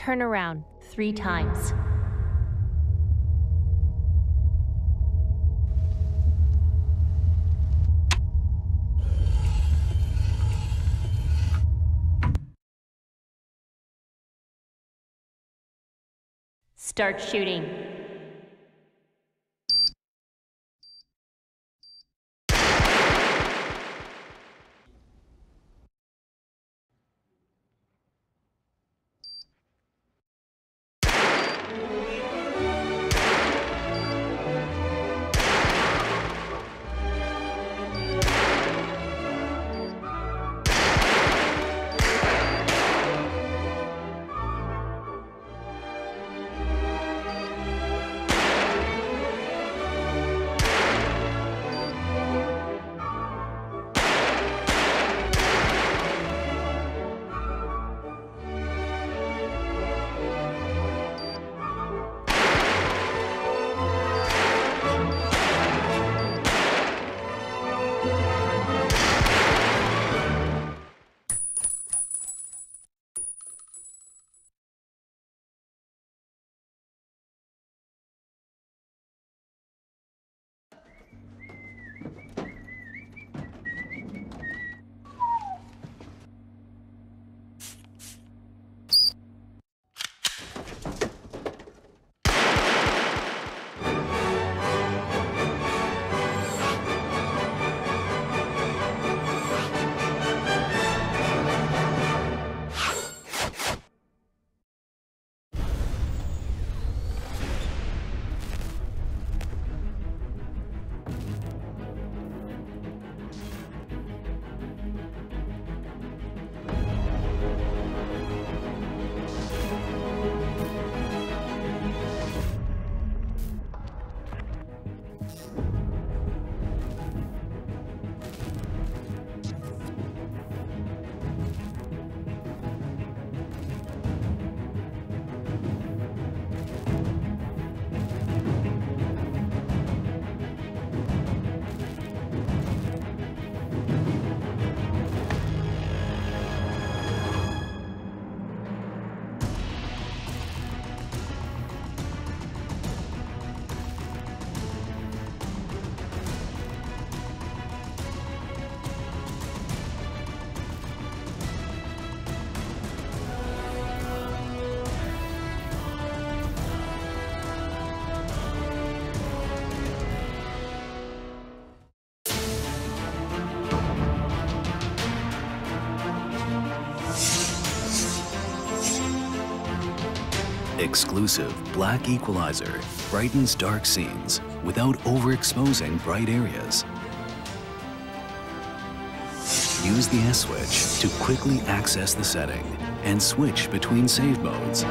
turn around 3 times. Start shooting. Exclusive black equalizer brightens dark scenes without overexposing bright areas. Use the S switch to quickly access the setting and switch between save modes.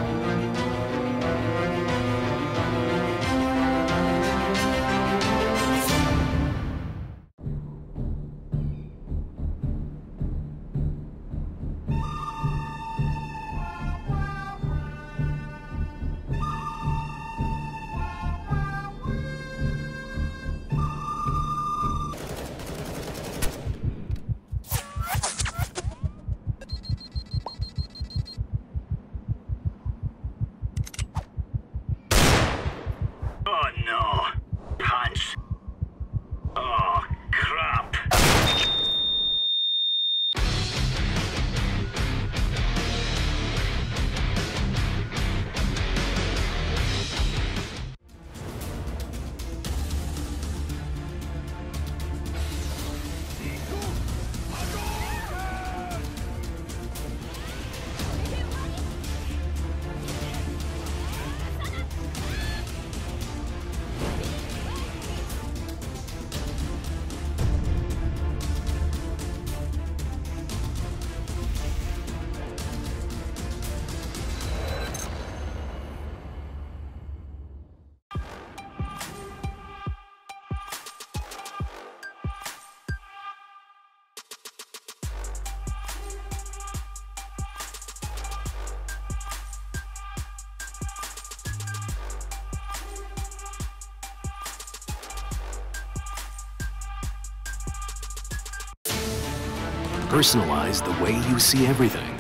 Personalize the way you see everything.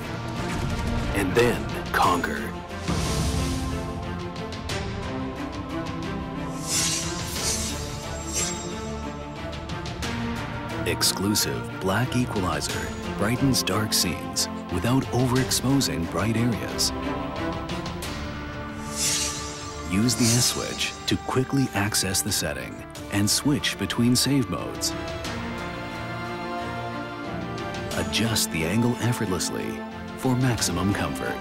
And then conquer. Exclusive black equalizer brightens dark scenes without overexposing bright areas. Use the S-switch to quickly access the setting and switch between save modes. Adjust the angle effortlessly for maximum comfort.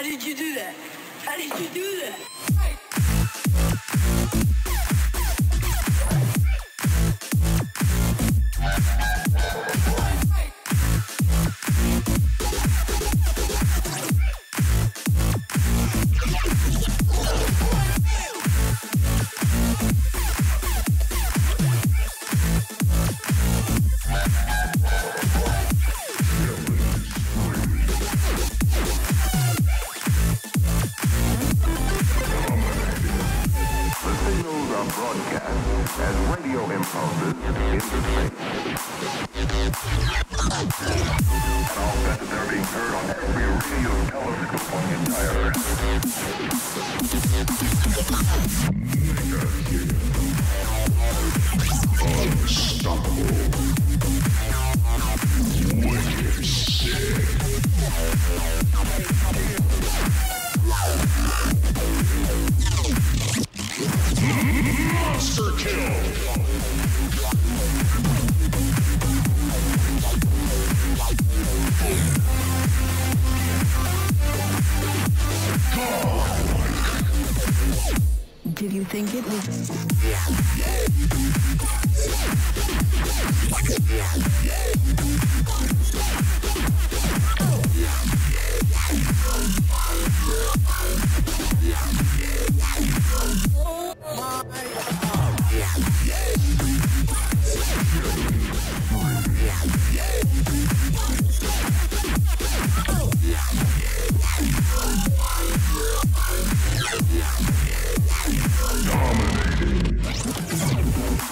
How did you do that? How did you do that? did you think it was?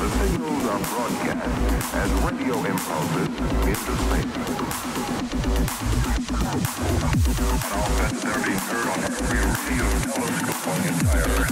The signals are broadcast as radio impulses into space. And all sets are being heard on every radio telescope on the entire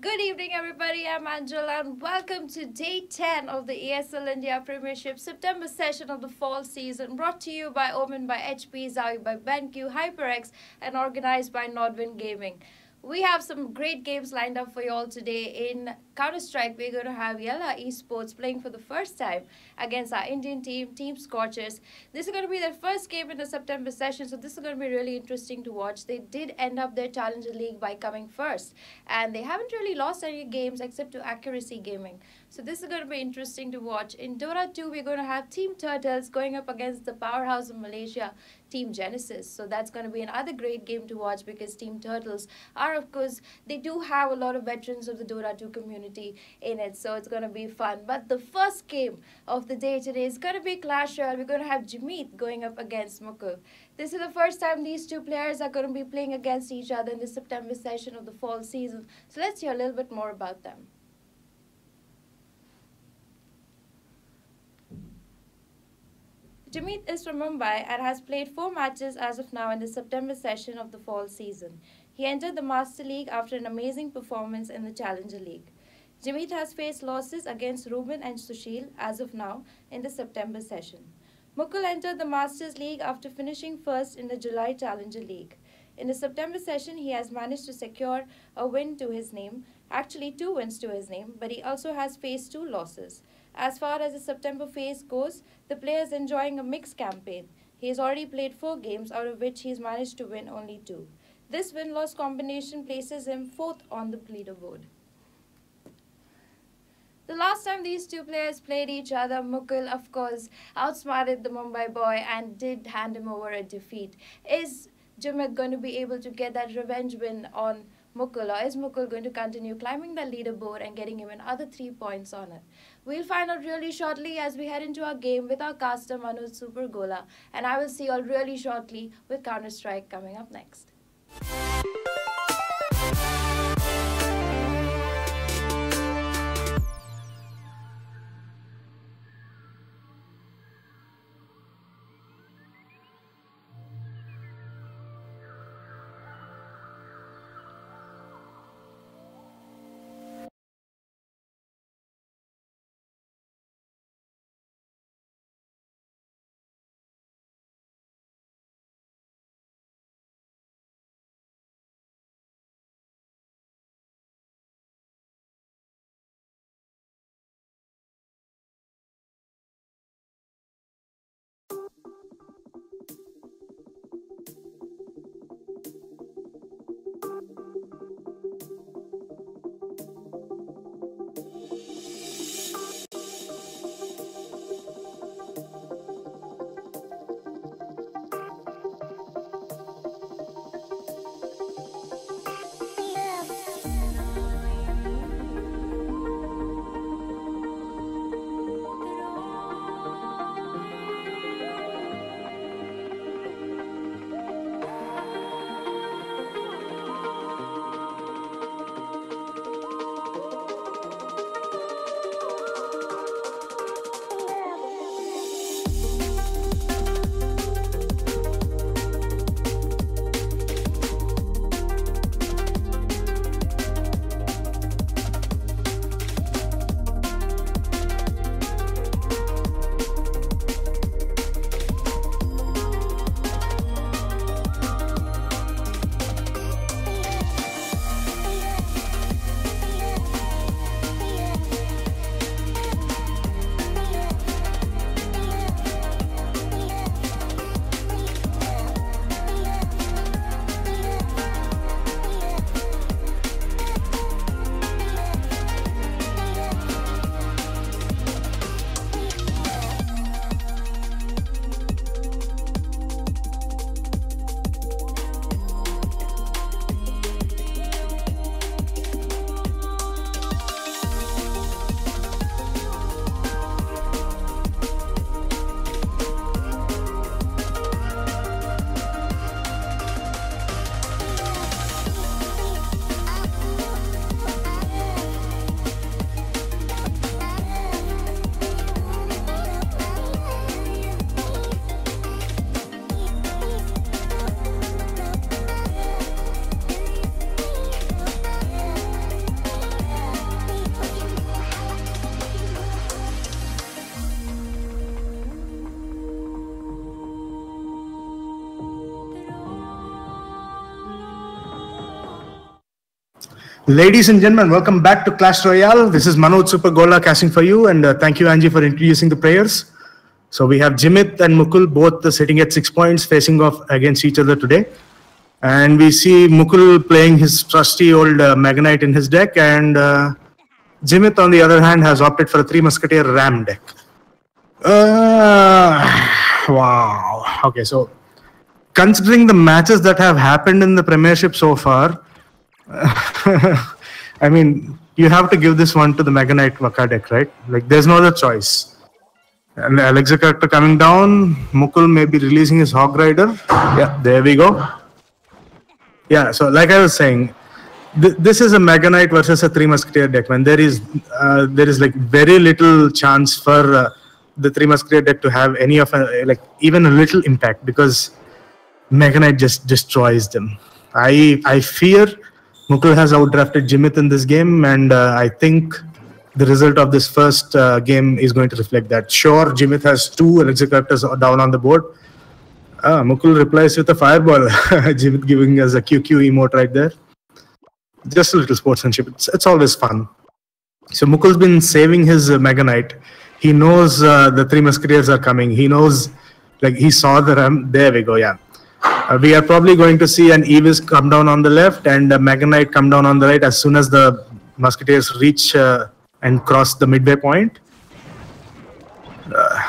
Good evening, everybody. I'm Angela, and welcome to day 10 of the ESL India Premiership September session of the fall season, brought to you by Omen by HP, Zawi by BenQ, HyperX, and organized by Nodwin Gaming. We have some great games lined up for you all today. In Counter-Strike, we're going to have Yalla Esports playing for the first time against our Indian team, Team Scorchers. This is going to be their first game in the September session, so this is going to be really interesting to watch. They did end up their Challenger League by coming first, and they haven't really lost any games except to Accuracy Gaming. So this is going to be interesting to watch. In Dota 2, we're going to have Team Turtles going up against the powerhouse of Malaysia, Team Genesis. So that's going to be another great game to watch because Team Turtles are, of course, they do have a lot of veterans of the Dota 2 community in it. So it's going to be fun. But the first game of the day today is going to be Clash Royale. We're going to have Jimit going up against Mukul. This is the first time these two players are going to be playing against each other in the September session of the fall season. So let's hear a little bit more about them. Jimit is from Mumbai and has played 4 matches as of now in the September session of the fall season. He entered the Master League after an amazing performance in the Challenger League. Jimit has faced losses against Ruben and Sushil as of now in the September session. Mukul entered the Masters League after finishing first in the July Challenger League. In the September session, he has managed to secure a win to his name, actually 2 wins to his name, but he also has faced 2 losses. As far as the September phase goes, the player is enjoying a mixed campaign. He has already played 4 games, out of which he has managed to win only 2. This win-loss combination places him 4th on the leaderboard. The last time these two players played each other, Mukul, of course, outsmarted the Mumbai boy and did hand him over a defeat. Is Jimit going to be able to get that revenge win on Mukul, or is Mukul going to continue climbing the leaderboard and getting even other 3 points on it? We'll find out really shortly as we head into our game with our caster Manoj Super Gola, and I will see you all really shortly with Counter-Strike coming up next. Ladies and gentlemen, welcome back to Clash Royale. This is Manoj Super Gola casting for you, and thank you, Angie, for introducing the players. So we have Jimit and Mukul both sitting at 6 points, facing off against each other today. And we see Mukul playing his trusty old Mega Knight in his deck, and Jimit, on the other hand, has opted for a 3 Musketeer Ram deck. Wow. Okay, so considering the matches that have happened in the Premiership so far, I mean, you have to give this one to the Mega Knight Waka deck, right? Like, there's no other choice. And the Alexa character coming down, Mukul may be releasing his Hog Rider. Yeah, there we go. Yeah, so like I was saying, this is a Mega Knight versus a 3 Musketeer deck, man. There is like very little chance for the 3 Musketeer deck to have any of like even a little impact, because Mega Knight just destroys them. I fear Mukul has outdrafted Jimit in this game, and I think the result of this first game is going to reflect that. Sure, Jimit has 2 Alexa characters down on the board. Mukul replies with a fireball. Jimit giving us a QQ emote right there. Just a little sportsmanship. It's always fun. So Mukul's been saving his Mega Knight. He knows the 3 Musketeers are coming. He knows, like, he saw the Ram. There we go, yeah. We are probably going to see an Evis come down on the left and a Mega Knight come down on the right as soon as the Musketeers reach and cross the midway point.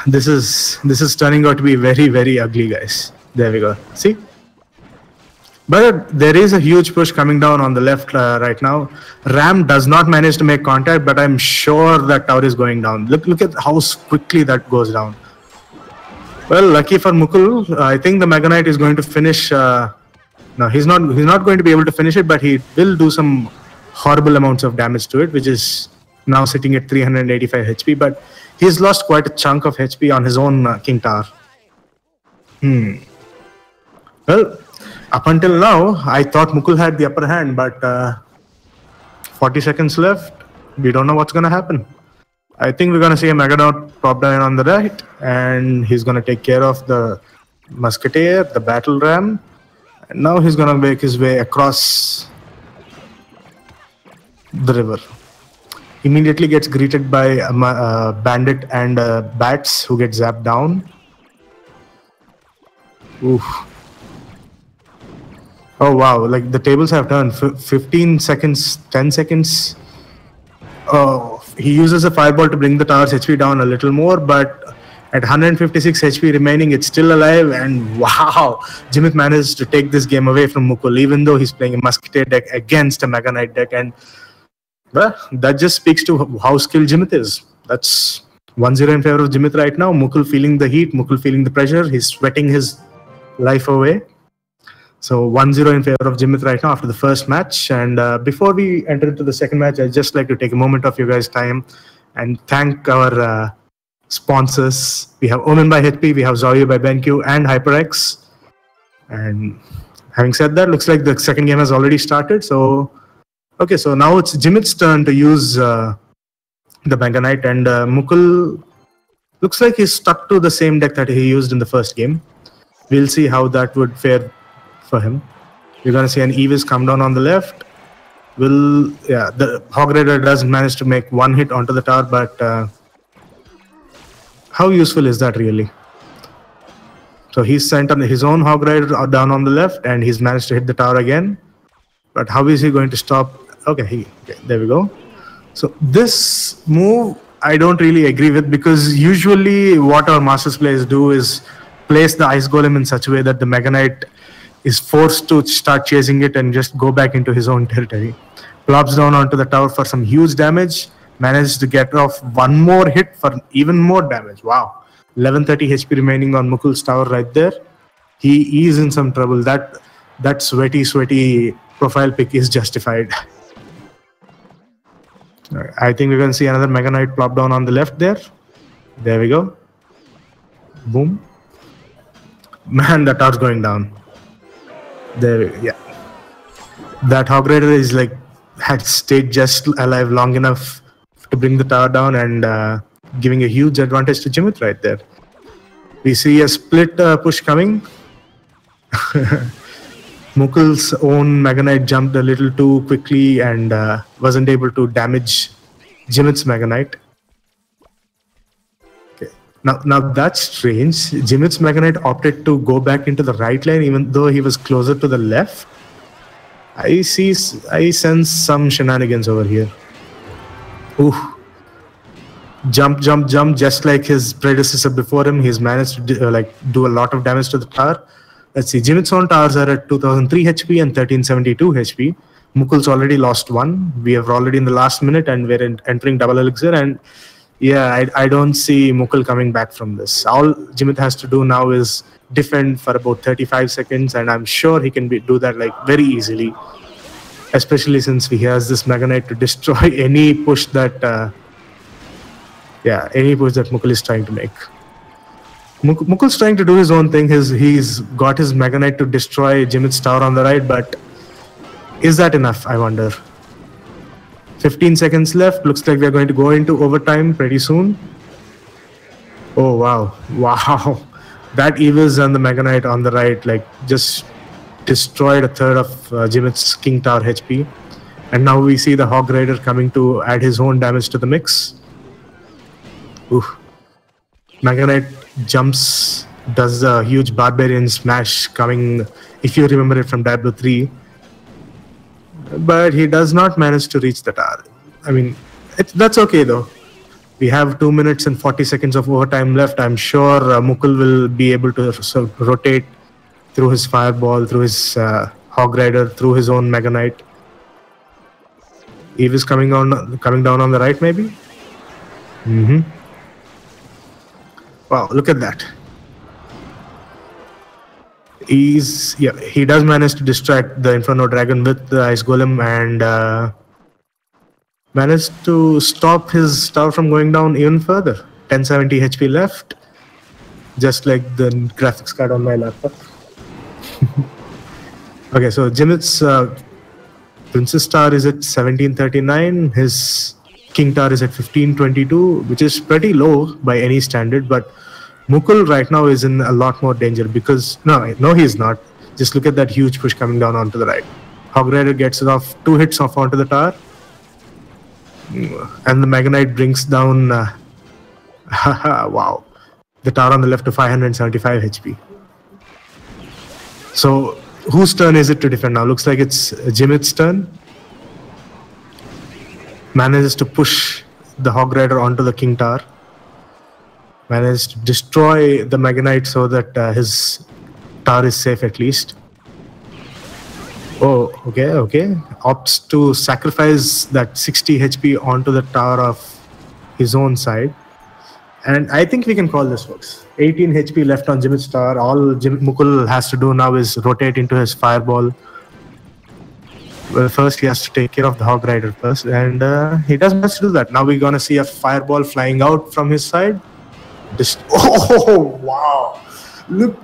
This is turning out to be very, very ugly, guys. There we go. See? But there is a huge push coming down on the left right now. Ram does not manage to make contact, but I'm sure that tower is going down. Look at how quickly that goes down. Well, lucky for Mukul, I think the Mega Knight is going to finish. No, he's not going to be able to finish it, but he will do some horrible amounts of damage to it, which is now sitting at 385 HP. But he's lost quite a chunk of HP on his own King Tower. Well, up until now, I thought Mukul had the upper hand, but 40 seconds left. We don't know what's going to happen. I think we're going to see a Mega Knight pop down on the right, and he's going to take care of the Musketeer, the Battle Ram, and now he's going to make his way across the river. Immediately gets greeted by Bandit and Bats, who get zapped down. Oof. Oh wow, like the tables have turned. 15 seconds, 10 seconds. Oh, he uses a fireball to bring the tower's HP down a little more, but at 156 HP remaining, it's still alive. And wow, Jimit managed to take this game away from Mukul, even though he's playing a Musketeer deck against a Mega Knight deck. And well, that just speaks to how skilled Jimit is. That's 1-0 in favor of Jimit right now. Mukul feeling the heat, Mukul feeling the pressure. He's sweating his life away. So 1-0 in favor of Jimit right now after the first match. And before we enter into the second match, I'd just like to take a moment of your guys' time and thank our sponsors. We have Omen by HP, we have Zoyu by BenQ, and HyperX. And having said that, looks like the second game has already started. So, okay, so now it's Jimit's turn to use the Mega Knight, and Mukul looks like he's stuck to the same deck that he used in the first game. We'll see how that would fare for him. You're going to see an Evis come down on the left. The Hog Rider doesn't manage to make one hit onto the tower, but how useful is that really? So he's sent on his own Hog Rider down on the left, and he's managed to hit the tower again. But how is he going to stop? Okay, there we go. So this move I don't really agree with, because usually what our Masters players do is place the Ice Golem in such a way that the Mega Knight is forced to start chasing it and just go back into his own territory. Plops down onto the tower for some huge damage, managed to get off one more hit for even more damage. Wow. 1130 HP remaining on Mukul's tower right there. He is in some trouble. That sweaty profile pick is justified. I think we're going to see another Mega Knight plop down on the left there. There we go. Boom. Man, the tower's going down. There, yeah. That Hog Rider is like had stayed just alive long enough to bring the tower down, and giving a huge advantage to Jimit right there. We see a split push coming. Mukul's own Mega Knight jumped a little too quickly and wasn't able to damage Jimit's Mega Knight. Okay. Now that's strange. Jimit's Mega Knight opted to go back into the right lane even though he was closer to the left. I sense some shenanigans over here. Ooh. Jump, just like his predecessor before him. He's managed to do a lot of damage to the tower. Let's see, Jimit's own towers are at 2003 HP and 1372 HP. Mukul's already lost one. We are already in the last minute and we're entering double elixir. And yeah, I don't see Mukul coming back from this. All Jimit has to do now is defend for about 35 seconds. And I'm sure he can do that like very easily. Especially since he has this Mega Knight to destroy any push that... any push that Mukul is trying to make. Mukul's trying to do his own thing. He's got his Mega Knight to destroy Jimit's tower on the right, but is that enough, I wonder? 15 seconds left. Looks like we're going to go into overtime pretty soon. Oh, wow. Wow. That Evis and the Mega Knight on the right, like, just destroyed a third of Jimit's King Tower HP. And now we see the Hog Rider coming to add his own damage to the mix. Ooh. Mega Knight jumps, does a huge Barbarian smash coming, if you remember it from Diablo 3. But he does not manage to reach the tower. I mean, that's okay though. We have 2 minutes and 40 seconds of overtime left. I'm sure Mukul will be able to rotate through his Fireball, through his Hog Rider, through his own Mega Knight. Eve is coming down on the right maybe? Wow, look at that. He does manage to distract the Inferno Dragon with the Ice Golem and managed to stop his tower from going down even further. 1070 HP left, just like the graphics card on my laptop. Okay, so Jimit's Princess Tower is at 1739. His King Tower is at 1522, which is pretty low by any standard, but Mukul right now is in a lot more danger because... No, he's not. Just look at that huge push coming down onto the right. Hog Rider gets it off, 2 hits off onto the tower. And the Mega Knight brings down... wow. The tower on the left to 575 HP. So, whose turn is it to defend now? Looks like it's Jimit's turn. Manages to push the Hog Rider onto the King Tower. Managed to destroy the Mega Knight so that his tower is safe at least. Oh, okay. Opts to sacrifice that 60 HP onto the tower of his own side. And I think we can call this works. 18 HP left on Jimit's tower. All Mukul has to do now is rotate into his Fireball. Well, first he has to take care of the Hog Rider first. And he does manage to do that. Now we're going to see a Fireball flying out from his side. Oh, wow. Look,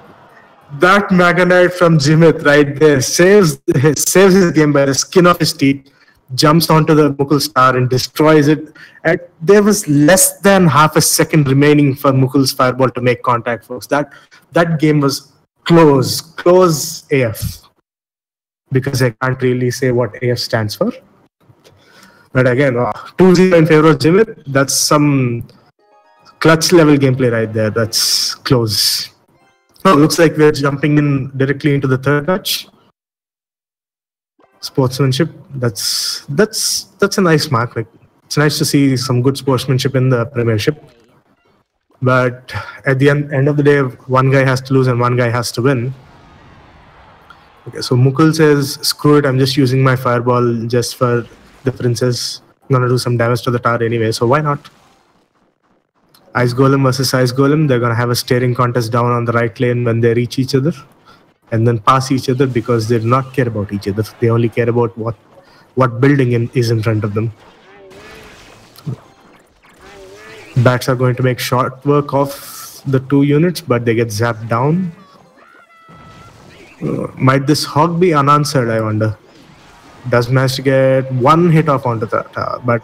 that Mega Knight from Jimit right there saves his game by the skin of his teeth, jumps onto the Mukul's tower and destroys it. And there was less than half a second remaining for Mukul's Fireball to make contact, folks. That game was close AF. Because I can't really say what AF stands for. But again, 2-0 in favor of Jimit. That's some clutch level gameplay right there. That's close. Oh, looks like we're jumping in directly into the third match. Sportsmanship. That's a nice mark. Like, it's nice to see some good sportsmanship in the Premiership. But at the end of the day, one guy has to lose and one guy has to win. Okay, so Mukul says, screw it, I'm just using my Fireball just for the princess. I'm gonna do some damage to the tower anyway, so why not? Ice Golem versus Ice Golem, they're gonna have a staring contest down on the right lane when they reach each other. And then pass each other because they do not care about each other. They only care about what building is in front of them. Bats are going to make short work of the 2 units, but they get zapped down. Might this hog be unanswered, I wonder? Does manage to get 1 hit off onto the tower, but...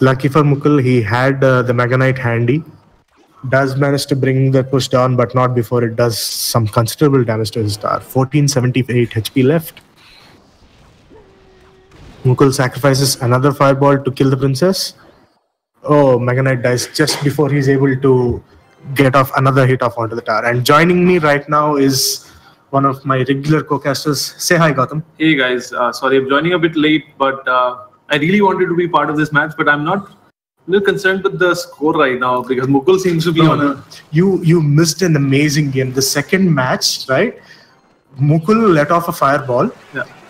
Lucky for Mukul, he had the Mega Knight handy. Does manage to bring the push down, but not before it does some considerable damage to his star. 1478 HP left. Mukul sacrifices another fireball to kill the princess. Oh, Mega Knight dies just before he's able to get off another hit off onto the tower. And joining me right now is one of my regular co-casters. Say hi, Gautam. Hey guys, sorry I'm joining a bit late, but I really wanted to be part of this match, but I'm not a little concerned with the score right now because Mukul seems to be on a... You missed an amazing game. The second match, right? Mukul let off a fireball,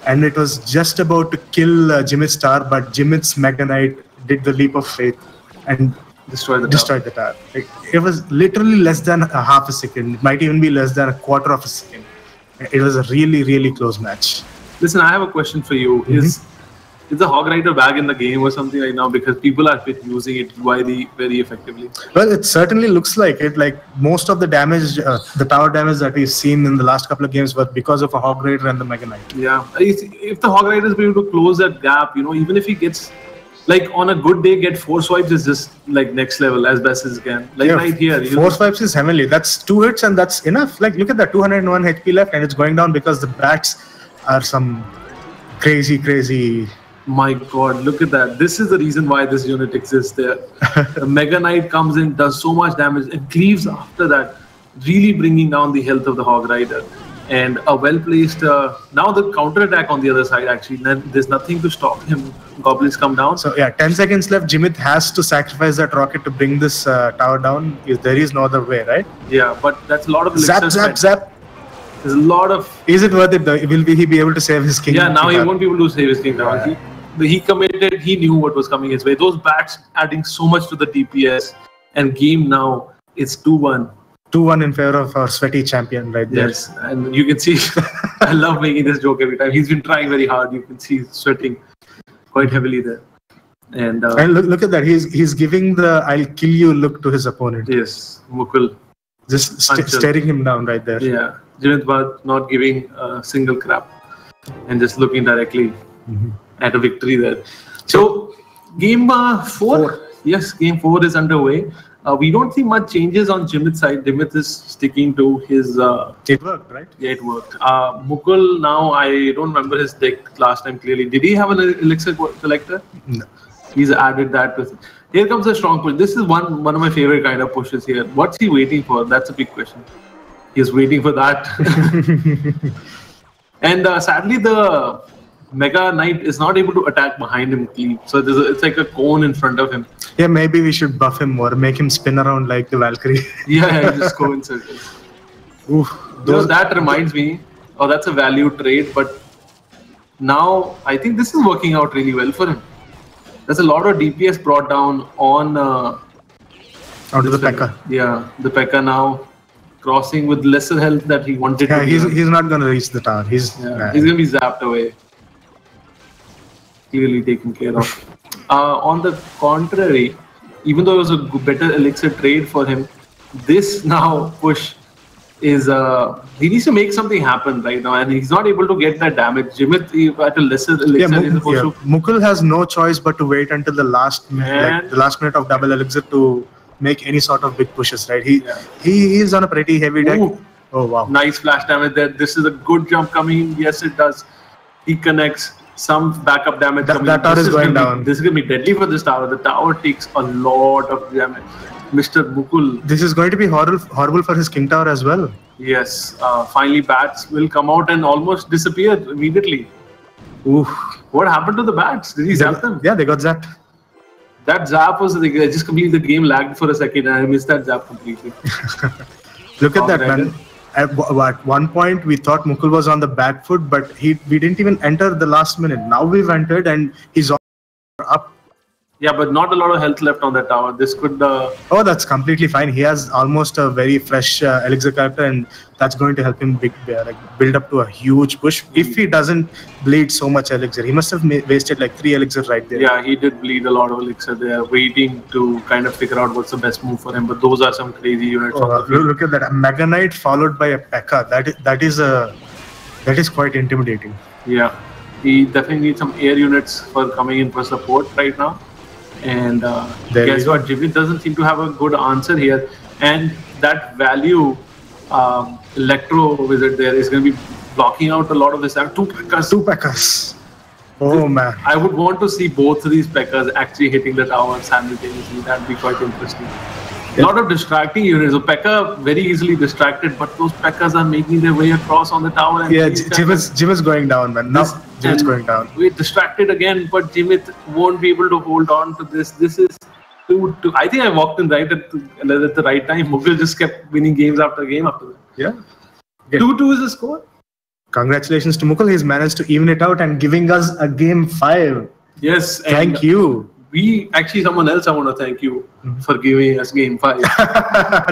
and it was just about to kill Jimit's star, but Jimit's Mega Knight did the leap of faith and destroyed the tower. Like, it was literally less than a half a second. It might even be less than a quarter of a second. It was a really, really close match. Listen, I have a question for you. Is the Hog Rider bag in the game or something right now? Because people are using it very effectively. Well, it certainly looks like it. Like most of the damage, the tower damage that we've seen in the last couple of games was because of a Hog Rider and the Mega Knight. Yeah, if the Hog Rider is able to close that gap, even if he gets, like on a good day, get 4 swipes is just like next level as best as he can. Like right here. 4 swipes is heavenly. That's 2 hits and that's enough. Like look at that, 201 HP left and it's going down because the bats are some crazy. My God, look at that. This is the reason why this unit exists there. The Mega Knight comes in, does so much damage and cleaves after that, really bringing down the health of the Hog Rider. And a well-placed, now the counter-attack on the other side actually, there's nothing to stop him. Goblins come down. So yeah, 10 seconds left. Jimit has to sacrifice that rocket to bring this tower down. There is no other way, right? Yeah, but that's a lot of... Zap. There's a lot of... Is it worth it though? Will he be able to save his king? Yeah, now he won't be able to save his king down. Yeah. He committed, he knew what was coming his way. Those bats adding so much to the DPS. And game now, it's 2-1. 2-1 in favor of our sweaty champion right there. Yes, and you can see, I love making this joke every time. He's been trying very hard. You can see he's sweating quite heavily there. And look at that. He's giving the "I'll kill you" look to his opponent. Yes, Mukul. Just staring him down right there. Yeah, Jimit not giving a single crap and just looking directly at a victory there. So, game 4. Yes, game 4 is underway. We don't see much changes on Jimit's side. Jimit is sticking to his... it worked, right? Yeah, it worked. Mukul, now, I don't remember his deck last time clearly. Did he have an elixir collector? No. He's added that with it. Here comes a strong push. This is one of my favorite kind of pushes here. What's he waiting for? That's a big question. He's waiting for that. And sadly, the Mega Knight is not able to attack behind him clean. So it's like a cone in front of him. Yeah, maybe we should buff him more, make him spin around like the Valkyrie. Yeah, just go in circles. That reminds me, that's a value trade, but now I think this is working out really well for him. There's a lot of DPS brought down on... onto the P.E.K.K.A. Yeah, the P.E.K.K.A. now crossing with lesser health that he wanted to. He's not going to reach the tower. He's going to be zapped away. Clearly taken care of. On the contrary, even though it was a better elixir trade for him, this now push is he needs to make something happen right now, and he's not able to get that damage. Jimit at a lesser elixir is supposed to... Mukul has no choice but to wait until the last minute, the last minute of double elixir to make any sort of big pushes. Right? He is on a pretty heavy deck. Oh wow! Nice flash damage there. This is a good jump coming in. Yes, it does. He connects. Some backup damage. That tower is going down. This is going to be deadly for this tower. The tower takes a lot of damage. Mr. Mukul. This is going to be horrible for his king tower as well. Yes. Finally, bats will come out and almost disappear immediately. Oof. What happened to the bats? Did he zap them? Yeah, they got zapped. That zap was... I just completely... The game lagged for a second and I missed that zap completely. Look at that, man. At one point, we thought Mukul was on the back foot, but we didn't even enter the last minute. Now we've entered and he's up. Yeah, but not a lot of health left on that tower. This could... Oh, that's completely fine. He has almost a very fresh elixir character, and that's going to help him build up to a huge push. If he doesn't bleed so much elixir, he must have wasted like 3 elixirs right there. Yeah, he did bleed a lot of elixir there, waiting to kind of figure out what's the best move for him. But those are some crazy units. Look at that. A Mega Knight followed by a P.E.K.K.A. That is quite intimidating. Yeah, he definitely needs some air units for coming in for support right now. And There guess we go. what? Jimit doesn't seem to have a good answer here. And that value Electro Wizard there is going to be blocking out a lot of this. Two Pekkas. Two Pekkas. Oh man. I would want to see both of these Pekkas actually hitting the tower simultaneously. That'd be quite interesting. A lot of distracting units. So Pekka very easily distracted, but those Pekkas are making their way across on the tower. And Yeah, Jim's going down, man. Now Jim's going down. We're distracted again, but Jimit won't be able to hold on to this. This is too. I think I walked in right at the right time. Mukul just kept winning games after game after that. Yeah. 2-2 is the score. Congratulations to Mukul. He's managed to even it out and giving us a game 5. Yes. Thank you. We actually, someone else I want to thank you for giving us game 5.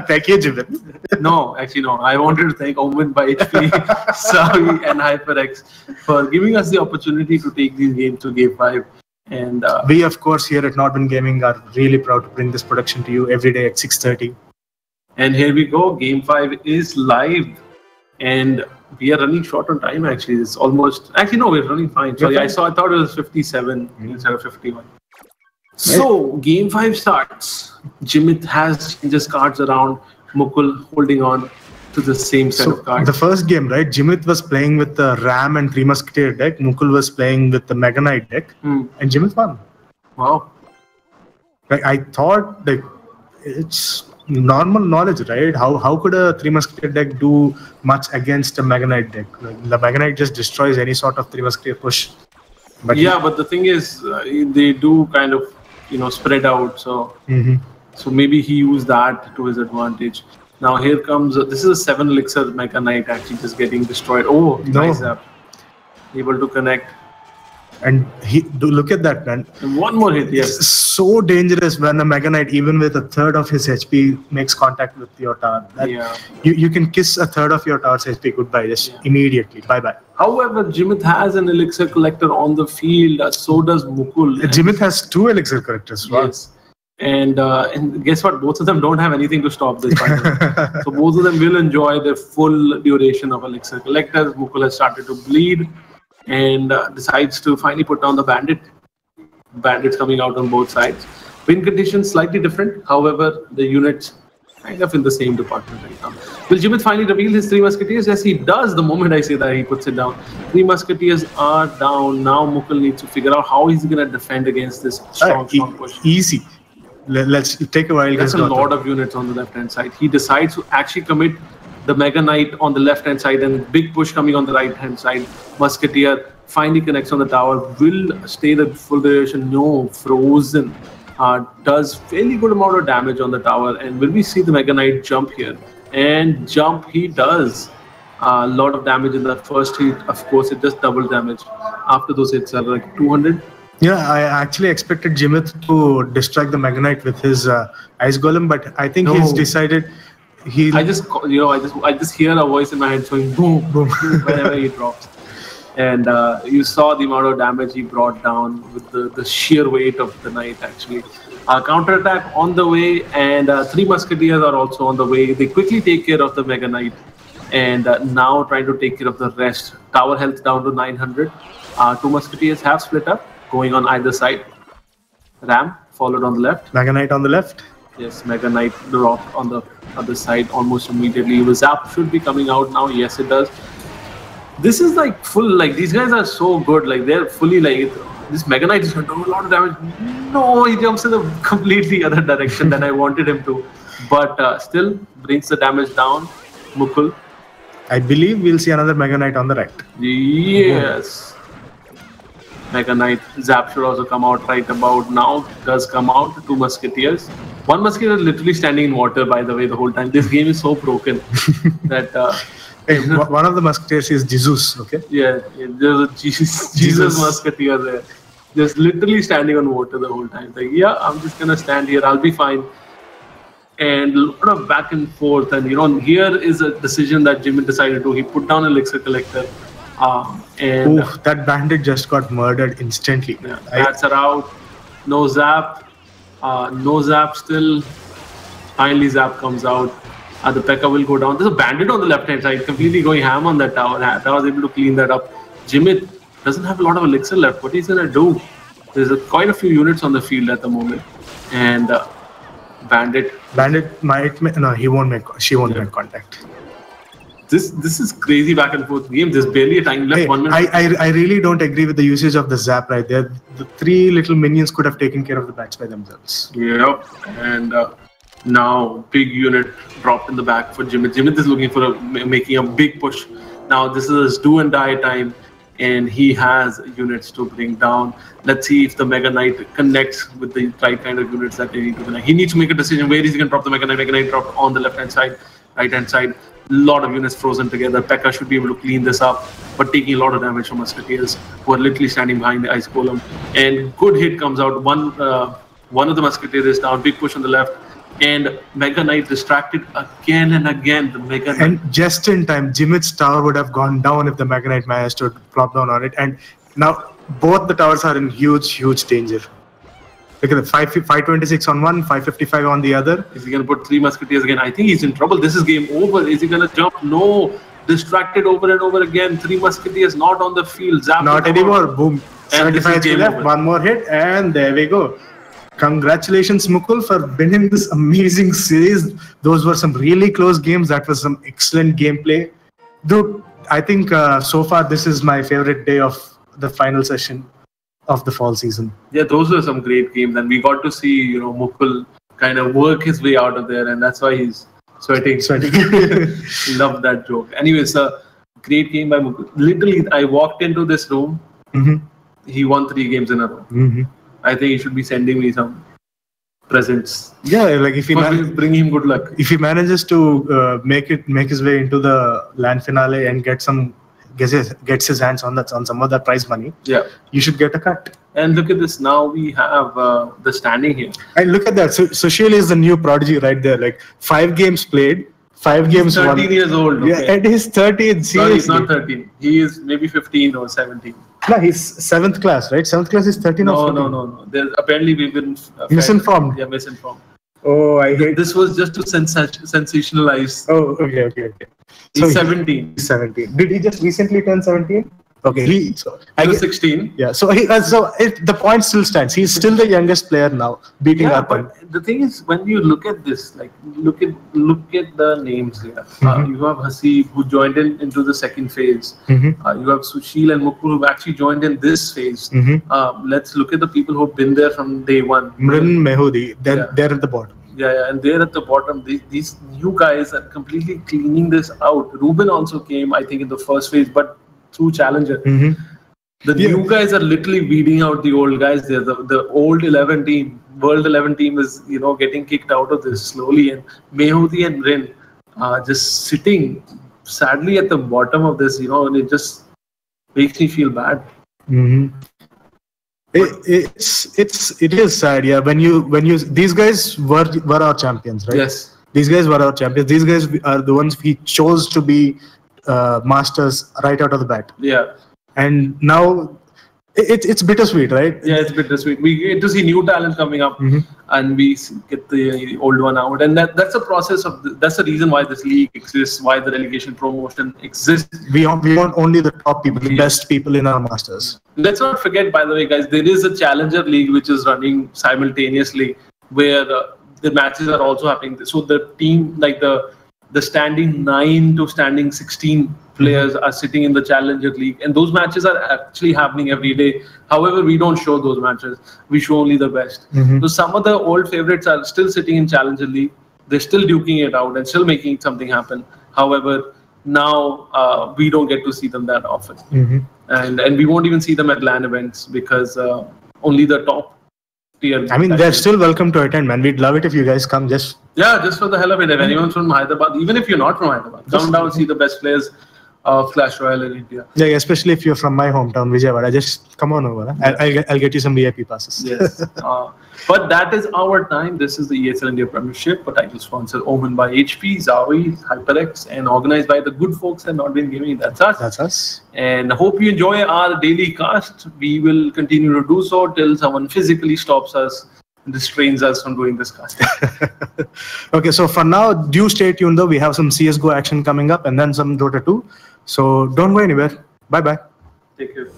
Thank you, Jimit. No, actually, no. I wanted to thank Omen by HP, Savi, and HyperX for giving us the opportunity to take these games to game 5. And we, of course, here at Not Been Gaming are really proud to bring this production to you every day at 6:30. And here we go. Game 5 is live. And we are running short on time, actually. It's almost... Actually, no, we're running fine. Sorry, I thought it was 57 instead of 51. So, game 5 starts. Jimit has changes cards around. Mukul holding on to the same set of cards. The first game, right? Jimit was playing with the Ram and Three Musketeer deck. Mukul was playing with the Mega Knight deck. And Jimit won. Wow. Like, I thought, like, it's normal knowledge, right? How could a Three Musketeer deck do much against a Mega Knight deck? Like, the Mega Knight just destroys any sort of Three Musketeer push. But but the thing is, they do kind of, spread out. So, so maybe he used that to his advantage. Now here comes, this is a 7 elixir Mega Knight actually just getting destroyed. Oh, nice zap. Able to connect. And look at that, man. And one more hit, yes. It's so dangerous when a Mega Knight, even with a third of his HP, makes contact with your tower. You can kiss a third of your tower's HP goodbye just immediately. Bye-bye. However, Jimit has an elixir collector on the field. So does Mukul. Jimit has 2 elixir collectors. Wow. Yes. And guess what? Both of them don't have anything to stop this fight. So both of them will enjoy the full duration of elixir collectors. Mukul has started to bleed and decides to finally put down the bandit. Bandits coming out on both sides. Win conditions slightly different. However, the units kind of in the same department right now. Will Jimit finally reveal his 3 musketeers? Yes, he does. The moment I say that, he puts it down. 3 musketeers are down. Now Mukul needs to figure out how he's going to defend against this strong push. Easy. Let's take a while. That's a lot of units on the left-hand side. He decides to actually commit the Mega Knight on the left-hand side and big push coming on the right-hand side. Musketeer finally connects on the tower. Will stay the full duration. No, frozen. Does fairly good amount of damage on the tower. And will we see the Mega Knight jump here? And jump he does. A lot of damage in the first hit. Of course, it does double damage. After those hits are like 200. Yeah, I actually expected Jimit to distract the Mega Knight with his Ice Golem, but I think he's decided I just hear a voice in my head saying boom, boom whenever he drops. And you saw the amount of damage he brought down with the sheer weight of the knight actually. Counter-attack on the way, and 3 musketeers are also on the way. They quickly take care of the Mega Knight and now trying to take care of the rest. Tower health down to 900. 2 musketeers have split up, going on either side. Ram followed on the left. Mega Knight on the left. Yes, Mega Knight dropped on the other side almost immediately. The zap should be coming out now. Yes, it does. This is like full, like these guys are so good. Like they're fully like, this Mega Knight is going to do a lot of damage. No, he jumps in the completely other direction than I wanted him to. But still brings the damage down. Mukul. I believe we'll see another Mega Knight on the right. Yes. Mega Knight. Zap should also come out right about now. Does come out. 2 musketeers. 1 musketeer is literally standing in water, by the way, the whole time. This game is so broken that... hey, one of the musketeers is Jesus, okay? Yeah, there's a Jesus musketeer there. Just literally standing on water the whole time. Like, yeah, I'm just going to stand here. I'll be fine. And a lot of back and forth. And, here is a decision that Jimit decided to. He put down Elixir Collector. And that bandit just got murdered instantly. Yeah, bats are out. No zap. No zap still. Finally, zap comes out. The P.E.K.K.A. will go down. There's a bandit on the left-hand side, completely going ham on that tower. I was able to clean that up. Jimit doesn't have a lot of elixir left. What he's going to do? There's quite a few units on the field at the moment, and Bandit might he won't make she won't make contact. This is crazy back and forth game. There's barely a time left. Hey, 1 minute. I really don't agree with the usage of the zap right there. The 3 little minions could have taken care of the bats by themselves. Yep. And now big unit dropped in the back for Jimit. Jimit is looking for making a big push. Now this is do and die time, and he has units to bring down. Let's see if the Mega Knight connects with the right kind of units that they need to connect. He needs to make a decision. Where is he going to drop the Mega Knight? Mega Knight dropped on the left-hand side, right-hand side. Lot of units frozen together. Pekka should be able to clean this up, but taking a lot of damage from Musketeers, who are literally standing behind the Ice Golem. And good hit comes out. One of the Musketeers is down. Big push on the left. And Mega Knight distracted again and again. The Mega Knight. And just in time, Jimit's tower would have gone down if the Mega Knight managed to plop down on it. And now both the towers are in huge danger. Look at the 526 on one, 555 on the other. Is he going to put 3 Musketeers again? I think he's in trouble. This is game over. Is he going to jump? No. Distracted over and over again. 3 Musketeers not on the field. Zap not anymore. Boom. 75 left. Over. One more hit. And there we go. Congratulations, Mukul, for winning this amazing series. Those were some really close games. That was some excellent gameplay. Dude, I think so far this is my favorite day of the final session of the fall season. Yeah, those were some great games, and we got to see Mukul kind of work his way out of there, and that's why he's sweating. Love that joke. Anyways, a great game by Mukul. Literally, I walked into this room. He won 3 games in a row. I think he should be sending me some presents. Yeah, like if he bring him good luck. If he manages to make his way into the land finale and gets his hands on some of that prize money, yeah, you should get a cut. And look at this. Now we have the standing here. And look at that. So Sushil is the new prodigy right there. Like 5 games played, 5 games won. 13 years old. Okay. Yeah, and he's 13. Seriously. No, he's not 13. He is maybe 15 or 17. No, he's 7th class, right? 7th class is 13 or 14? No. Apparently we've been misinformed. Yeah, misinformed. Oh, I hate this. Was just to sensationalize. Oh, okay. He's 17. He's 17. Did he just recently turn 17? Okay, he was 16. Yeah, so the point still stands. He's still the youngest player now, beating up. But the thing is, when you look at this, like look at the names here. You have Hasib, who joined into the second phase. You have Sushil and Mukul, who actually joined in this phase. Let's look at the people who've been there from day one. Mrin Mehudi, they're at the bottom. Yeah, and they're at the bottom. These new guys are completely cleaning this out. Ruben also came, I think, in the first phase, but through Challenger. The new guys are literally weeding out the old guys there. The old 11 team, World 11 team is, getting kicked out of this slowly. And Mehudi and Rin are just sitting sadly at the bottom of this, and it just makes me feel bad. It is sad, yeah. When you these guys were our champions, right? Yes. These guys were our champions. These guys are the ones we chose to be masters right out of the bat. Yeah. And now it's bittersweet, right? Yeah, it's bittersweet. We get to see new talent coming up, and we get the old one out, and that's a process of. That's the reason why this league exists, why the relegation promotion exists. We want only the top people, the best people in our masters. Let's not forget, by the way, guys, there is a Challenger League which is running simultaneously, where the matches are also happening. So the team, like the standing 9 to standing 16 players are sitting in the Challenger League, and those matches are actually happening every day. However, we don't show those matches. We show only the best. So some of the old favorites are still sitting in Challenger League. They're still duking it out and still making something happen. However, now we don't get to see them that often. And we won't even see them at LAN events because only the top tier. I mean, they're still welcome to attend, man. We'd love it if you guys come just for the hell of it. If anyone's from Hyderabad, even if you're not from Hyderabad, come down and see the best players of Clash Royale in India. Yeah, especially if you're from my hometown, Vijayawada. Just come on over. I'll get you some VIP passes. Yes. But that is our time. This is the ESL India Premiership, a title sponsor owned by HP, Zawi, HyperX, and organized by the good folks at Not Been Gaming. That's us. That's us. And I hope you enjoy our daily cast. We will continue to do so till someone physically stops us and restrains us from doing this cast. Okay, so for now, do stay tuned though. We have some CSGO action coming up and then some Dota 2. So don't go anywhere. Bye-bye. Take care.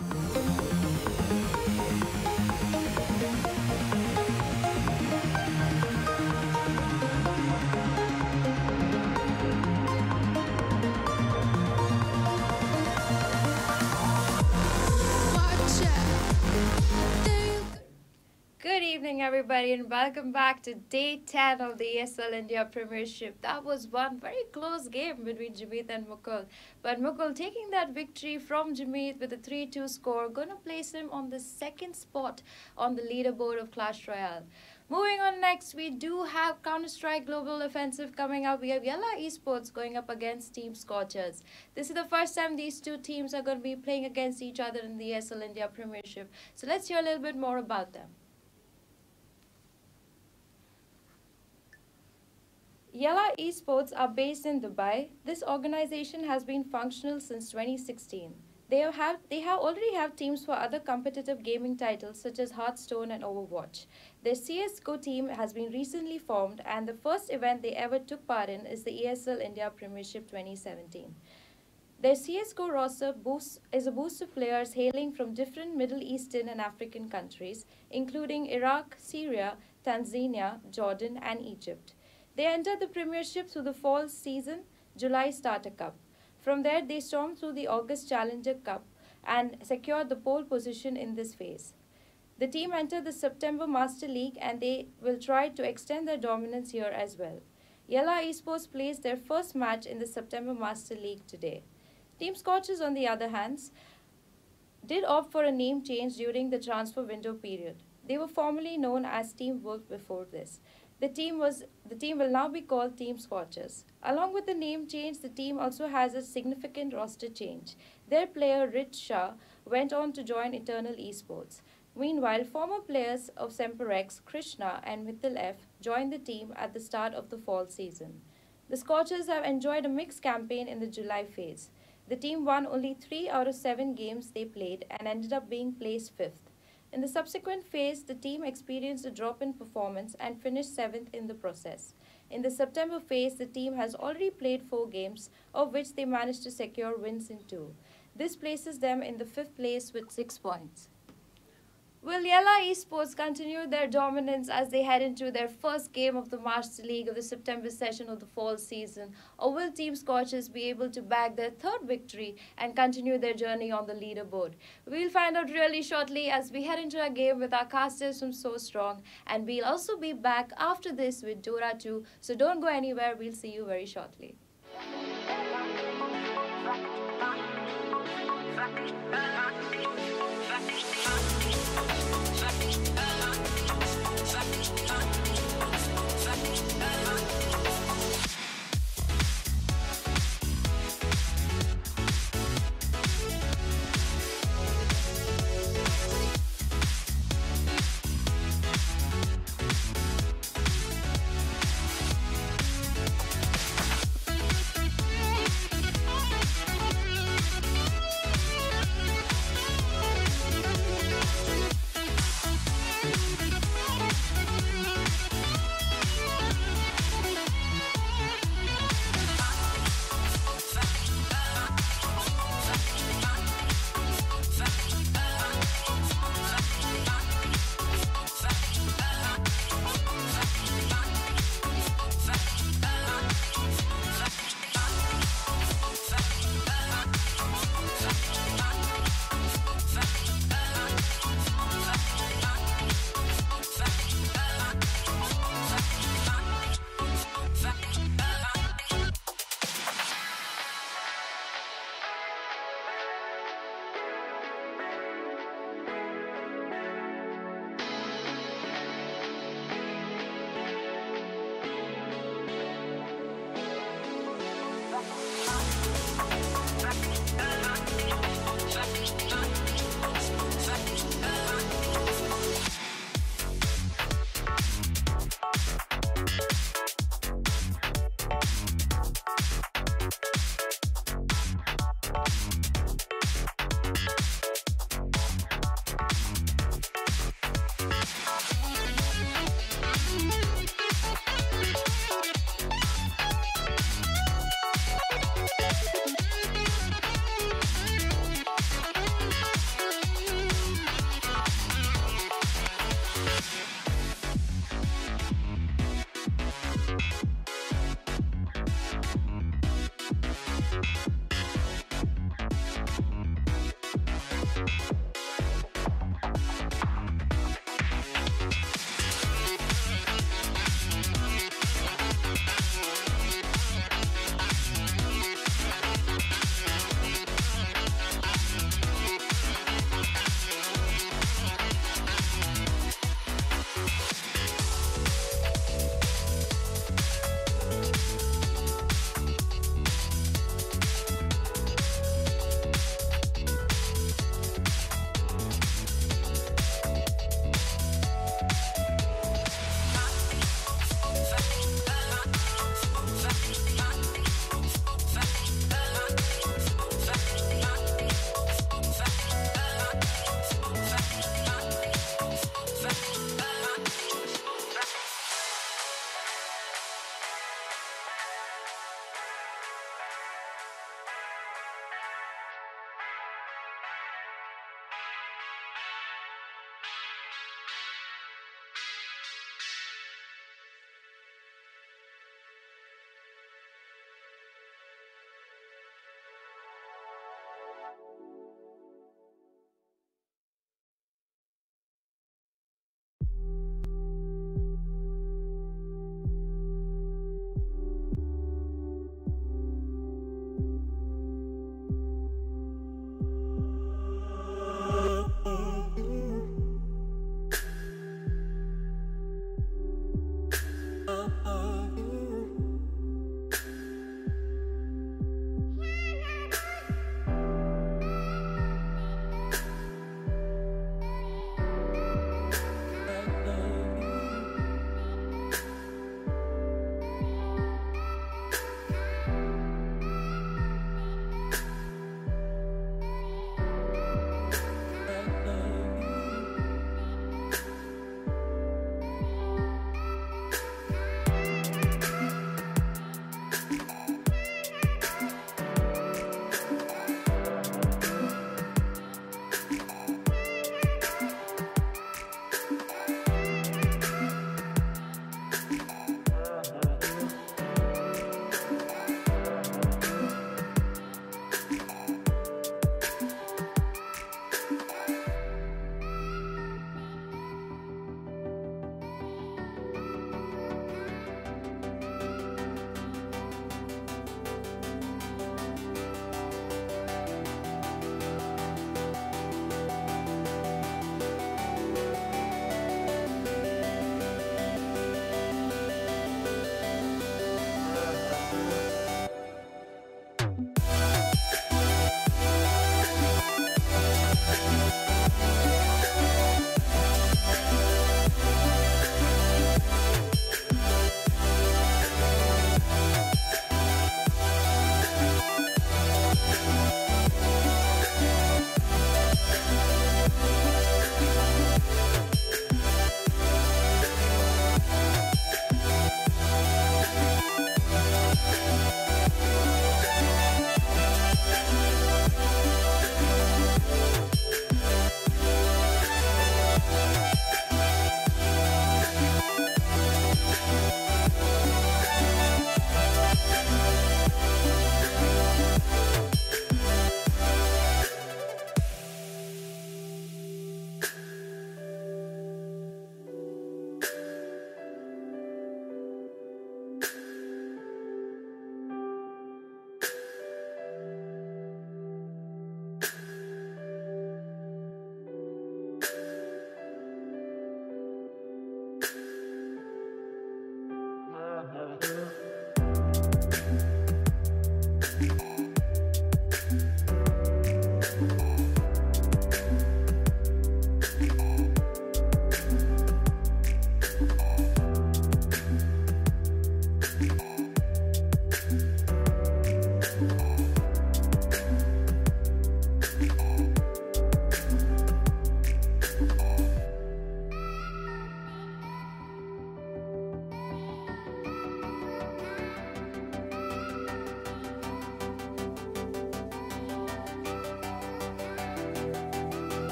evening, everybody, and welcome back to day 10 of the ESL India Premiership. That was one very close game between Jimit and Mukul. But Mukul taking that victory from Jimit with a 3-2 score, gonna place him on the second spot on the leaderboard of Clash Royale. Moving on next, we do have Counter-Strike Global Offensive coming up. We have Yalla Esports going up against Team Scorchers. This is the first time these two teams are going to be playing against each other in the ESL India Premiership. So let's hear a little bit more about them. Yalla Esports are based in Dubai. This organization has been functional since 2016. They already have teams for other competitive gaming titles such as Hearthstone and Overwatch. Their CSGO team has been recently formed, and the first event they ever took part in is the ESL India Premiership 2017. Their CSGO roster is a boost of players hailing from different Middle Eastern and African countries, including Iraq, Syria, Tanzania, Jordan, and Egypt. They entered the Premiership through the fall season, July Starter Cup. From there, they stormed through the August Challenger Cup and secured the pole position in this phase. The team entered the September Master League, and they will try to extend their dominance here as well. Yalla Esports plays their first match in the September Master League today. Team Scorchers, on the other hand, did opt for a name change during the transfer window period. They were formerly known as Team Wolf before this. The team will now be called Team Scorchers. Along with the name change, the team also has a significant roster change. Their player Rich Shah went on to join Eternal Esports. Meanwhile, former players of Semperex, Krishna and Mithil F joined the team at the start of the fall season. The Scorchers have enjoyed a mixed campaign in the July phase. The team won only 3 out of 7 games they played and ended up being placed 5th. In the subsequent phase, the team experienced a drop in performance and finished 7th in the process. In the September phase, the team has already played 4 games, of which they managed to secure wins in 2. This places them in the 5th place with 6 points. Will Yalla Esports continue their dominance as they head into their first game of the Master League of the September session of the fall season? Or will Team Scorchers be able to bag their 3rd victory and continue their journey on the leaderboard? We'll find out really shortly as we head into our game with our casters from So Strong. And we'll also be back after this with Dota 2. So don't go anywhere. We'll see you very shortly.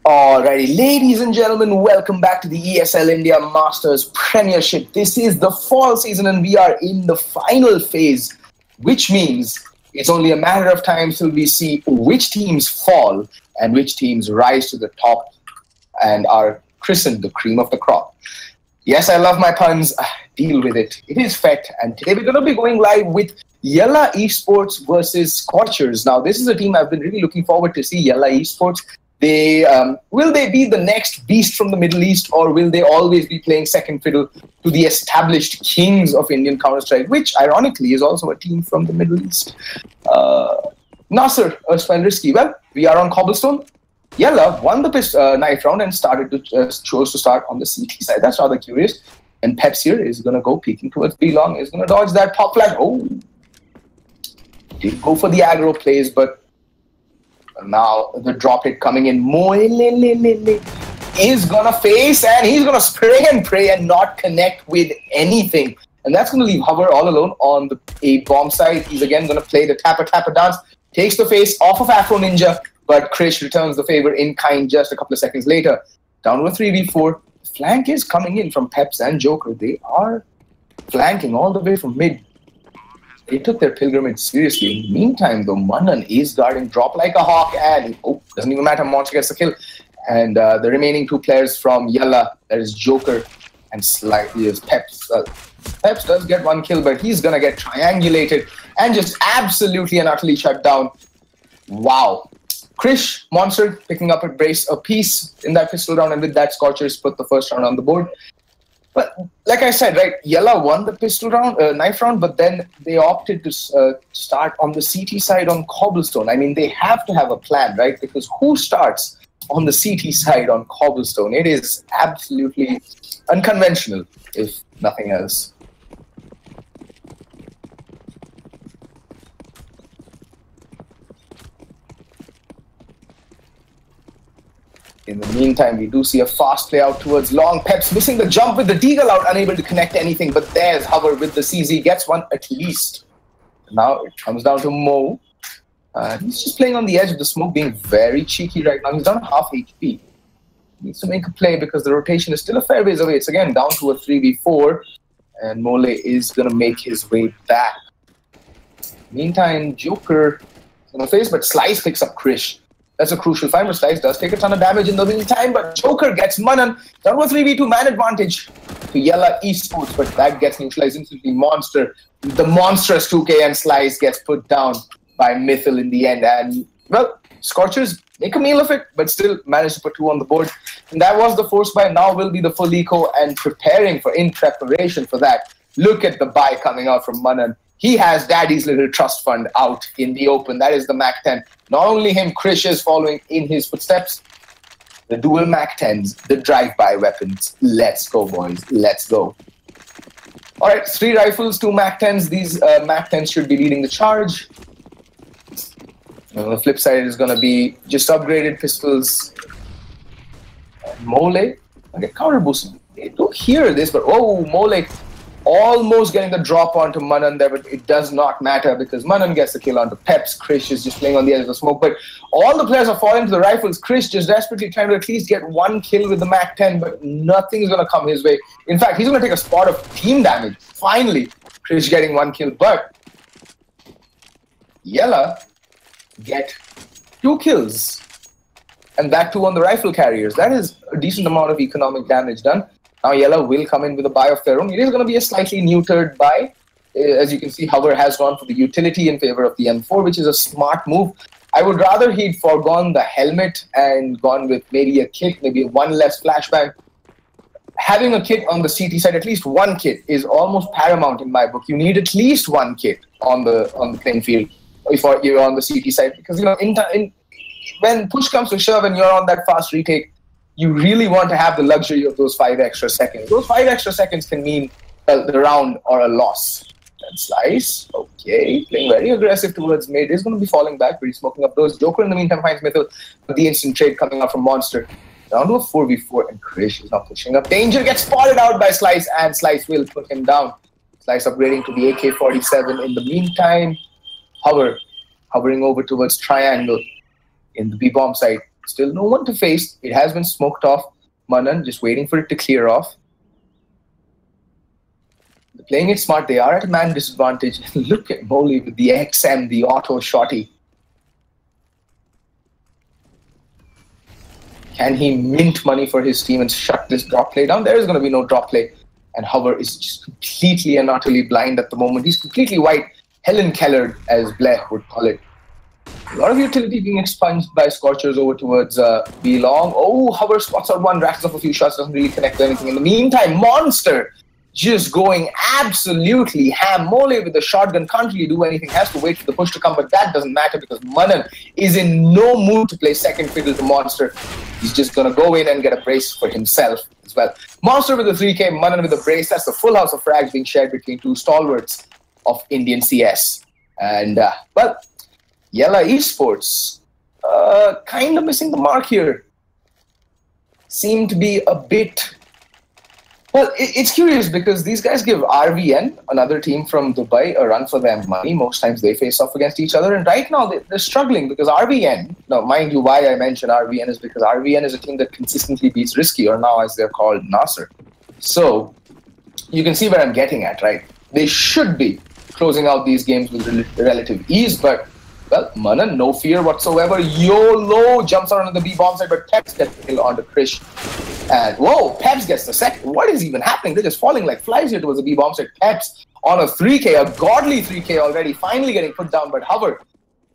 Alrighty, ladies and gentlemen, welcome back to the ESL India Masters Premiership. This is the fall season and we are in the final phase, which means it's only a matter of time till we see which teams fall and which teams rise to the top and are christened the cream of the crop. Yes, I love my puns. Deal with it. It is fact. And today we're going to be going live with Yalla Esports versus Scorchers. Now, this is a team I've been really looking forward to see, Yalla Esports. Will they be the next beast from the Middle East, or will they always be playing second fiddle to the established kings of Indian Counter-Strike, which ironically is also a team from the Middle East? Nasser, erstwhile risky. Well, we are on cobblestone. Yalla won the knife round and chose to start on the CT side. That's rather curious. And Peps here is going to go peeking towards B long, is going to dodge that pop flag. Oh, did go for the aggro plays, but now the drop hit coming in. Moele is gonna face and he's gonna spray and pray and not connect with anything. And that's gonna leave Hover all alone on the A bomb side. He's again gonna play the tapper dance. Takes the face off of Afro Ninja, but Krish returns the favor in kind just a couple of seconds later. Down to a 3v4. Flank is coming in from Peps and Joker. They are flanking all the way from mid. They took their pilgrimage seriously. In the meantime, though, Manan is guarding drop like a hawk, and doesn't even matter, Monster gets the kill. And the remaining two players from Yalla, that is Joker and slightly is Peps. Peps does get one kill, but he's gonna get triangulated and just absolutely and utterly shut down. Wow. Krish, Monster picking up a piece in that pistol round, and with that, Scorchers put the first round on the board. But like I said, right, Yalla won the pistol round, knife round, but then they opted to start on the CT side on cobblestone. I mean, they have to have a plan, right? Because who starts on the CT side on cobblestone? It is absolutely unconventional, if nothing else. In the meantime, we do see a fast play out towards long. Peps missing the jump with the deagle out, unable to connect anything. But there's Hover with the CZ, gets one at least. Now it comes down to Mo. He's just playing on the edge of the smoke, being very cheeky right now. He's down half HP. Needs to make a play because the rotation is still a fair ways away. It's again down to a 3v4. And Mole is going to make his way back. Meantime, Joker is going to face, but Slice picks up Krish. That's a crucial find, but Slice does take a ton of damage in the meantime, but Joker gets Manan. Down to a 3v2 man advantage to Yalla Esports, but that gets neutralized instantly. Monster, the monstrous 2K, and Slice gets put down by Mythil in the end. And, well, Scorchers make a meal of it, but still manage to put 2 on the board. And that was the force buy. Now will be the full eco, and in preparation for that. Look at the buy coming out from Manan. He has Daddy's little trust fund out in the open. That is the Mac 10. Not only him, Krish is following in his footsteps. The dual Mac 10s, the drive-by weapons. Let's go, boys. Let's go. All right, 3 rifles, 2 Mac 10s. These Mac 10s should be leading the charge. And on the flip side is going to be just upgraded pistols. Mole. Okay, counter boosted. They don't hear this, but oh, Mole almost getting the drop onto Manan there, but it does not matter because Manan gets the kill onto Peps. Krish is just playing on the edge of the smoke, but all the players are falling to the rifles. Krish just desperately trying to at least get 1 kill with the Mac 10, but nothing's going to come his way. In fact, he's going to take a spot of team damage. Finally, Krish getting 1 kill, but Yalla get 2 kills, and that too on the rifle carriers. That is a decent amount of economic damage done. Now Yalla will come in with a buy of their own. It is going to be a slightly neutered buy. As you can see, Hover has gone for the utility in favor of the M4, which is a smart move. I would rather he'd foregone the helmet and gone with maybe a kit, maybe 1 less flashbang. Having a kit on the CT side, at least 1 kit, is almost paramount in my book. You need at least 1 kit on the playing field if you're on the CT side, because when push comes to shove and you're on that fast retake, you really want to have the luxury of those 5 extra seconds. Those 5 extra seconds can mean the round or a loss. And Slice, okay, playing very aggressive towards mid, is going to be falling back, but he's smoking up those. Joker in the meantime finds Mythil, but the instant trade coming out from Monster. Down to a 4v4, and Krish is not pushing up. Danger gets spotted out by Slice, and Slice will put him down. Slice upgrading to the AK-47 in the meantime. Hovering over towards Triangle in the B-bomb side. Still no one to face. It has been smoked off. Manan just waiting for it to clear off. They're playing it smart. They are at a man disadvantage. Look at Molly with the XM, the auto shotty. Can he mint money for his team and shut this drop play down? There is going to be no drop play. And Hover is just completely and utterly blind at the moment. He's completely white. Helen Keller, as Blair would call it. A lot of utility being expunged by Scorchers over towards B long. Oh, Hover spots out one, racks off a few shots, doesn't really connect to anything. In the meantime, Monster just going absolutely ham. Mole with the shotgun can't really do anything, has to wait for the push to come, but that doesn't matter because Manan is in no mood to play second fiddle to Monster. He's just going to go in and get a brace for himself as well. Monster with a 3K, Manan with a brace. That's the full house of frags being shared between two stalwarts of Indian CS. And, well, Yalla Esports kind of missing the mark here. Seem to be a bit... Well, it's curious because these guys give RVN, another team from Dubai, a run for their money. Most times they face off against each other. And right now they're struggling because RVN, now mind you why I mentioned RVN is because RVN is a team that consistently beats Risky, or now as they're called, Nasser. So you can see where I'm getting at, right? They should be closing out these games with relative ease, but well, Manan, no fear whatsoever. YOLO jumps out on the B bomb side, but Peps gets the kill onto Krish. And whoa, Peps gets the second. What is even happening? They're just falling like flies here towards the B bomb side. Peps on a 3K, a godly 3K already, finally getting put down, but Hover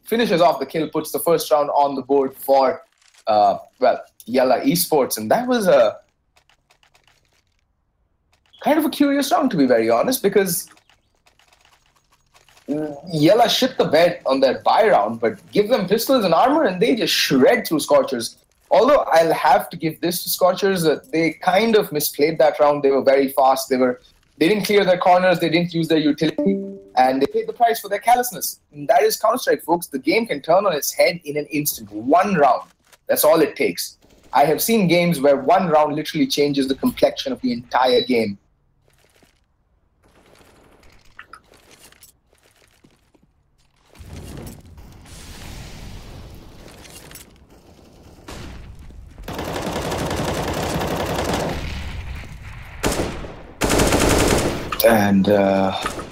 finishes off the kill, puts the first round on the board for, well, Yalla Esports. And that was a kind of a curious round, to be very honest, because Yalla shit the bed on that buy round, but give them pistols and armor and they just shred through Scorchers. Although I'll have to give this to Scorchers, they kind of misplayed that round. They were very fast. They didn't clear their corners. They didn't use their utility, and they paid the price for their callousness. And that is Counter-Strike, folks. The game can turn on its head in an instant. One round. That's all it takes. I have seen games where one round literally changes the complexion of the entire game. And,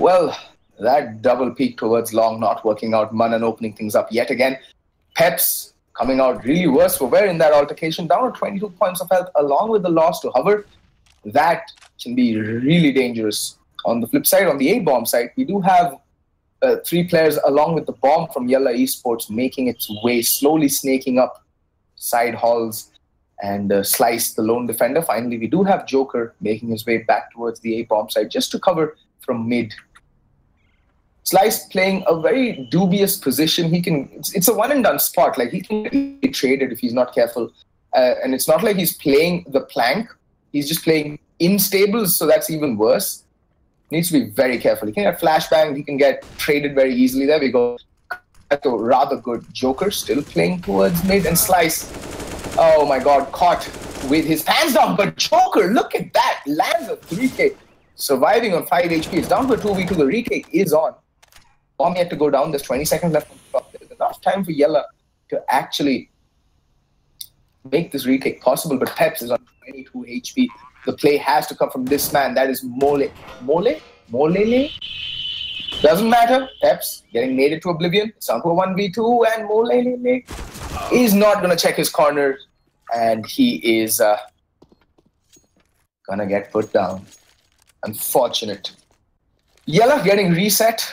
well, that double peek towards long not working out. Manan opening things up yet again. Peps coming out really worse for wear in that altercation. Down to 22 points of health along with the loss to Hover. That can be really dangerous. On the flip side, on the A-bomb side, we do have 3 players along with the bomb from Yalla Esports making its way, slowly snaking up side halls. And Slice, the lone defender. Finally, we do have Joker making his way back towards the A-bomb side just to cover from mid. Slice playing a very dubious position. It's a one-and-done spot. Like, he can be traded if he's not careful. And it's not like he's playing the plank. He's just playing in stables, so that's even worse. Needs to be very careful. He can get flashbang. He can get traded very easily. There we go. That's a rather good Joker still playing towards mid. And Slice, oh my god, caught with his pants down. But Joker, look at that. Lands a 3K. Surviving on 5 HP. It's down to a 2v2. The retake is on. Bomb yet to go down. There's 20 seconds left on the clock. There's enough time for Yalla to actually make this retake possible. But Peps is on 22 HP. The play has to come from this man. That is Mole. Molele? Doesn't matter. Peps getting made into oblivion. It's down to a 1v2. And Molele is not going to check his corner. And he is going to get put down. Unfortunate. Yalla getting reset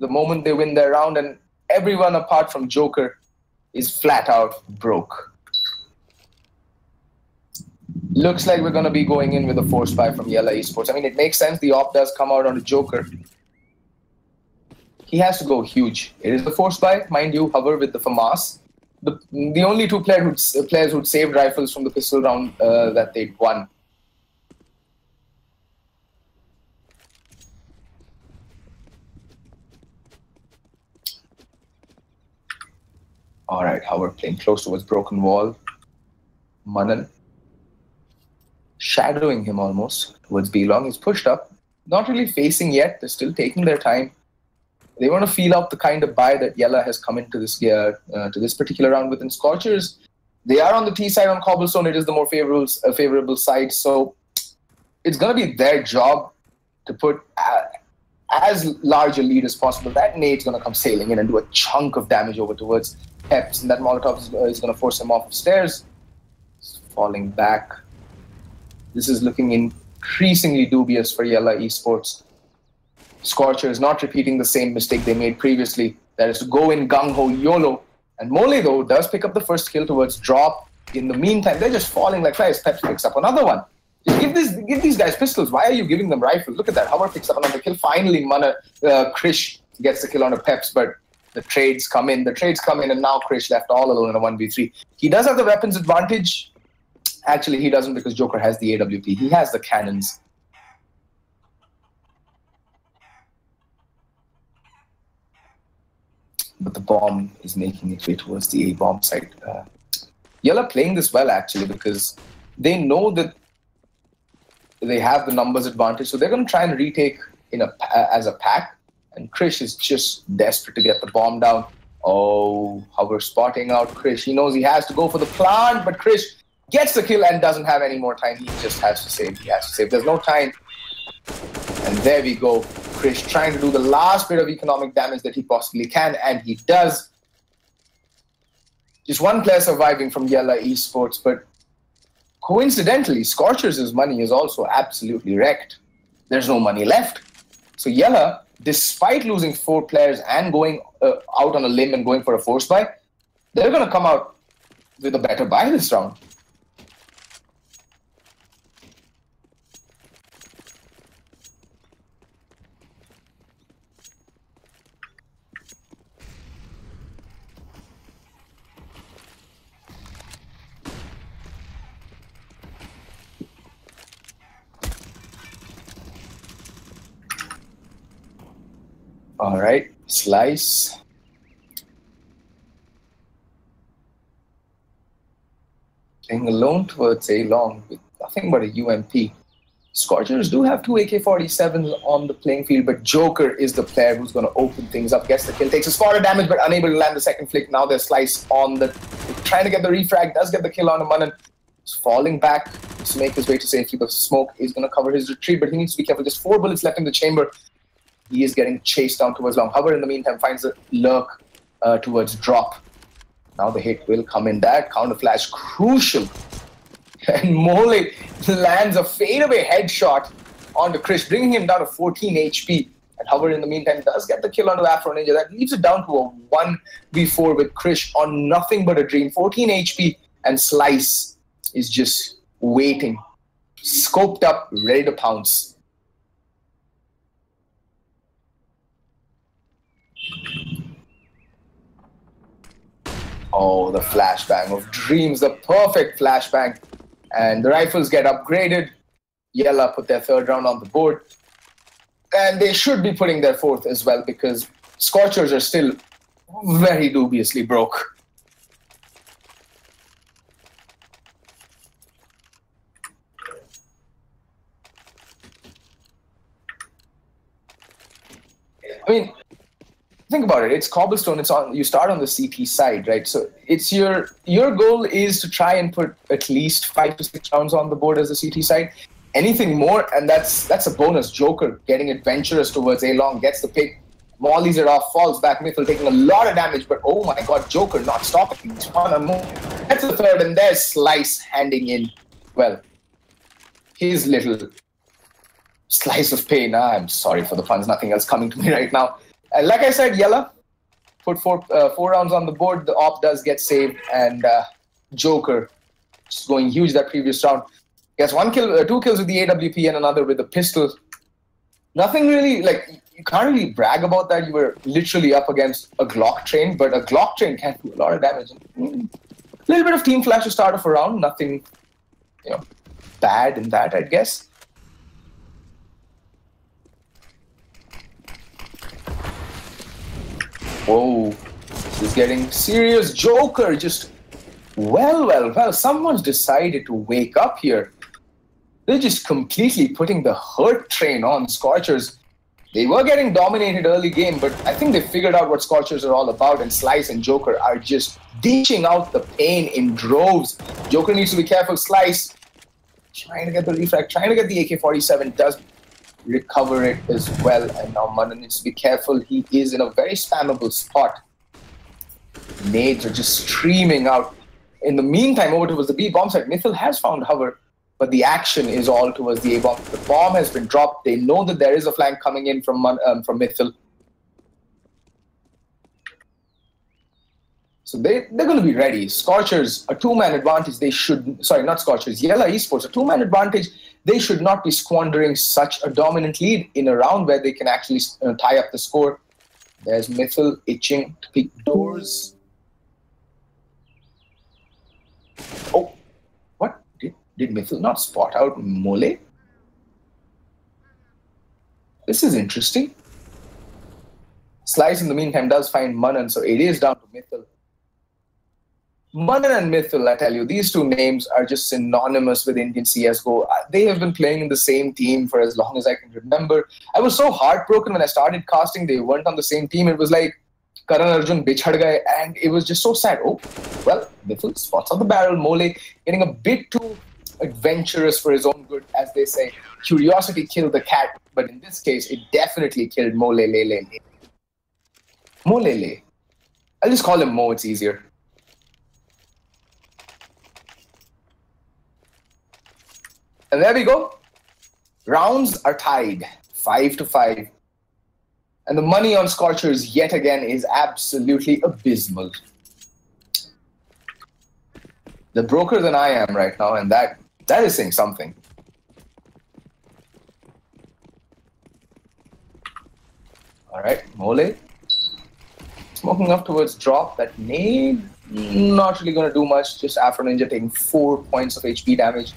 the moment they win their round. And everyone apart from Joker is flat out broke. Looks like we're going to be going in with a force buy from Yalla Esports. I mean, it makes sense. The op does come out on the Joker. He has to go huge. It is the force buy. Mind you, Hover with the FAMAS. The only two players who'd saved rifles from the pistol round that they'd won. All right, Hover playing close towards broken wall. Manan shadowing him almost towards B-Long. He's pushed up. Not really facing yet. They're still taking their time. They want to feel out the kind of buy that Yalla has come into this particular round with. And Scorchers, They are on the T side on Cobblestone. It is the more favorable side. So it's going to be their job to put as large a lead as possible. That nade's going to come sailing in and do a chunk of damage over towards Peps. And that Molotov is going to force him off the stairs. He's falling back. This is looking increasingly dubious for Yalla Esports. Scorchers not repeating the same mistake they made previously. That is to go in gung-ho YOLO. And Mole, though, does pick up the first kill towards drop. In the meantime, they're just falling like flies. Peps picks up another one. Just give these guys pistols. Why are you giving them rifles? Look at that. Howard picks up another kill. Finally, Krish gets the kill on Peps, but the trades come in. And now Krish left all alone in a 1v3. He does have the weapons advantage. Actually, he doesn't because Joker has the AWP. He has the cannons. But the bomb is making its way towards the A-bomb side. Yalla playing this well, actually, because they know that they have the numbers advantage, so they're going to try and retake as a pack. And Krish is just desperate to get the bomb down. Oh, how we're spotting out Krish. He knows he has to go for the plant, but Krish gets the kill and doesn't have any more time. He just has to save. He has to save. There's no time. And there we go. Krish trying to do the last bit of economic damage that he possibly can, and he does. Just one player surviving from Yalla Esports, but coincidentally, Scorchers' money is also absolutely wrecked. There's no money left. So Yalla, despite losing 4 players and going out on a limb and going for a force buy, they're going to come out with a better buy this round. All right, Slice. Playing alone towards A long with nothing but a UMP. Scorchers do have 2 AK-47s on the playing field, but Joker is the player who's going to open things up. Gets the kill, takes a spot of damage, but unable to land the second flick. Now there's Slice on the... trying to get the refrag, does get the kill on him, and he's falling back to make his way to safety. The smoke is going to cover his retreat, but he needs to be careful. Just 4 bullets left in the chamber. He is getting chased down towards long. Hover in the meantime finds a lurk towards drop. Now the hit will come in. That counter flash crucial. And Mole lands a fadeaway headshot onto Krish, bringing him down to 14 HP. And Hover in the meantime does get the kill onto Afro Ninja. That leaves it down to a 1v4 with Krish on nothing but a dream. 14 HP, and Slice is just waiting. Scoped up, ready to pounce. Oh, the flashbang of dreams, the perfect flashbang. And the rifles get upgraded. Yalla put their 3rd round on the board. And they should be putting their 4th as well, because Scorchers are still very dubiously broke. I mean, think about it. It's Cobblestone. It's on. You start on the CT side, right? So it's your goal is to try and put at least 5 to 6 rounds on the board as the CT side. Anything more, and that's a bonus. Joker getting adventurous towards A long, gets the pick, mollies it off, falls back. Mythil taking a lot of damage, but oh my God, Joker not stopping. He's on a move. That's the 3rd, and there's Slice handing in. Well, his little slice of pain. I'm sorry for the puns. Nothing else coming to me right now. Like I said, Yalla put 4 rounds on the board. The op does get saved, and Joker just going huge that previous round. Gets 2 kills with the AWP and another with the pistol. Nothing really, like, you can't really brag about that. You were literally up against a Glock train, but a Glock train can do a lot of damage. A little bit of team flash to start off a round. Nothing, bad in that, I guess. Whoa, this is getting serious. Joker just, well, someone's decided to wake up here. They're just completely putting the hurt train on Scorchers. They were getting dominated early game, but I think they figured out what Scorchers are all about, and Slice and Joker are just dishing out the pain in droves. Joker needs to be careful. Slice trying to get the refract, trying to get the AK-47, does recover it as well, and now Manan needs to be careful. He is in a very spammable spot. Nades are just streaming out. In the meantime, over towards the B bomb site, Mithil has found Hover, but the action is all towards the A bomb. The bomb has been dropped. They know that there is a flank coming in from Mithil. So they're going to be ready. Scorchers, a two-man advantage. They should, sorry, not Scorchers, Yalla Esports, a two-man advantage. They should not be squandering such a dominant lead in a round where they can actually tie up the score. There's Mithil itching to peek doors. Oh, what? Did Mithil not spot out Mole? This is interesting. Slice in the meantime does find Manan, so it is down to Mithil. Manan and Mithil, I tell you, these two names are just synonymous with Indian CSGO. They have been playing in the same team for as long as I can remember. I was so heartbroken when I started casting. They weren't on the same team. It was like Karan Arjun bichhad gaye, and it was just so sad. Oh, well, Mithil spots on the barrel. Mole getting a bit too adventurous for his own good, as they say. Curiosity killed the cat, but in this case, it definitely killed Mole Lele. Molele. I'll just call him Mo, it's easier. And there we go. Rounds are tied, 5-5. And the money on Scorchers yet again is absolutely abysmal. They're broker than I am right now, and that is saying something. All right, Mole. Smoking up towards drop. That nade, not really going to do much. Just Afro Ninja taking 4 points of HP damage.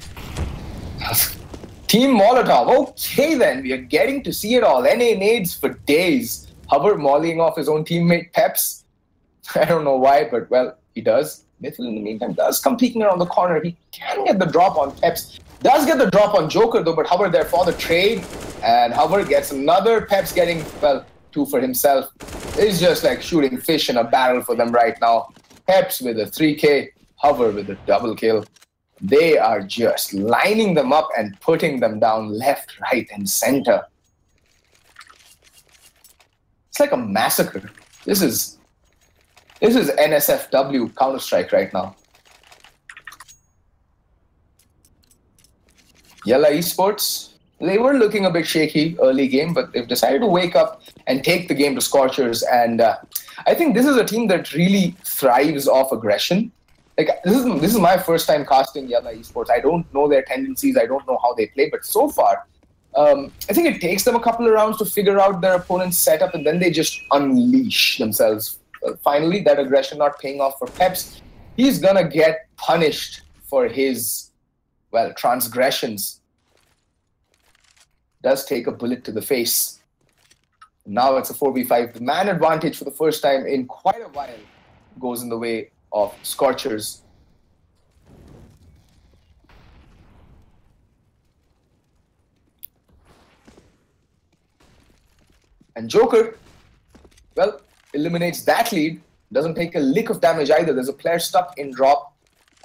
Team Molotov. Okay then, we are getting to see it all. NA nades for days. Hover mollying off his own teammate Peps. I don't know why, but well, he does. Mithil in the meantime does come peeking around the corner. He can get the drop on Peps. Does get the drop on Joker though, but Hover there for the trade. And Hover gets another. Peps getting, well, 2 for himself. It's just like shooting fish in a barrel for them right now. Peps with a 3K. Hover with a double kill. They are just lining them up and putting them down left, right, and center. It's like a massacre. This is NSFW Counter-Strike right now. Yalla Esports, they were looking a bit shaky early game, but they've decided to wake up and take the game to Scorchers. And I think this is a team that really thrives off aggression. Like this is my first time casting Yalla Esports. I don't know their tendencies. I don't know how they play. But so far, I think it takes them a couple of rounds to figure out their opponent's setup, and then they just unleash themselves. Finally, that aggression not paying off for Peps. He's going to get punished for his, well, transgressions. Does take a bullet to the face. Now it's a 4v5. The man advantage for the first time in quite a while goes in the way of Scorchers. And Joker, well, eliminates that lead. Doesn't take a lick of damage either. There's a player stuck in drop.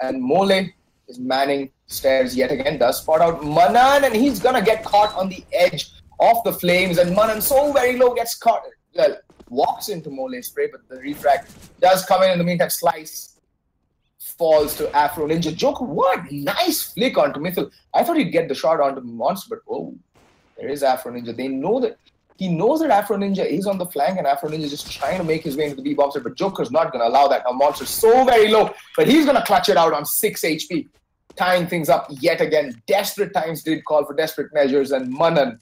And Mole is manning stairs yet again. Does spot out Manan, and he's gonna get caught on the edge of the flames. And Manan, so very low, gets caught. Well, walks into Mole's spray, but the refract does come in the meantime. Slice falls to Afro Ninja. Joker, what nice flick onto Mithil. I thought he'd get the shot onto the monster, but oh, there is Afro Ninja. They know that he knows that Afro Ninja is on the flank, and Afro Ninja is just trying to make his way into the B bomb set, but Joker's not going to allow that. Now Monster's so very low, but he's going to clutch it out on 6 HP, tying things up yet again. Desperate times did call for desperate measures, and Manan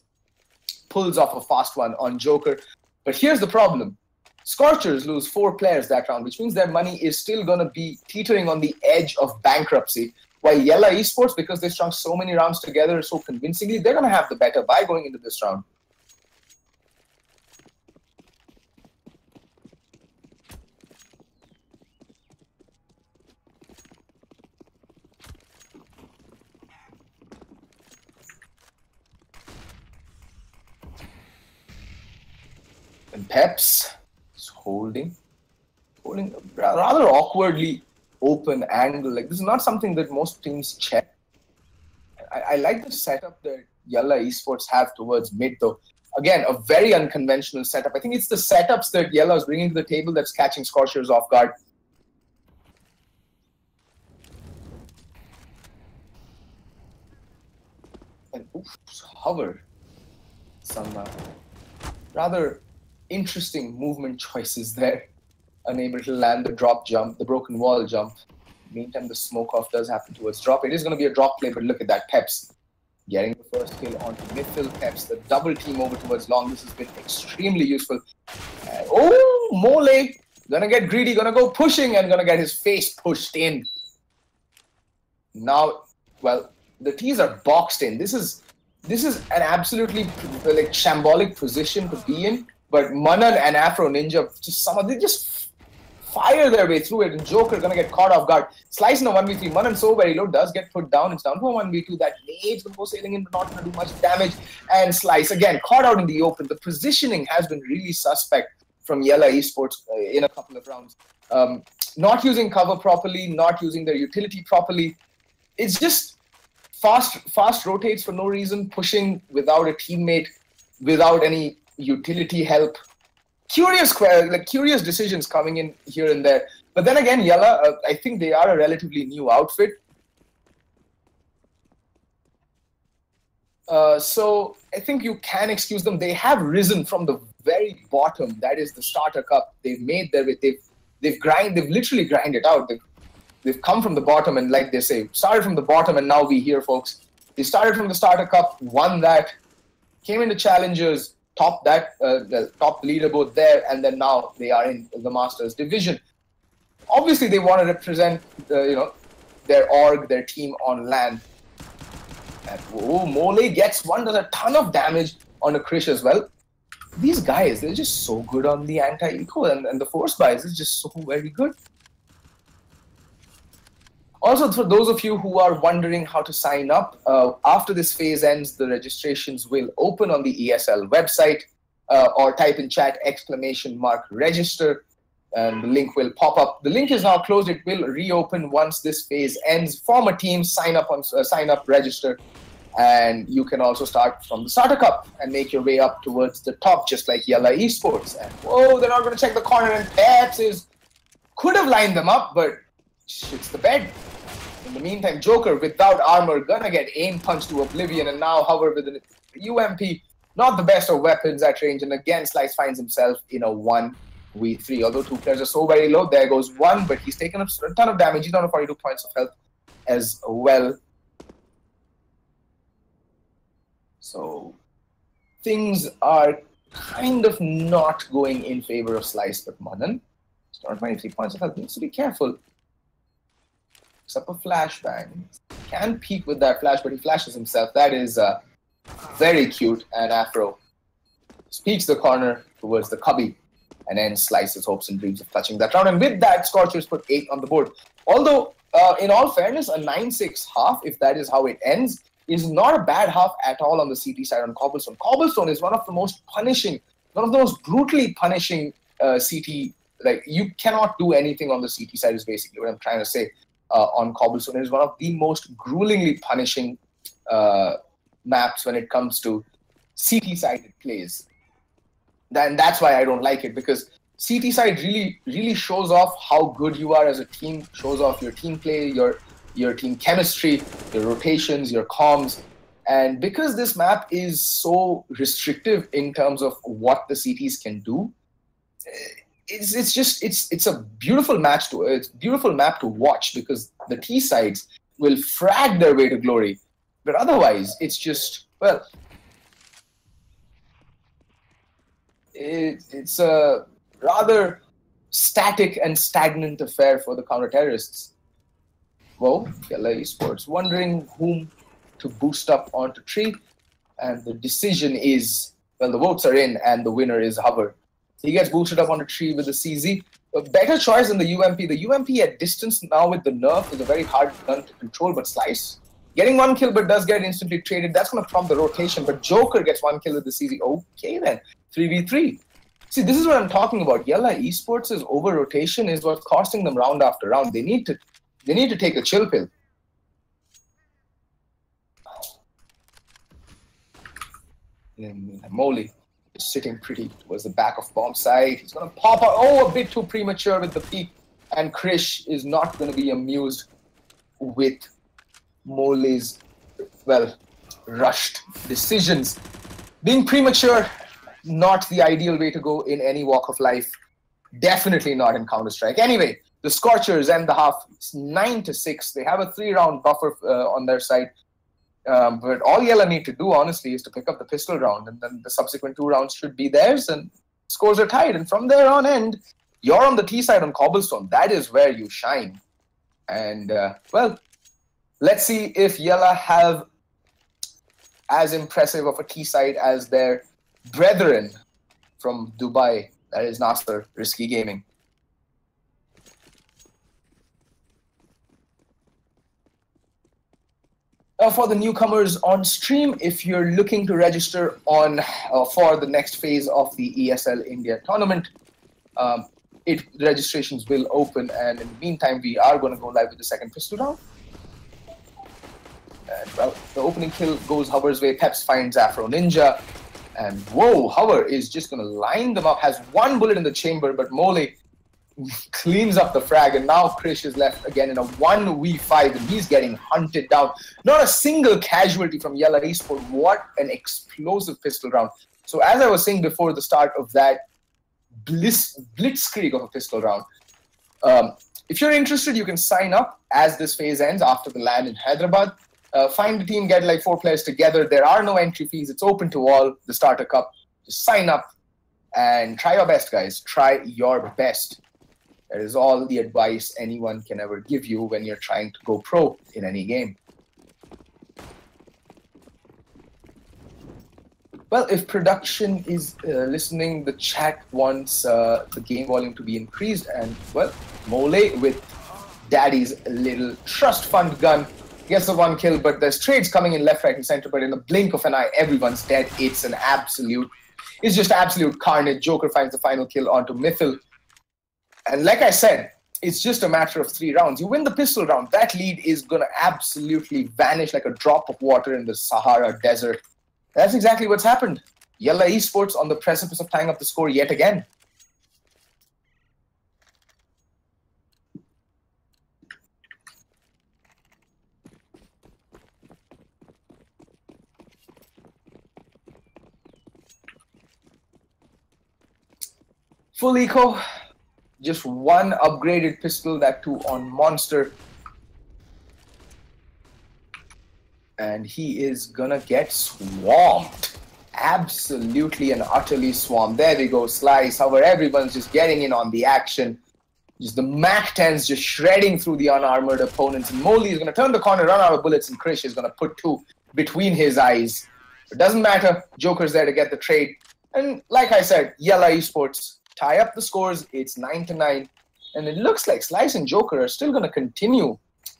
pulls off a fast one on Joker. But here's the problem. Scorchers lose 4 players that round, which means their money is still going to be teetering on the edge of bankruptcy. While Yalla Esports, because they strung so many rounds together so convincingly, they're going to have the better buy going into this round. And Peps is holding a rather awkwardly open angle. Like, this is not something that most teams check. I like the setup that Yalla Esports have towards mid, though. Again, a very unconventional setup. I think it's the setups that Yalla is bringing to the table that's catching Scorchers off guard. And oof, hover. Some rather interesting movement choices there. Unable to land the drop jump, the broken wall jump. Meantime, the smoke off does happen towards drop. It is going to be a drop play, but look at that. Peps getting the first kill onto Mithil. Peps, the double team over towards long. This has been extremely useful. Oh, Mole gonna get greedy, gonna go pushing and gonna get his face pushed in. Now, well, the T's are boxed in. This is an absolutely like shambolic position to be in. But Manan and Afro Ninja they just fire their way through it, and Joker gonna get caught off guard. Slice in a 1v3. Manan so very low, does get put down. It's down to a 1v2. That nade's gonna go sailing in, but not gonna do much damage. And Slice again caught out in the open. The positioning has been really suspect from Yalla Esports in a couple of rounds. Not using cover properly, not using their utility properly. It's just fast rotates for no reason, pushing without a teammate, without any utility help. Curious decisions coming in here and there. But then again, Yalla, I think they are a relatively new outfit. So I think you can excuse them. They have risen from the very bottom. That is the Starter Cup. They've made their way. They've literally grinded out. They've come from the bottom, and like they say, started from the bottom, and now we're here, folks. They started from the Starter Cup, won that, came into Challengers, top the leaderboard there, and then now they are in the Masters division. Obviously, they want to represent, their org, their team on land. And Mole gets one, does a ton of damage on a Krish as well. These guys, they're just so good on the anti-eco, and the force buys is just so very good. Also, for those of you who are wondering how to sign up, after this phase ends, the registrations will open on the ESL website, or type in chat !register, and the link will pop up. The link is now closed. It will reopen once this phase ends. Form a team, sign up, register, and you can also start from the Starter Cup and make your way up towards the top, just like Yalla Esports. And whoa, they're not going to check the corner, and Peps could have lined them up, but shits the bed. In the meantime, Joker, without armor, gonna get aim punched to oblivion, and now hover with an UMP. Not the best of weapons at range, and again, Slice finds himself in a 1v3. Although two players are so very low, there goes one, but he's taken a ton of damage. He's down to 42 points of health as well. So things are kind of not going in favor of Slice, but Manan, he's down to 23 points of health, needs to be careful. Up a flashbang. Can peek with that flash, but he flashes himself. That is very cute. And Afro speaks the corner towards the cubby, and then Slice's hopes and dreams of clutching that round. And with that, Scorchers put 8 on the board. Although, in all fairness, a 9-6 half, if that is how it ends, is not a bad half at all on the CT side on Cobblestone. Cobblestone is one of the most brutally punishing CT. Like, you cannot do anything on the CT side is basically what I'm trying to say. On Cobblestone, it is one of the most gruelingly punishing maps when it comes to CT-sided plays. And that's why I don't like it, because CT side really shows off how good you are as a team, shows off your team play, your team chemistry, your rotations, your comms. And because this map is so restrictive in terms of what the CTs can do, it's a beautiful map to watch, because the T sides will frag their way to glory, but otherwise it's just, well, it's a rather static and stagnant affair for the counter-terrorists. Well, Yalla Esports wondering whom to boost up onto tree, and the decision is, well, the votes are in, and the winner is Hover. He gets boosted up on the tree with the CZ. A better choice than the UMP. The UMP at distance now with the nerf is a very hard gun to control, but Slice getting 1 kill, but does get instantly traded. That's going to prompt the rotation, but Joker gets 1 kill with the CZ. Okay then, 3v3. See, this is what I'm talking about. Yalla Esports' over-rotation is what's costing them round after round. They need to take a chill pill. And Molly is sitting pretty towards the back of bomb side. He's going to pop out. Oh, a bit too premature with the peak. And Krish is not going to be amused with Molly's, well, rushed decisions. Being premature, not the ideal way to go in any walk of life. Definitely not in Counter-Strike. Anyway, the Scorchers end the half 9-6. They have a 3-round buffer on their side. But all Yalla need to do, honestly, is to pick up the pistol round, and then the subsequent 2 rounds should be theirs, and scores are tied. And from there on end, you're on the T side on Cobblestone. That is where you shine. And, well, let's see if Yalla have as impressive of a T side as their brethren from Dubai, that is Nasser Risky Gaming. For the newcomers on stream, if you're looking to register on for the next phase of the ESL India tournament, registrations will open, and in the meantime, we are going to go live with the second pistol round. And well, the opening kill goes Hover's way. Peps finds Afro Ninja, and whoa, Hover is just going to line them up. Has 1 bullet in the chamber, but Mole cleans up the frag, and now Krish is left again in a 1v5, and he's getting hunted down. Not a single casualty from Yalla Esport. What an explosive pistol round. So as I was saying before the start of that blitzkrieg of a pistol round, if you're interested, you can sign up as this phase ends after the LAN in Hyderabad. Find the team, get like 4 players together. There are no entry fees. It's open to all, the starter cup. Just sign up and try your best, guys. Try your best. That is all the advice anyone can ever give you when you're trying to go pro in any game. Well, if production is listening, the chat wants the game volume to be increased. And, well, Mole with Daddy's little trust fund gun gets the 1 kill, but there's trades coming in left, right, and center. But in the blink of an eye, everyone's dead. It's just absolute carnage. Joker finds the final kill onto Mythil. And like I said, it's just a matter of 3 rounds. You win the pistol round, that lead is going to absolutely vanish like a drop of water in the Sahara Desert. That's exactly what's happened. Yalla Esports on the precipice of tying up the score yet again. Full eco. Just 1 upgraded pistol, that too on Monster. And he is gonna get swamped. Absolutely and utterly swamped. There we go, Slice. However, everyone's just getting in on the action. Just the MAC-10s just shredding through the unarmored opponents. And Molly is gonna turn the corner, run out of bullets, and Krish is gonna put 2 between his eyes. It doesn't matter. Joker's there to get the trade. And like I said, Yalla Esports tie up the scores. It's 9-9. And it looks like Slice and Joker are still going to continue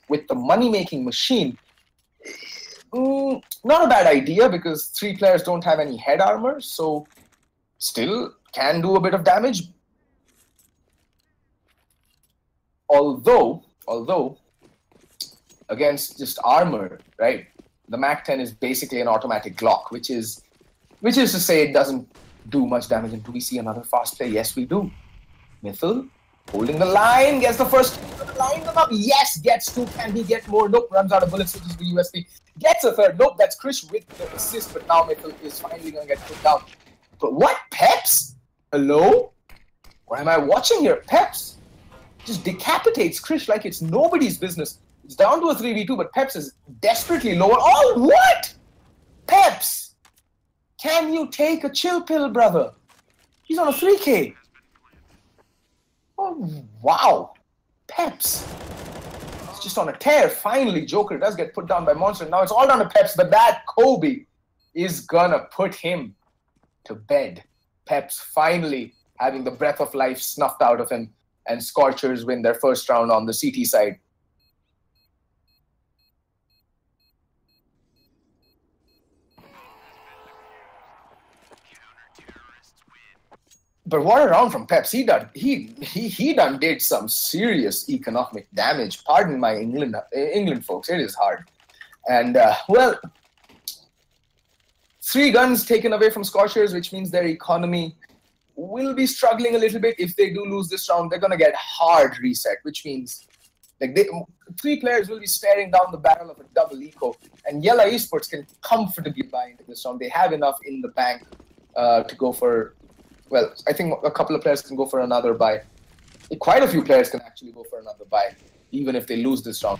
with the money-making machine. Not a bad idea because 3 players don't have any head armor, so still can do a bit of damage. Although against just armor, right? The MAC-10 is basically an automatic Glock, which is to say it doesn't do much damage. And do we see another fast play? Yes, we do. Mythil holding the line, gets the first, line them up. Yes, gets 2. Can he get more? Nope, runs out of bullets, which is the USP. Gets a 3rd. Nope, that's Krish with the assist, but now Mythil is finally going to get put down. But what? Peps? Hello? What am I watching here? Peps just decapitates Krish like it's nobody's business. It's down to a 3v2, but Peps is desperately lower. Oh, what? Peps! Can you take a chill pill, brother? He's on a 3K. Oh, wow. Peps. It's just on a tear. Finally, Joker does get put down by Monster. Now it's all down to Peps, but that Kobe is gonna put him to bed. Peps finally having the breath of life snuffed out of him, and Scorchers win their first round on the CT side. But what a round from Peps. He done did some serious economic damage. Pardon my England folks. It is hard. And, well, 3 guns taken away from Scorchers, which means their economy will be struggling a little bit. If they do lose this round, they're going to get hard reset, which means like 3 players will be staring down the barrel of a double eco. And Yalla Esports can comfortably buy into this round. They have enough in the bank to go for, well, I think a couple of players can go for another buy. Quite a few players can actually go for another buy, even if they lose this round.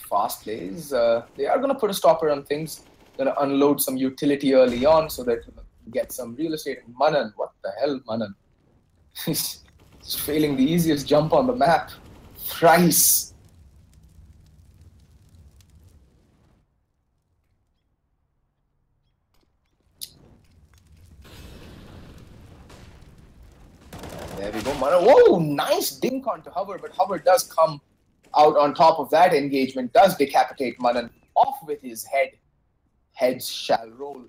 Fast plays. They are going to put a stopper on things. Going to unload some utility early on so that you get some real estate. Manan, what the hell, Manan? He's failing the easiest jump on the map. Thrice. There we go, Manan. Whoa, nice dink onto Hover, but Hover does come out on top of that engagement, does decapitate Manan off with his head. Heads shall roll.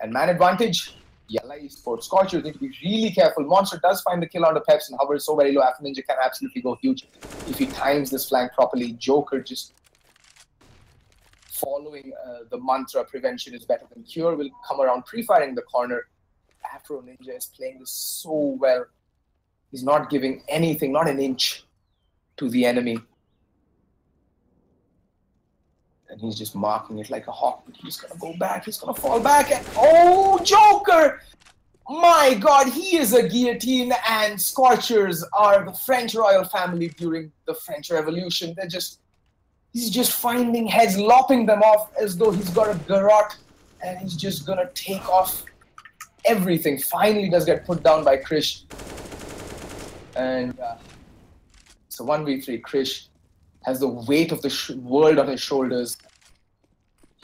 And man advantage, Yalla Esports. Scorchers need to be really careful. Monster does find the kill on the Peps and Hover is so very low. After Ninja can absolutely go huge if he times this flank properly. Joker just following the mantra, prevention is better than cure, will come around pre-firing the corner. Afro Ninja is playing this so well. He's not giving anything, not an inch to the enemy. And he's just marking it like a hawk, but he's going to go back, he's going to fall back, and oh, Joker! My God, he is a guillotine, and Scorchers are the French royal family during the French Revolution. He's just finding heads, lopping them off as though he's got a garrote, and he's just going to take off everything. Finally does get put down by Krish. And it's a 1v3. Krish has the weight of the world on his shoulders.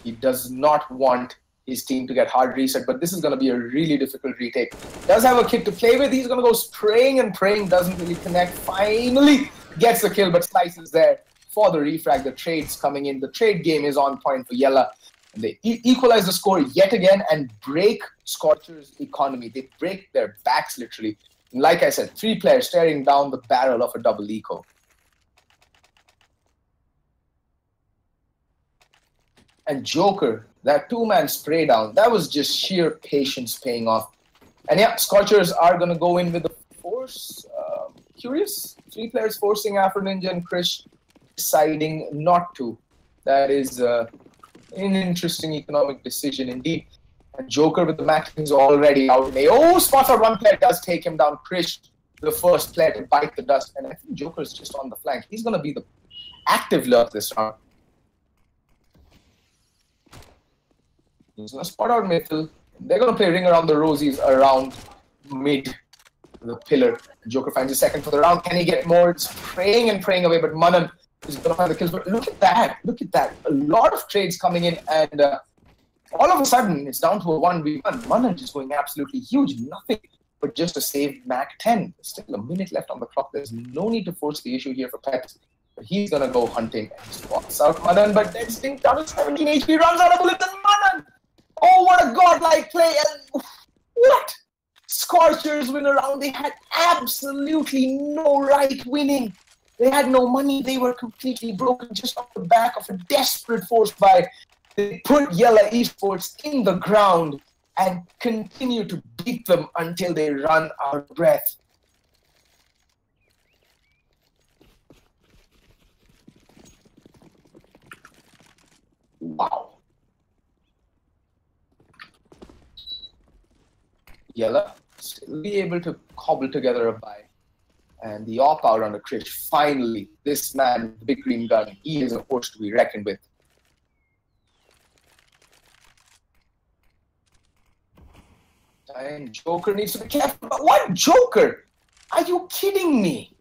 He does not want his team to get hard reset, but this is going to be a really difficult retake. Does have a kit to play with. He's going to go spraying and praying, doesn't really connect. Finally gets the kill, but Slice is there for the refrag. The trade's coming in. The trade game is on point for Yalla. And they equalize the score yet again and break Scorchers' economy. They break their backs, literally. And like I said, 3 players staring down the barrel of a double eco. And Joker, that 2-man spray down, that was just sheer patience paying off. And yeah, Scorchers are going to go in with the force. Curious? 3 players forcing Afro Ninja and Krish deciding not to. That is an interesting economic decision indeed. And Joker with the Maxings already out. Oh, spot out 1 player does take him down. Krish, the first player to bite the dust. And I think Joker's just on the flank. He's going to be the active lurk this round. He's going to spot out Mythil. They're going to play Ring Around the Rosies around mid the pillar. Joker finds a second for the round. Can he get more? It's praying and praying away, but Manan is going to find the kills. But look at that. Look at that. A lot of trades coming in, and all of a sudden, it's down to a 1v1. Manan just going absolutely huge. Nothing but just to save Mac 10. There's still a minute left on the clock. There's no need to force the issue here for Peps. But he's going to go hunting and spots out Manan. But then Stink down to 17 HP, runs out of bullets, and Manan! Oh, what a godlike play! And what? Scorchers win a round. They had absolutely no right winning. They had no money. They were completely broken just off the back of a desperate force buy. They put Yalla Esports in the ground and continue to beat them until they run out of breath. Wow. Yalla still be able to cobble together a buy. And the op out on the Krish. Finally, this man, the big green gun, he is a force to be reckoned with. And Joker needs to be careful. But what Joker? Are you kidding me?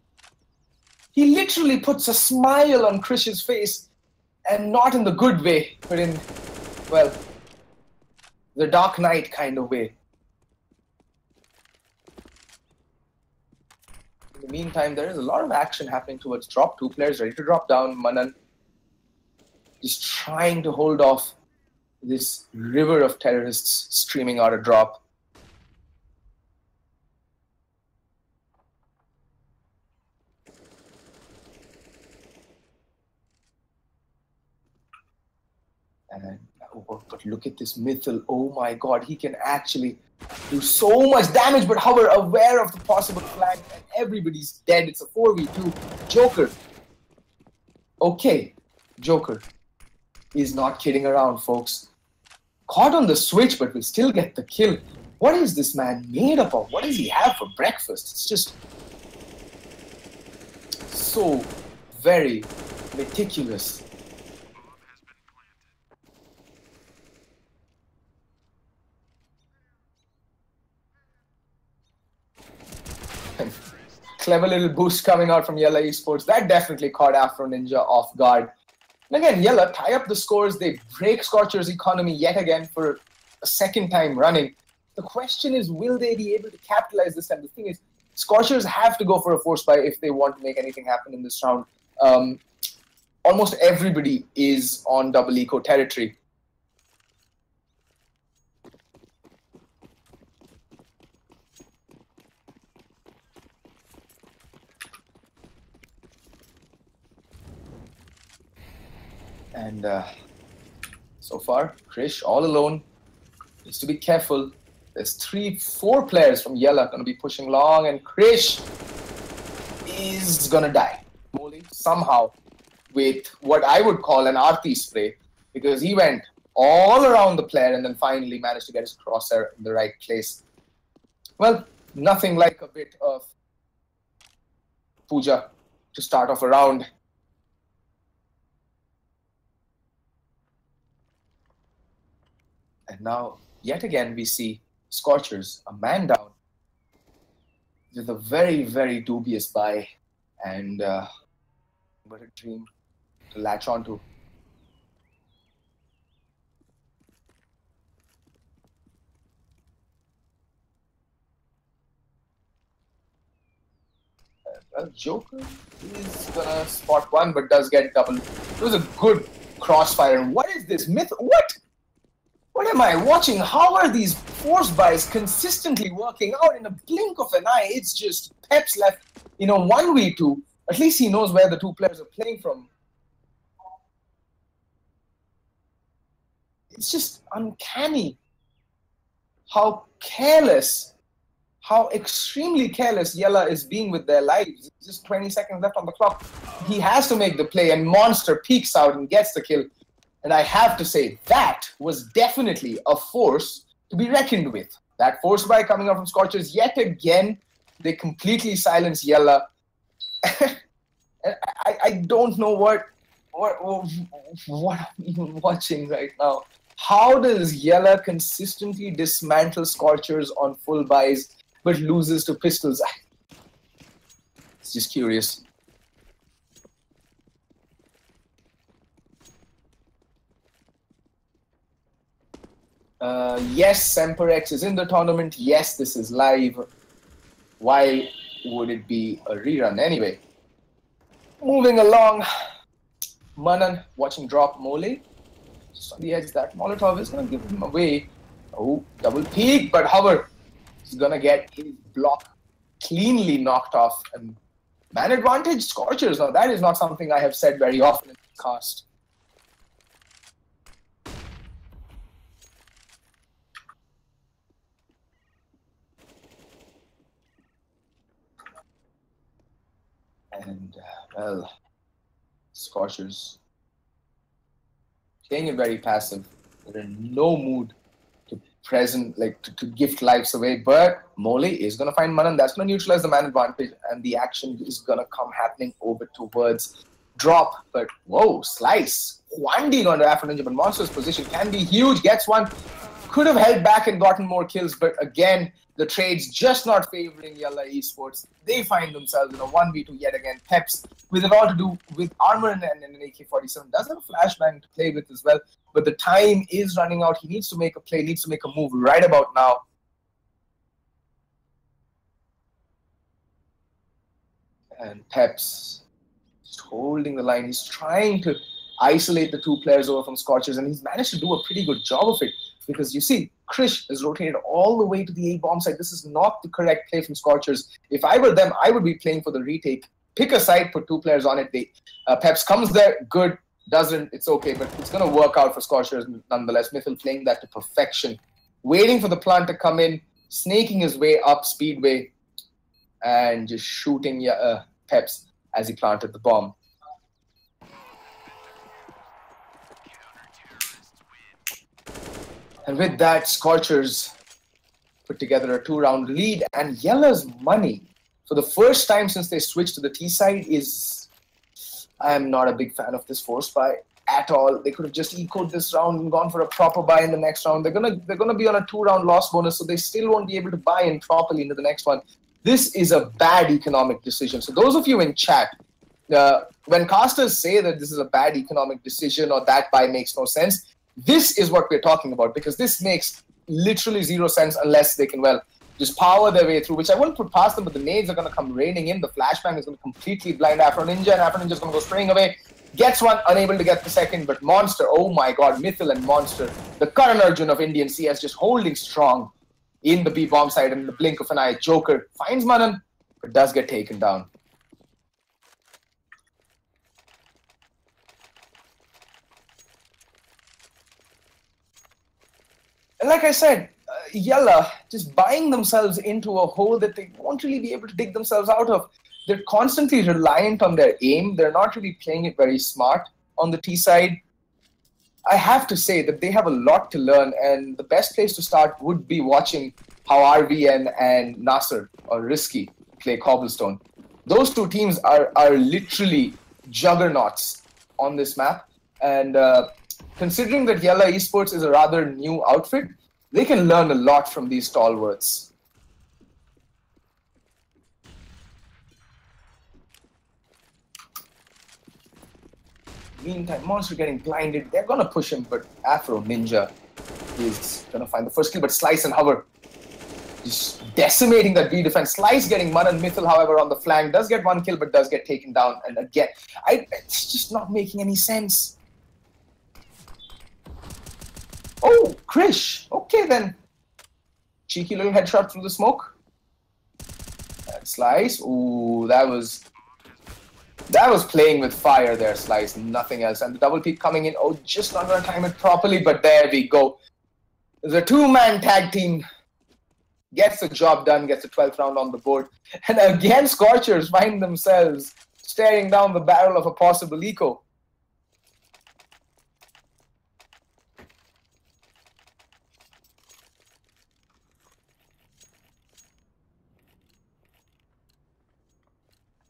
He literally puts a smile on Krish's face, and not in the good way, but in, well, the Dark Knight kind of way. In the meantime, there is a lot of action happening towards drop. 2 players ready to drop down. Manan is trying to hold off this river of terrorists streaming out a drop. And but look at this Mythil. Oh my god, he can actually do so much damage, but however, aware of the possible flank, and everybody's dead. It's a 4v2. Joker. Okay, Joker is not kidding around, folks. Caught on the switch, but will still get the kill. What is this man made up of? What does he have for breakfast? It's just so very meticulous. Clever little boost coming out from Yalla Esports. That definitely caught Afro Ninja off guard. And again, Yalla tie up the scores. They break Scorchers' economy yet again for a second time running. The question is, will they be able to capitalize this time? The thing is, Scorchers have to go for a force buy if they want to make anything happen in this round. Almost everybody is on double eco territory. And so far, Krish all alone. Needs to be careful. There's 3-4 players from Yalla going to be pushing long, and Krish is going to die. Somehow with what I would call an Aarti spray, because he went all around the player and then finally managed to get his crosshair in the right place. Well, nothing like a bit of puja to start off a round. And now, yet again, we see Scorchers, a man down, with a very, very dubious buy, and what a dream to latch onto. Well, Joker is gonna spot one, but does get double. It was a good crossfire. And what is this myth? What am I watching? How are these force buys consistently working out in a blink of an eye? It's just Peps left, 1v2. At least he knows where the two players are playing from. It's just uncanny how careless, how extremely careless Yalla is being with their lives. Just 20 seconds left on the clock. He has to make the play, and Monster peeks out and gets the kill. And I have to say, that was definitely a force to be reckoned with. That force buy coming out from Scorchers, yet again, they completely silence Yalla. I don't know what I'm even watching right now. How does Yalla consistently dismantle Scorchers on full buys but loses to pistols? It's just curious. Yes, Semperex is in the tournament. Yes, this is live. Why would it be a rerun anyway? Moving along. Manan watching drop Mole. Just on the edge, that Molotov is going to give him away. Oh, double peek, but however, he's going to get his block cleanly knocked off. And man advantage Scorchers. Now, that is not something I have said very often in this cast. And, well, Scorchers playing it very passive. They're in no mood to to gift lives away. But Mole is going to find Manan. That's going to neutralize the man advantage, and the action is going to come happening over towards drop. But, whoa, slice. Kwandi onto Afro Ninja, but Monster's position can be huge. Gets one. Could have held back and gotten more kills, but again, the trade's just not favoring Yalla Esports. They find themselves in a 1v2 yet again. Peps, with it all to do with armor and an AK-47, does have a flashbang to play with as well. But the time is running out. He needs to make a play, needs to make a move right about now. And Peps just holding the line. He's trying to isolate the two players over from Scorchers, and he's managed to do a pretty good job of it. Because you see, Krish is rotated all the way to the A-bomb side. This is not the correct play from Scorchers. If I were them, I would be playing for the retake. Pick a side, put two players on it. Peps comes there, good. Doesn't, it's okay, but it's going to work out for Scorchers nonetheless. Mithil playing that to perfection. Waiting for the plant to come in, snaking his way up Speedway, and just shooting Peps as he planted the bomb. And with that, Scorchers put together a 2-round lead, and Yalla's money, for the first time since they switched to the T side, is... I'm not a big fan of this force buy at all. They could have just ecoed this round and gone for a proper buy in the next round. They're gonna be on a 2-round loss bonus, so they still won't be able to buy in properly into the next one. This is a bad economic decision. So those of you in chat, when casters say that this is a bad economic decision or that buy makes no sense, this is what we're talking about, because this makes literally 0 sense unless they can, well, just power their way through, which I wouldn't put past them, but the nades are going to come raining in. The flashbang is going to completely blind Afro Ninja, and Afro Ninja is going to go spraying away. Gets one, unable to get the second, but Monster, oh my god, Mithil and Monster, the Karan Arjun of Indian CS, just holding strong in the B bomb side, and in the blink of an eye, Joker finds Manan, but does get taken down. And like I said, Yalla just buying themselves into a hole that they won't really be able to dig themselves out of. They're constantly reliant on their aim. They're not really playing it very smart on the T side. I have to say that they have a lot to learn, and the best place to start would be watching how RVN and Nasser or Risky play Cobblestone. Those two teams are literally juggernauts on this map, and considering that Yalla Esports is a rather new outfit, they can learn a lot from these stalwarts. Meantime, Monster getting blinded. They're going to push him, but Afro Ninja is going to find the first kill. But Slice and Hover just decimating that B defense. Slice getting Mun and Mithil, however, on the flank. Does get one kill, but does get taken down. And again, it's just not making any sense. Oh, Krish. Okay, then. Cheeky little headshot through the smoke. And Slice. Ooh, that was playing with fire there, Slice. Nothing else. And the double peek coming in. Oh, just not going to time it properly, but there we go. The 2-man tag team gets the job done, gets the 12th round on the board. And again, Scorchers find themselves staring down the barrel of a possible eco.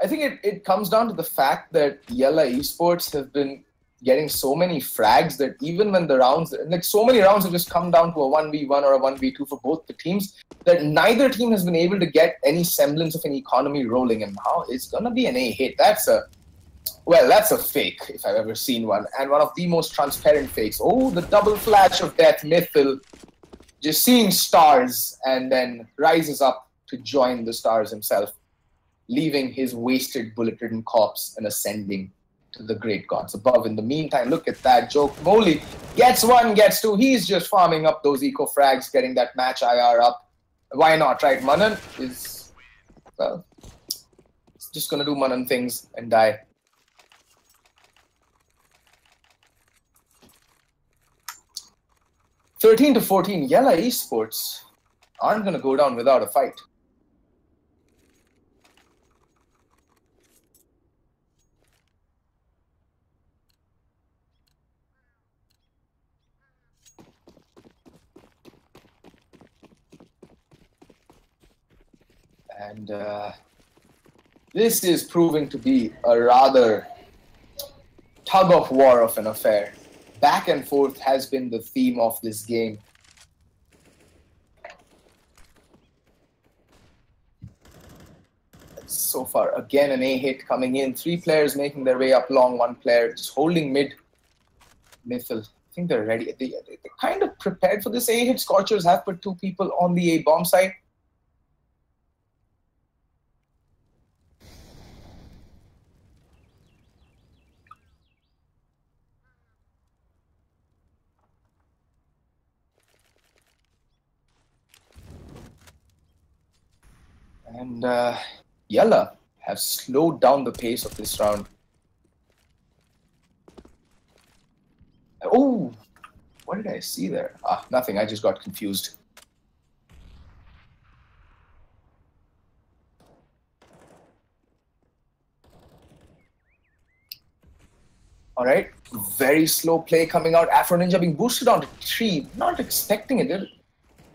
I think it comes down to the fact that Yalla Esports have been getting so many frags that even when the rounds, like so many rounds have just come down to a 1v1 or a 1v2 for both the teams, that neither team has been able to get any semblance of an economy rolling. And now it's going to be an A hit. That's a fake if I've ever seen one. And one of the most transparent fakes. Oh, the double flash of death, Mithil, just seeing stars and then rises up to join the stars himself, leaving his wasted bullet-ridden corpse and ascending to the great gods above. In the meantime, look at that joke. Molly gets one, gets two. He's just farming up those eco frags, getting that match IR up. Why not, right? Manan is, well, it's just going to do Manan things and die. (13-14), Yalla Esports aren't going to go down without a fight. And this is proving to be a rather tug-of-war of an affair. Back and forth has been the theme of this game. So far, again, an A hit coming in. 3 players making their way up long, 1 player just holding mid. Mithil, I think they're ready. They're kind of prepared for this A hit. Scorchers have put 2 people on the A bomb side. And Yalla have slowed down the pace of this round. Oh, what did I see there? Ah, nothing. I just got confused. All right, very slow play coming out. Afro Ninja being boosted onto 3. Not expecting it.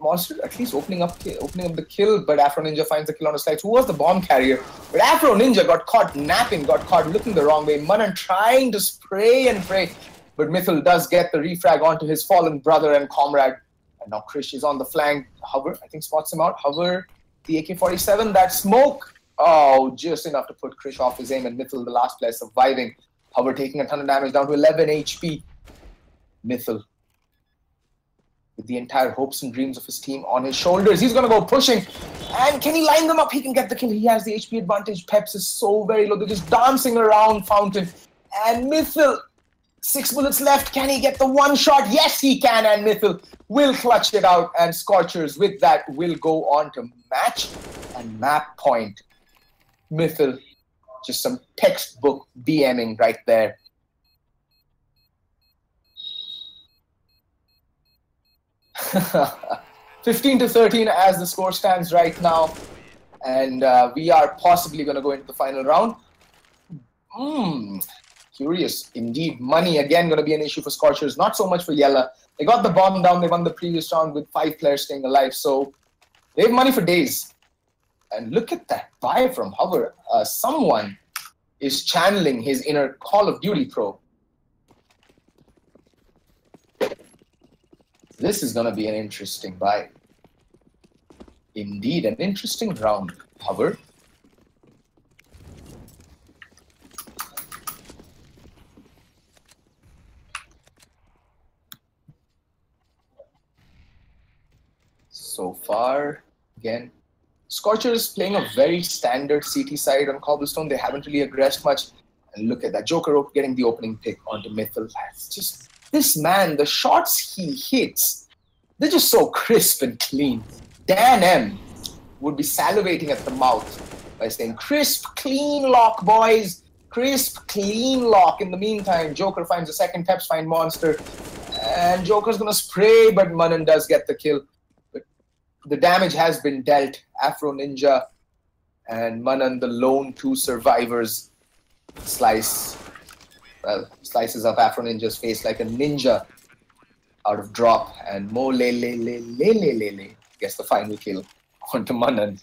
Monster at least opening up the kill, but Afro Ninja finds the kill on the slides. Who was the bomb carrier? But Afro Ninja got caught napping, got caught looking the wrong way. Manan trying to spray and pray, but Mithil does get the refrag onto his fallen brother and comrade. And now Krish is on the flank. Hover, I think, spots him out. Hover, the AK-47, that smoke. Oh, just enough to put Krish off his aim, and Mithil, the last player, surviving. Hover taking a ton of damage, down to 11 HP. Mithil, with the entire hopes and dreams of his team on his shoulders. He's going to go pushing. And can he line them up? He can get the kill. He has the HP advantage. Peps is so very low. They're just dancing around Fountain. And Mithil, 6 bullets left. Can he get the one shot? Yes, he can. And Mithil will clutch it out. And Scorchers, with that, will go on to match and map point. Mithil, just some textbook BMing right there. 15-13 as the score stands right now, and we are possibly going to go into the final round. Curious indeed. Money again going to be an issue for Scorchers, not so much for Yalla. They got the bomb down. They won the previous round with 5 players staying alive, so they have money for days. And look at that buy from Hover. Someone is channeling his inner Call of Duty pro. This is going to be an interesting buy. Indeed, an interesting round, Hover. So far, again, Scorchers playing a very standard CT side on Cobblestone. They haven't really aggressed much. And look at that. Joker getting the opening pick onto Mithil. It's just, this man, the shots he hits, they're just so crisp and clean. Dan M would be salivating at the mouth by saying, crisp, clean lock, boys. Crisp, clean lock. In the meantime, Joker finds a second, Peps find Monster. And Joker's going to spray, but Manan does get the kill. But the damage has been dealt. Afro Ninja and Manan, the lone 2 survivors, slices up Afro Ninja's face like a ninja out of drop, and Mo Le gets the final kill onto Manan.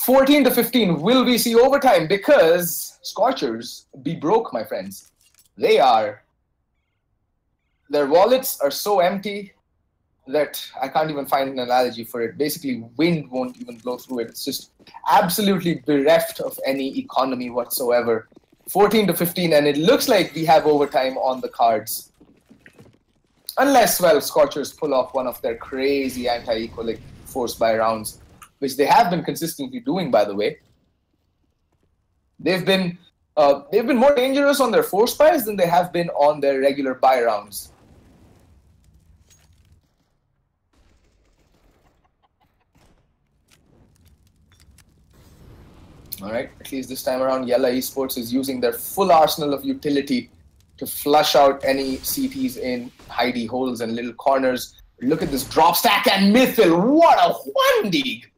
14-15. Will we see overtime? Because Scorchers be broke, my friends. Their wallets are so empty that I can't even find an analogy for it. Basically, wind won't even blow through it. It's just absolutely bereft of any economy whatsoever. 14-15, and it looks like we have overtime on the cards. Unless, well, Scorchers pull off one of their crazy anti-equalic force buy rounds, which they have been consistently doing, by the way. They've been more dangerous on their force buys than they have been on their regular buy rounds. All right, at least this time around, Yalla Esports is using their full arsenal of utility to flush out any CTs in hidey holes and little corners. Look at this drop stack, and Mithil, what a one-dig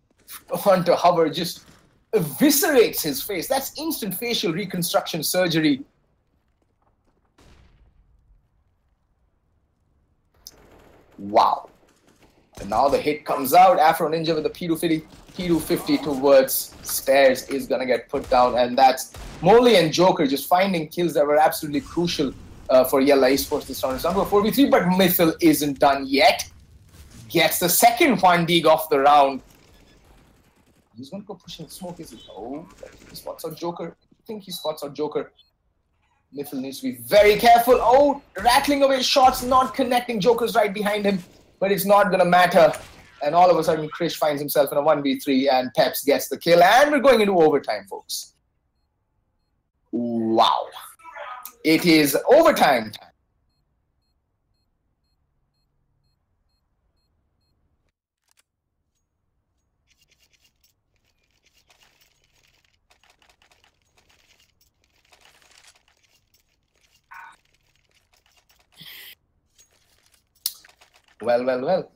onto Hover, just eviscerates his face. That's instant facial reconstruction surgery. Wow. And now the hit comes out. Afro Ninja with the P250 towards stairs is going to get put down. And that's Molly and Joker just finding kills that were absolutely crucial for Yalla Esports this round. It's down to a 4v3, but Mithil isn't done yet. Gets the second one dig off the round. He's going to go pushing smoke, is he? Oh, he spots out Joker. I think he spots out Joker. Mithil needs to be very careful. Oh, rattling away shots, not connecting. Joker's right behind him, but it's not going to matter. And all of a sudden, Krish finds himself in a 1v3, and Peps gets the kill. And we're going into overtime, folks. Wow. It is overtime time. Well.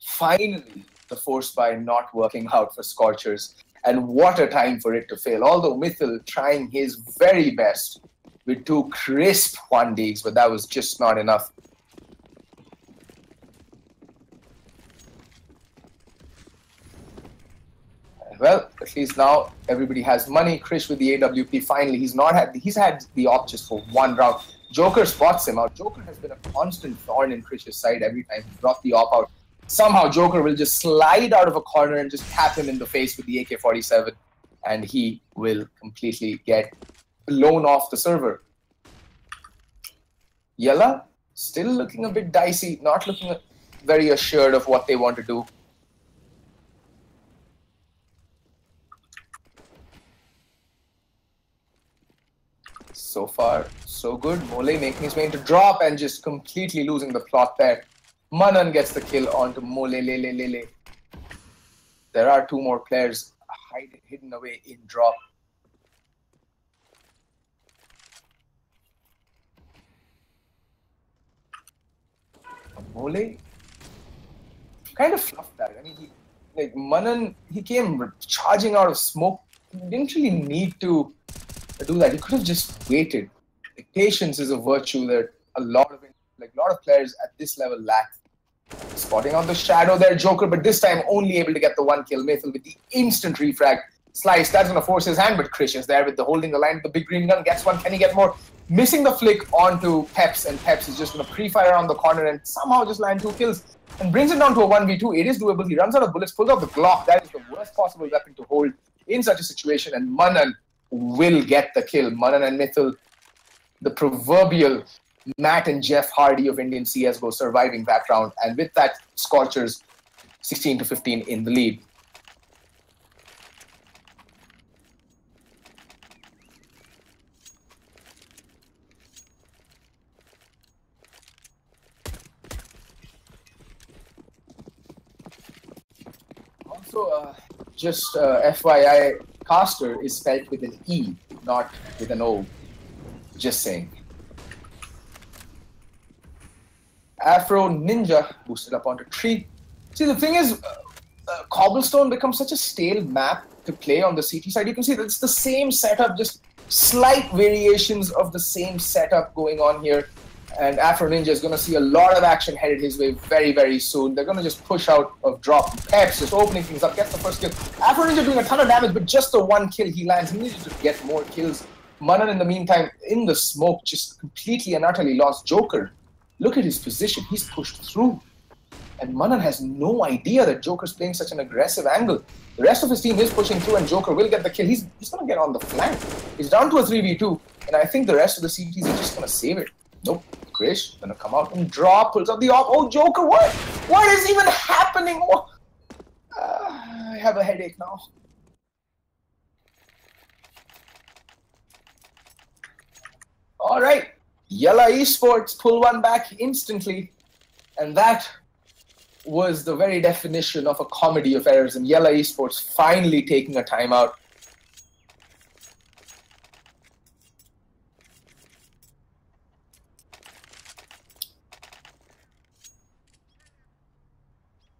Finally, the force buy not working out for Scorchers. And what a time for it to fail. Although Mithil trying his very best with 2 crisp 1Ds, but that was just not enough. Well, at least now everybody has money. Krish with the AWP. Finally, he's had the op just for 1 round. Joker spots him out. Joker has been a constant thorn in Krish's side every time he brought the op out. Somehow Joker will just slide out of a corner and just tap him in the face with the AK-47, and he will completely get blown off the server. Yalla still looking a bit dicey, not looking very assured of what they want to do. So far, so good. Mole making his way into drop and just completely losing the plot there. Manan gets the kill onto Mole. There are 2 more players hidden away in drop. Mole kind of fluffed that. I mean, Manan, he came charging out of smoke. He didn't really need to do that. He could have just waited. Patience is a virtue that a lot of players at this level lack. Spotting out the shadow there, Joker, but this time only able to get the 1 kill. Mithil with the instant refrag. Slice, that's going to force his hand, but Krish is there with the holding the line with the big green gun. Gets 1, can he get more? Missing the flick onto Peps, and Peps is just going to pre-fire around the corner and somehow just land 2 kills. And brings it down to a 1v2. It is doable. He runs out of bullets, pulls out the Glock. That is the worst possible weapon to hold in such a situation. And Manan will get the kill. Manan and Mithil, the proverbial Matt and Jeff Hardy of Indian CSGO, surviving that round. And with that, Scorchers 16-15 in the lead. Also, just FYI, Caster is spelled with an E, not with an O. Just saying. Afro Ninja boosted up onto tree. See, the thing is, Cobblestone becomes such a stale map to play on the CT side. You can see that it's the same setup, just slight variations of the same setup going on here. And Afro Ninja is going to see a lot of action headed his way very, very soon. They're going to just push out of drop. Peps just opening things up, gets the first kill. Afro Ninja doing a ton of damage, but just the 1 kill he lands. He needed to get more kills. Manan, in the meantime, in the smoke, just completely and utterly lost. Joker, look at his position. He's pushed through. And Manan has no idea that Joker's playing such an aggressive angle. The rest of his team is pushing through, and Joker will get the kill. He's going to get on the flank. He's down to a 3v2, and I think the rest of the CTs are just going to save it. Nope. Krish going to come out and drop, pulls out the op. Oh, Joker, what? What is even happening? I have a headache now. All right. Yalla Esports pull 1 back instantly. And that was the very definition of a comedy of errors. And Yalla Esports finally taking a timeout.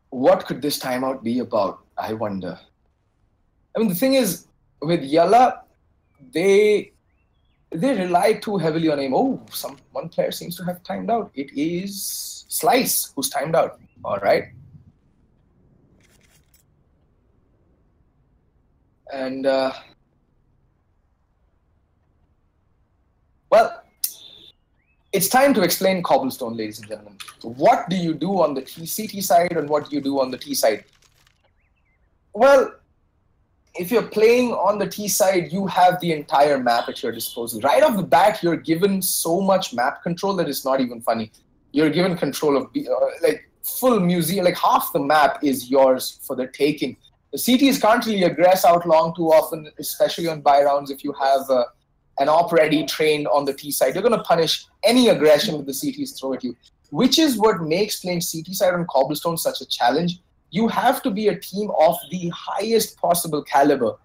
What could this timeout be about? I wonder. I mean, the thing is, with Yalla, they rely too heavily on aim. Oh, one player seems to have timed out. It is Slice who's timed out. All right. And, well, it's time to explain Cobblestone, ladies and gentlemen. What do you do on the CT side and what do you do on the T side? Well, if you're playing on the T side, you have the entire map at your disposal. Right off the bat, you're given so much map control that it's not even funny. You're given control of like full museum, like half the map is yours for the taking. The CTs can't really aggress out long too often, especially on buy rounds. If you have an op ready trained on the T side, you're going to punish any aggression that the CTs throw at you, which is what makes playing CT side on Cobblestone such a challenge. You have to be a team of the highest possible caliber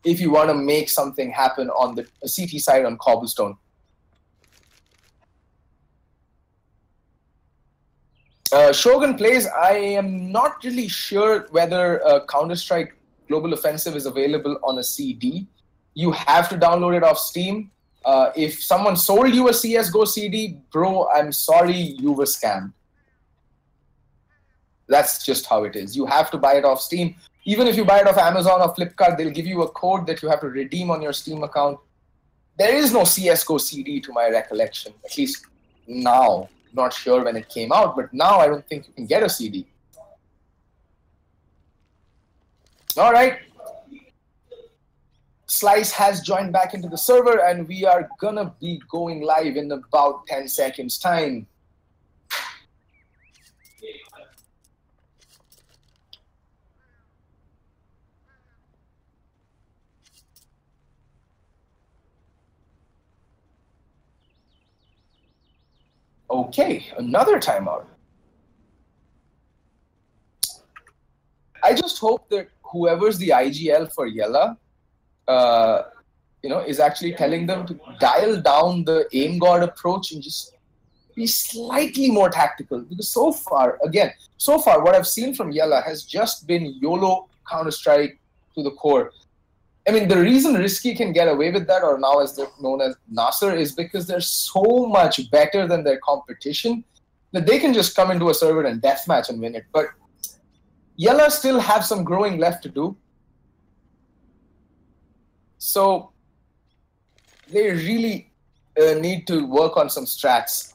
if you want to make something happen on the CT side on Cobblestone. Shogun plays. I am not really sure whether Counter-Strike Global Offensive is available on a CD. You have to download it off Steam. If someone sold you a CSGO CD, bro, I'm sorry, you were scammed. That's just how it is. You have to buy it off Steam. Even if you buy it off Amazon or Flipkart, they'll give you a code that you have to redeem on your Steam account. There is no CSGO CD to my recollection, at least now. Not sure when it came out, but now I don't think you can get a CD. All right. Slice has joined back into the server, and we are gonna be going live in about 10 seconds time. Okay, another timeout. I just hope that whoever's the IGL for Yalla, is actually telling them to dial down the aim guard approach and just be slightly more tactical. Because so far, what I've seen from Yalla has just been YOLO Counter-Strike to the core. I mean, the reason Risky can get away with that, or now as they're known as Nasser, is because they're so much better than their competition that they can just come into a server and deathmatch and win it. But Yalla still have some growing left to do. So they really need to work on some strats.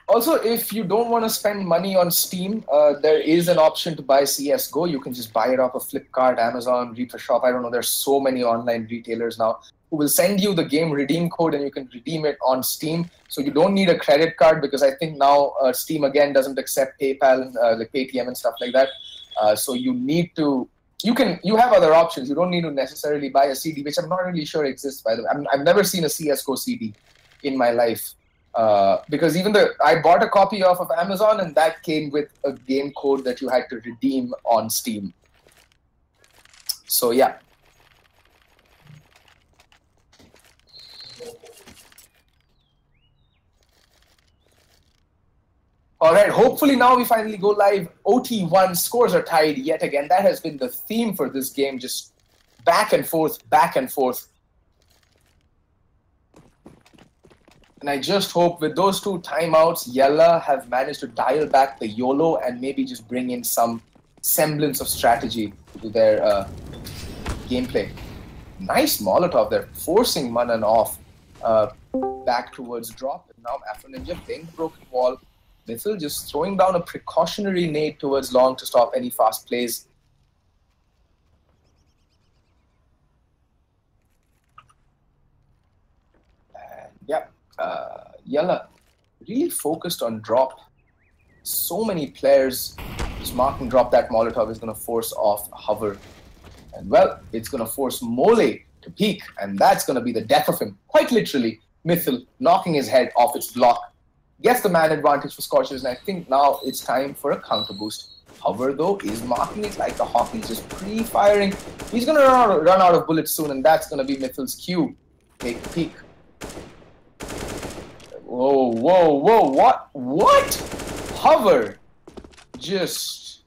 Also, if you don't want to spend money on Steam, there is an option to buy CSGO. You can just buy it off of Flipkart, Amazon, Reaper Shop. I don't know. There's so many online retailers now who will send you the game redeem code and you can redeem it on Steam. So you don't need a credit card because I think now Steam again doesn't accept PayPal and like Paytm and stuff like that. So you need to. You have other options. You don't need to necessarily buy a CD, which I'm not really sure exists, by the way. I've never seen a CSGO CD in my life. Because even I bought a copy off of Amazon and that came with a game code that you had to redeem on Steam. So yeah. All right, hopefully now we finally go live. OT1 scores are tied yet again. That has been the theme for this game, just back and forth, back and forth. And I just hope with those two timeouts, Yalla have managed to dial back the YOLO and maybe just bring in some semblance of strategy to their gameplay. Nice Molotov there, forcing Manan off back towards drop. And now Afro Ninja playing the broken wall. Mithil just throwing down a precautionary nade towards long to stop any fast plays. And yeah. Yalla really focused on drop. So many players just marking drop. That Molotov is going to force off Hover. And well, it's going to force Mole to peek. And that's going to be the death of him. Quite literally, Mithil knocking his head off its block. Gets the man advantage for Scorchers. And I think now it's time for a counter boost. Hover, though, is marking it like the hawk. He's just pre-firing. He's going to run out of bullets soon. And that's going to be Mithil's cue. Take the peek. Whoa, whoa, whoa, what? Hover. Just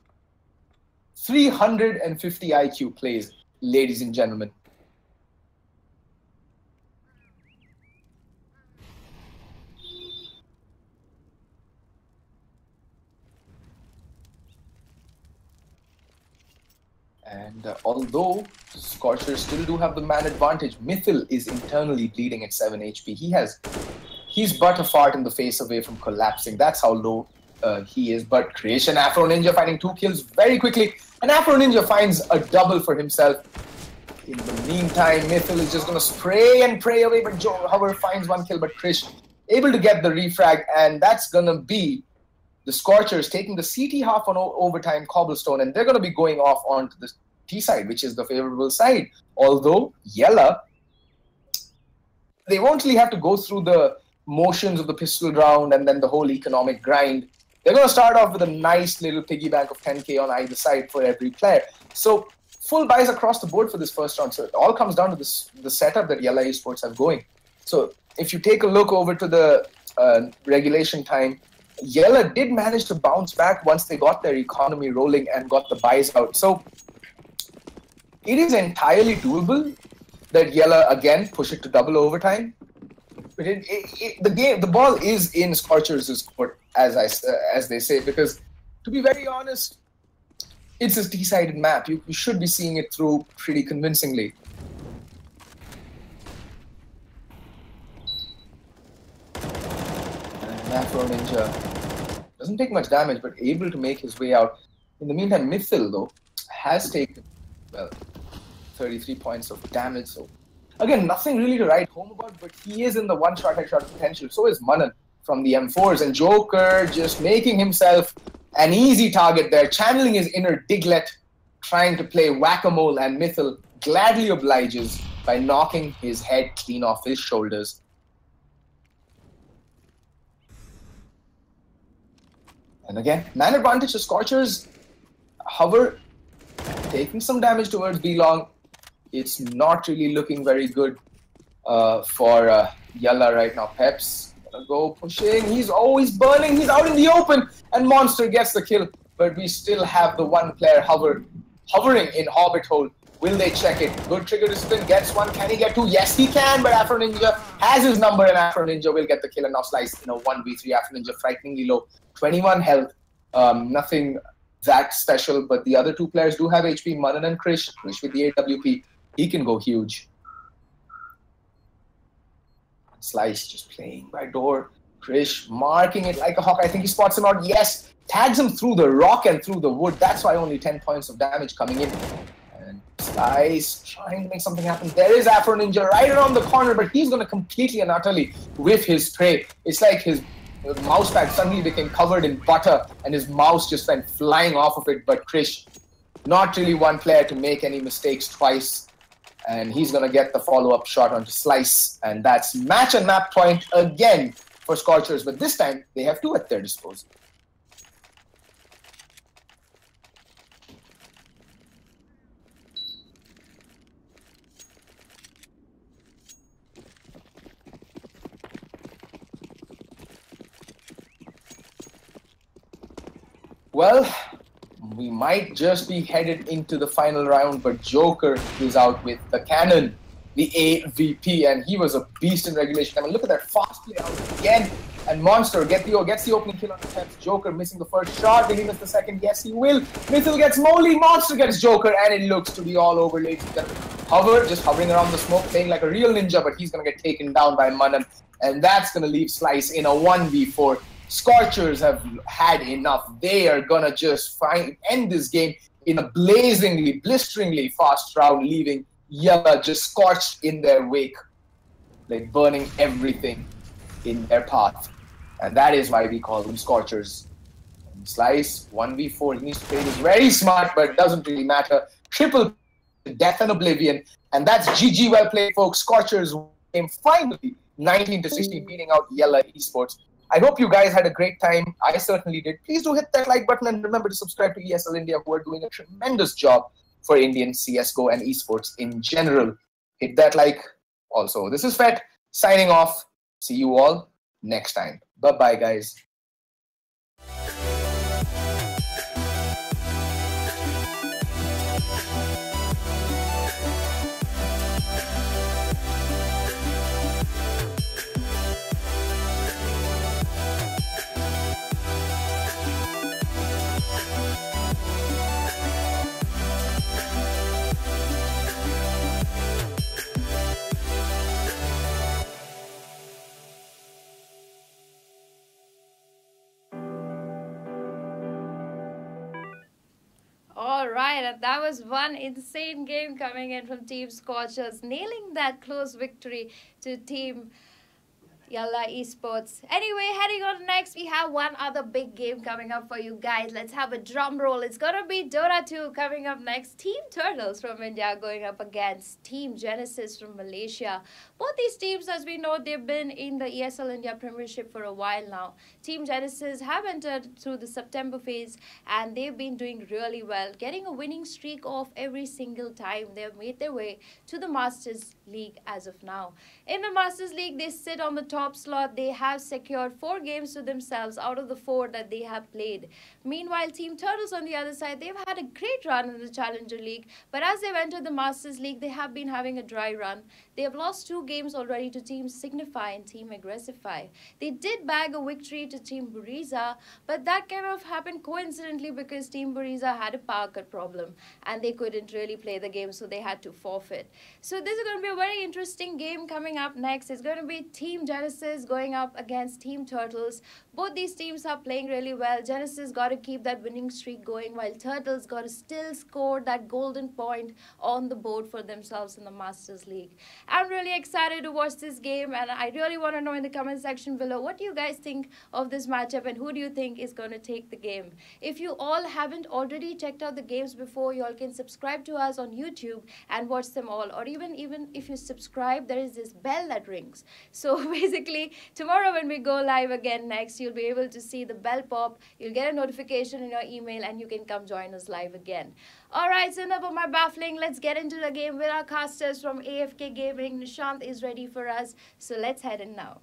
350 IQ plays, ladies and gentlemen. And although Scorchers still do have the man advantage, Mithil is internally bleeding at 7 HP. He's but a fart in the face away from collapsing. That's how low he is. But Creation Afro Ninja finding 2 kills very quickly. And Afro Ninja finds a double for himself. In the meantime, Mithil is just going to spray and pray away. But Hover finds 1 kill. But Krish able to get the refrag. And that's going to be the Scorchers taking the CT half on overtime cobblestone. And they're going to be going off onto the T side, which is the favorable side. Although Yalla they won't really have to go through the motions of the pistol round and then the whole economic grind. They're going to start off with a nice little piggy bank of 10k on either side for every player. So full buys across the board for this first round. So it all comes down to the setup that Yalla Esports have going. So if you take a look over to the regulation time, Yalla did manage to bounce back once they got their economy rolling and got the buys out. So it is entirely doable that Yalla again push it to double overtime. But the ball is in Scorchers' court, as they say, because to be very honest, it's a T-sided map. You should be seeing it through pretty convincingly. And Afro Ninja doesn't take much damage, but able to make his way out. In the meantime, Mithil, though, has taken, well, 33 points of damage. So again, nothing really to write home about, but he is in the one-shot headshot potential. So is Manan from the M4s. And Joker just making himself an easy target there, channeling his inner Diglett, trying to play whack-a-mole, and Mithil gladly obliges by knocking his head clean off his shoulders. And again, man advantage to Scorchers. Hover, taking some damage towards B-Long. It's not really looking very good for Yalla right now. Peps gonna go pushing. He's always burning. He's out in the open. And Monster gets the kill. But we still have the one player hovering in Hobbit Hole. Will they check it? Good trigger discipline. Gets one. Can he get two? Yes, he can. But Afro Ninja has his number. And Afro Ninja will get the kill. And now Slice in a 1v3. Afro Ninja frighteningly low. 21 health. Nothing that special. But the other two players do have HP. Manan and Krish. Krish with the AWP. He can go huge. Slice just playing by door. Krish marking it like a hawk. I think he spots him out. Yes. Tags him through the rock and through the wood. That's why only 10 points of damage coming in. And Slice trying to make something happen. There is Afro Ninja right around the corner, but he's going to completely and utterly whiff his prey. It's like his mouse pad suddenly became covered in butter and his mouse just went flying off of it. But Krish, not really one player to make any mistakes twice. And he's going to get the follow-up shot onto Slice. And that's match and map point again for Scorchers. But this time, they have two at their disposal. Well, we might just be headed into the final round, but Joker is out with the cannon, the AVP, and he was a beast in regulation. I mean, look at that fast play out again. And Monster gets the opening kill on attempts. Joker missing the first shot. Will he miss the second? Yes, he will. Mithil gets Molly. Monster gets Joker, and it looks to be all over, ladies and gentlemen. Hover, just hovering around the smoke, playing like a real ninja, but he's going to get taken down by Manan. And that's going to leave Slice in a 1v4. Scorchers have had enough. They are gonna just end this game in a blazingly, blisteringly fast round, leaving Yalla just scorched in their wake, like burning everything in their path. And that is why we call them Scorchers. And Slice, 1v4, he needs to play this very smart, but it doesn't really matter. Triple death and oblivion. And that's GG, well played, folks. Scorchers came finally 19-16, beating out Yalla Esports. I hope you guys had a great time. I certainly did. Please do hit that like button and remember to subscribe to ESL India, who are doing a tremendous job for Indian CSGO and esports in general. Hit that like also. This is Fet signing off. See you all next time. Bye-bye, guys. Alright, and that was one insane game coming in from Team Scorchers, nailing that close victory to Team Yalla Esports. Anyway, heading on next, we have one other big game coming up for you guys. Let's have a drum roll. It's gonna be Dota 2 coming up next. Team Turtles from India going up against Team Genesis from Malaysia. Both these teams, as we know, they've been in the ESL India Premiership for a while now. Team Genesis have entered through the September phase and they've been doing really well, getting a winning streak off every single time they've made their way to the Masters League as of now. In the Masters League, they sit on the top slot. They have secured 4 games to themselves out of the 4 that they have played. Meanwhile, Team Turtles on the other side, they've had a great run in the Challenger League, but as they've entered the Masters League, they have been having a dry run. They have lost 2 games already to Team Signify and Team Aggressify. They did bag a victory to Team Buriza, but that kind of happened coincidentally because Team Buriza had a power cut problem and they couldn't really play the game, so they had to forfeit. So this is going to be a very interesting game coming up next. It's going to be Team Genesis going up against Team Turtles. Both these teams are playing really well. Genesis got to keep that winning streak going, while Turtles got to still score that golden point on the board for themselves in the Masters League. I'm really excited to watch this game, and I really want to know in the comment section below, what do you guys think of this matchup and who do you think is going to take the game? If you all haven't already checked out the games before, you all can subscribe to us on YouTube and watch them all. Or even if you subscribe, there is this bell that rings. So basically, tomorrow when we go live again next, you'll be able to see the bell pop. You'll get a notification in your email and you can come join us live again. Alright, so enough of my baffling. Let's get into the game with our casters from AFK Gaming. Nishant is ready for us. So let's head in now.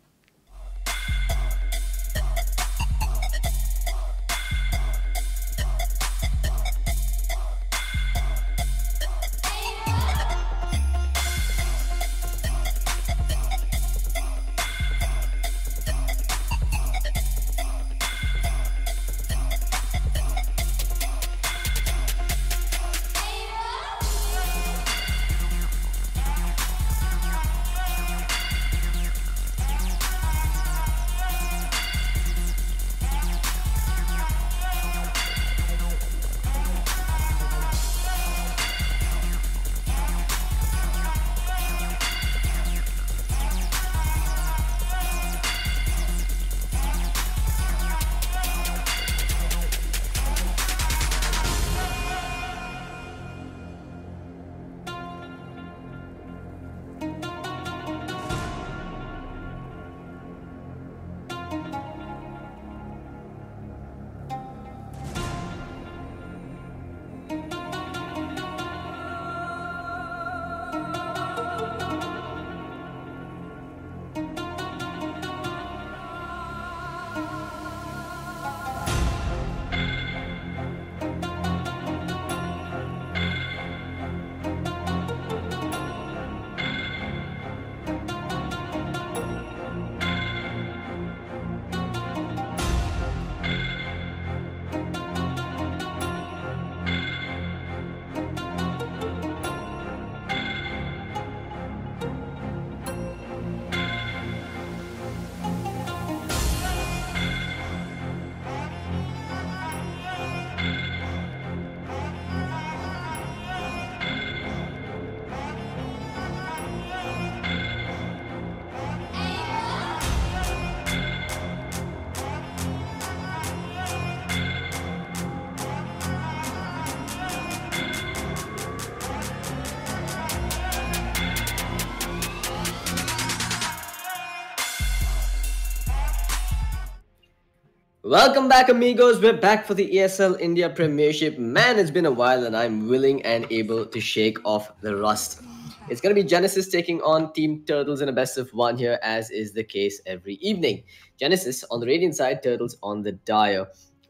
Welcome back, amigos. We're back for the ESL India Premiership. Man, it's been a while and I'm willing and able to shake off the rust. It's going to be Genesis taking on Team Turtles in a best of 1 here, as is the case every evening. Genesis on the Radiant side, Turtles on the Dire.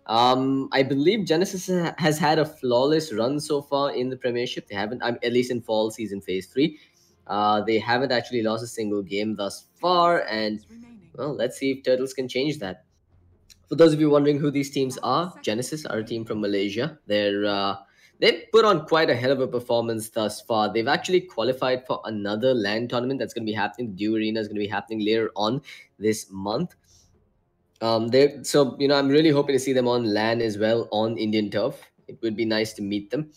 I believe Genesis has had a flawless run so far in the Premiership. They haven't, at least in fall season phase 3. They haven't actually lost a single game thus far, and well, let's see if Turtles can change that. For those of you wondering who these teams are, Genesis are a team from Malaysia. They've put on quite a hell of a performance thus far. They've actually qualified for another LAN tournament that's going to be happening. The Dew Arena is going to be happening later on this month. I'm really hoping to see them on LAN as well on Indian turf. It would be nice to meet them.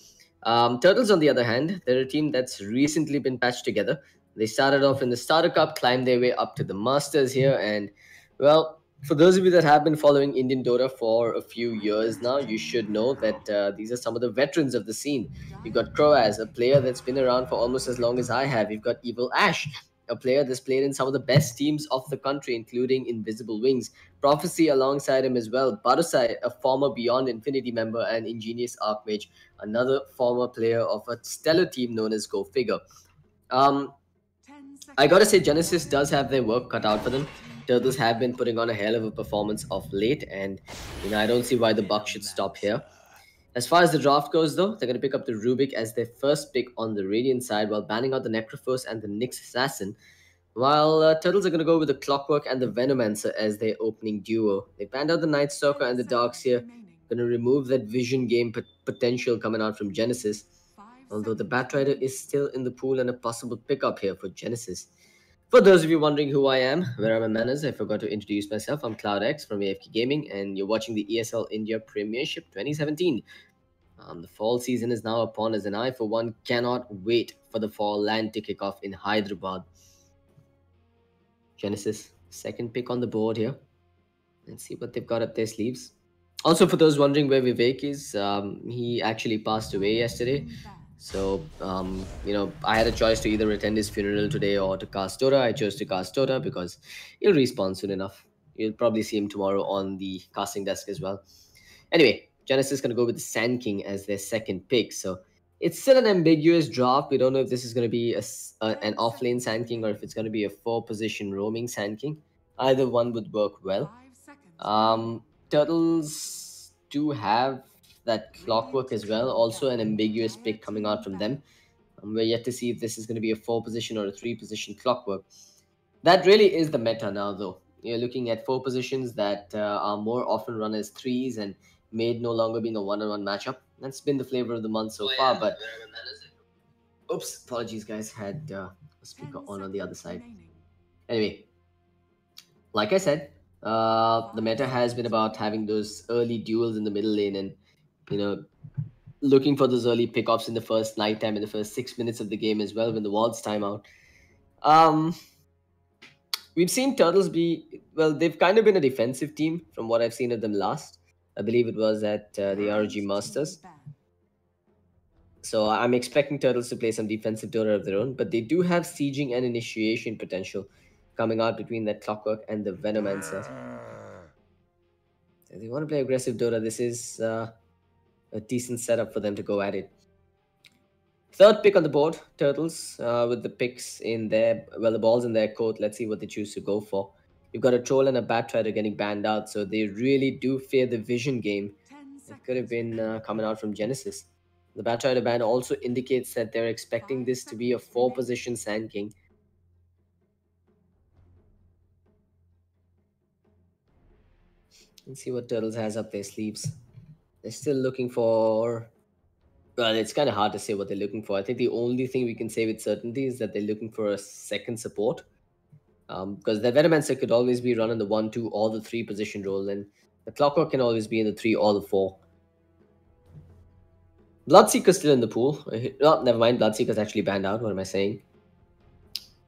Turtles, on the other hand, they're a team that's recently been patched together. They started off in the Starter Cup, climbed their way up to the Masters here, and well, for those of you that have been following Indian Dota for a few years now, you should know that these are some of the veterans of the scene. You've got Croaz, a player that's been around for almost as long as I have. You've got Evil Ash, a player that's played in some of the best teams of the country, including Invisible Wings. Prophecy alongside him as well. Barusai, a former Beyond Infinity member, and Ingenious Archmage, another former player of a stellar team known as Go Figure. I gotta say, Genesis does have their work cut out for them. Turtles have been putting on a hell of a performance of late, and I don't see why the buck should stop here. As far as the draft goes, though, they're going to pick up the Rubik as their first pick on the Radiant side, while banning out the Necrophos and the Nyx Assassin. While Turtles are going to go with the Clockwork and the Venomancer as their opening duo. They banned out the Night Stalker and the Darkseer, going to remove that Vision game potential coming out from Genesis. Although the Batrider is still in the pool and a possible pickup here for Genesis. For those of you wondering who I am, where are my manners, I forgot to introduce myself. I'm CloudX from AFK Gaming, and you're watching the ESL India Premiership 2017. The fall season is now upon us, and I, for one, cannot wait for the fall land to kick off in Hyderabad. Genesis, second pick on the board here. Let's see what they've got up their sleeves. Also, for those wondering where Vivek is, he actually passed away yesterday. So, I had a choice to either attend his funeral today or to cast Dota. I chose to cast Dota because he'll respawn soon enough. You'll probably see him tomorrow on the casting desk as well. Anyway, Genesis is going to go with the Sand King as their second pick. So, it's still an ambiguous draft. We don't know if this is going to be an offlane Sand King or if it's going to be a 4-position roaming Sand King. Either one would work well. Turtles do have that Clockwork as well, also an ambiguous pick coming out from them. We're yet to see if this is going to be a 4-position or a 3-position Clockwork. That really is the meta now, though. You're looking at 4 positions that are more often run as 3s and made no longer being a 1-on-1 matchup. That's been the flavor of the month so far, but oops, apologies guys, had a speaker on the other side. Anyway, like I said, the meta has been about having those early duels in the middle lane and looking for those early pickoffs in the first nighttime, in the first 6 minutes of the game as well, when the wards time out. We've seen Turtles they've kind of been a defensive team from what I've seen of them last. I believe it was at the RG Masters. So I'm expecting Turtles to play some defensive Dota of their own, but they do have sieging and initiation potential coming out between that Clockwork and the Venomancer. If they want to play aggressive Dota, this is a decent setup for them to go at it. Third pick on the board, Turtles, with the picks in their, the balls in their court. Let's see what they choose to go for. You've got a Troll and a Batrider getting banned out, so they really do fear the Vision game. It could have been coming out from Genesis. The Batrider ban also indicates that they're expecting this to be a 4-position Sand King. Let's see what Turtles has up their sleeves. They're still looking for... Well, it's kind of hard to say what they're looking for. I think the only thing we can say with certainty is that they're looking for a second support. Because the Venomancer could always be run in the 1, 2, or the 3 position role. And the Clockwork can always be in the 3 or the 4. Bloodseeker's still in the pool. Oh, never mind. Bloodseeker's actually banned out. What am I saying?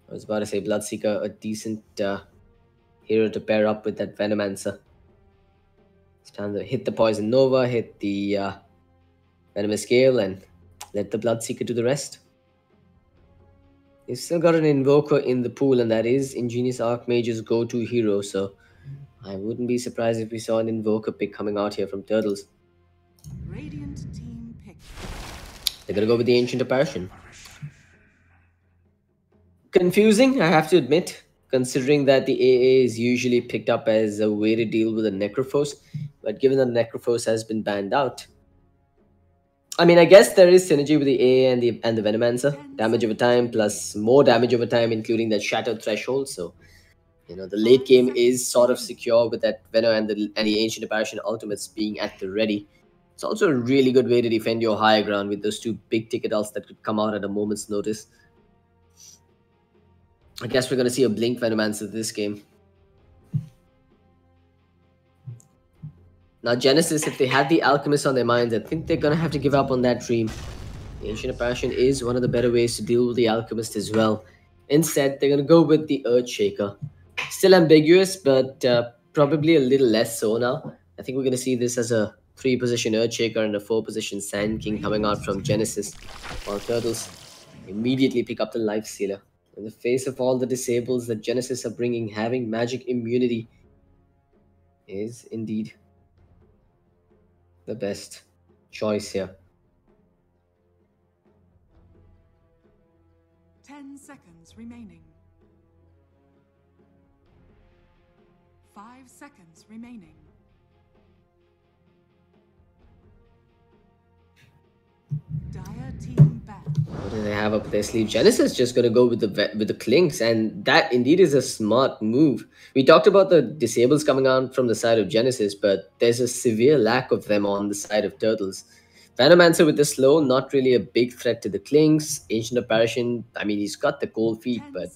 I was about to say Bloodseeker, a decent hero to pair up with that Venomancer. It's time to hit the Poison Nova, hit the Venomous Gale, and let the Bloodseeker do the rest. You've still got an Invoker in the pool, and that is Ingenious Archmage's go-to hero, so I wouldn't be surprised if we saw an Invoker pick coming out here from Turtles. Radiant team pick. They're going to go with the Ancient Apparition. Confusing, I have to admit, considering that the AA is usually picked up as a way to deal with a Necrophos, but given that Necrophos has been banned out, I mean, I guess there is synergy with the AA and the Venomancer. Damage over time plus more damage over time, including that Shattered Threshold. So, the late game is sort of secure with that Veno and the Ancient Apparition ultimates being at the ready. It's also a really good way to defend your higher ground with those 2 big ticket ults that could come out at a moment's notice. I guess we're going to see a Blink Venomancer this game. Now, Genesis, if they had the Alchemist on their minds, I think they're going to have to give up on that dream. The Ancient Apparition is one of the better ways to deal with the Alchemist as well. Instead, they're going to go with the Earthshaker. Still ambiguous, but probably a little less so now. I think we're going to see this as a 3-position Earthshaker and a 4-position Sand King coming out from Genesis, while Turtles immediately pick up the Life Stealer. In the face of all the disables that Genesis are bringing, having magic immunity is indeed the best choice here. 10 seconds remaining. 5 seconds remaining. Dire team back. What do they have up their sleeve? Genesis just going to go with the Clinks, and that indeed is a smart move. We talked about the disables coming on from the side of Genesis, but there's a severe lack of them on the side of Turtles. Venomancer with the slow, not really a big threat to the Clinks. Ancient Apparition, I mean, he's got the cold feet, but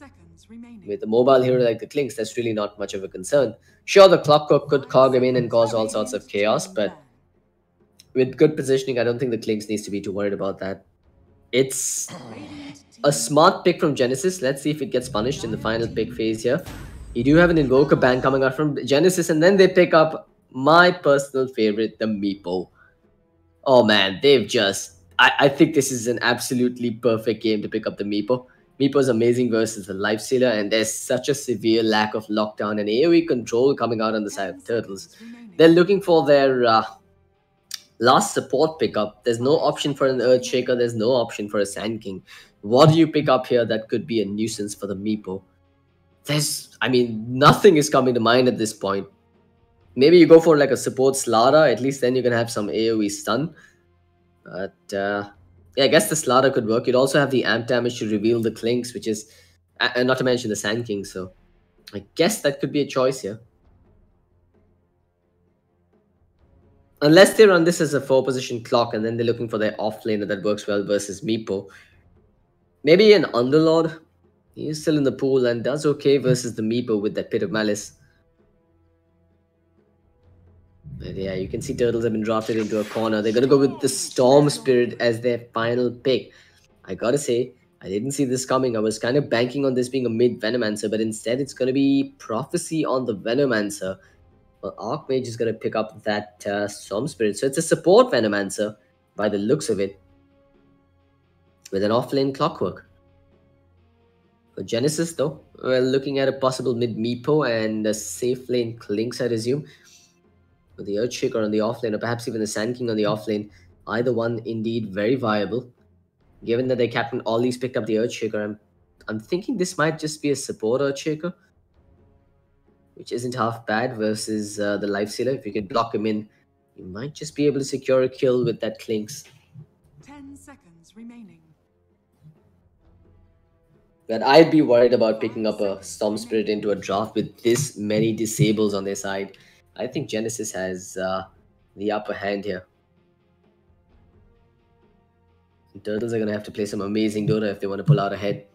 with a mobile hero like the Clinks, that's really not much of a concern. Sure, the Clockwork could cog him in and cause all sorts of chaos, but with good positioning, I don't think the Clinks needs to be too worried about that. It's a smart pick from Genesis. Let's see if it gets punished in the final pick phase here. You do have an Invoker ban coming out from Genesis, and then they pick up my personal favorite, the Meepo. Oh man, they've just... I think this is an absolutely perfect game to pick up the Meepo. Meepo's amazing versus the Lifestealer, and there's such a severe lack of lockdown and AoE control coming out on the side of Turtles. They're looking for their last support pickup. There's no option for an Earthshaker, there's no option for a Sand King. What do you pick up here that could be a nuisance for the Meepo? I mean, nothing is coming to mind at this point. Maybe you go for like a support Slaughter, at least then you can have some AoE stun. But yeah, I guess the Slaughter could work. You'd also have the amp damage to reveal the Clinks, which is, and not to mention the Sand King, so I guess that could be a choice here. Unless they run this as a 4-position clock and then they're looking for their offlaner that works well versus Meepo. Maybe an Underlord. He's still in the pool and does okay versus the Meepo with that Pit of Malice. But yeah, you can see Turtles have been drafted into a corner. They're going to go with the Storm Spirit as their final pick. I gotta say, I didn't see this coming. I was kind of banking on this being a mid Venomancer, but instead it's going to be Prophecy on the Venomancer. Well, Archmage is going to pick up that Storm Spirit. So it's a support Venomancer by the looks of it, with an offlane Clockwork. For Genesis though, we're looking at a possible mid Meepo and a safe lane Clinks, I assume. With the Earthshaker on the offlane, or perhaps even the Sand King on the offlane. Either one indeed very viable. Given that their captain Ollie's picked up the Earthshaker, I'm thinking this might just be a support Earthshaker, which isn't half bad versus the Lifestealer. If you can block him in, you might just be able to secure a kill with that Clinks. 10 seconds remaining. But I'd be worried about picking up a Storm Spirit into a draft with this many disables on their side. I think Genesis has the upper hand here. And Turtles are going to have to play some amazing Dota if they want to pull out ahead.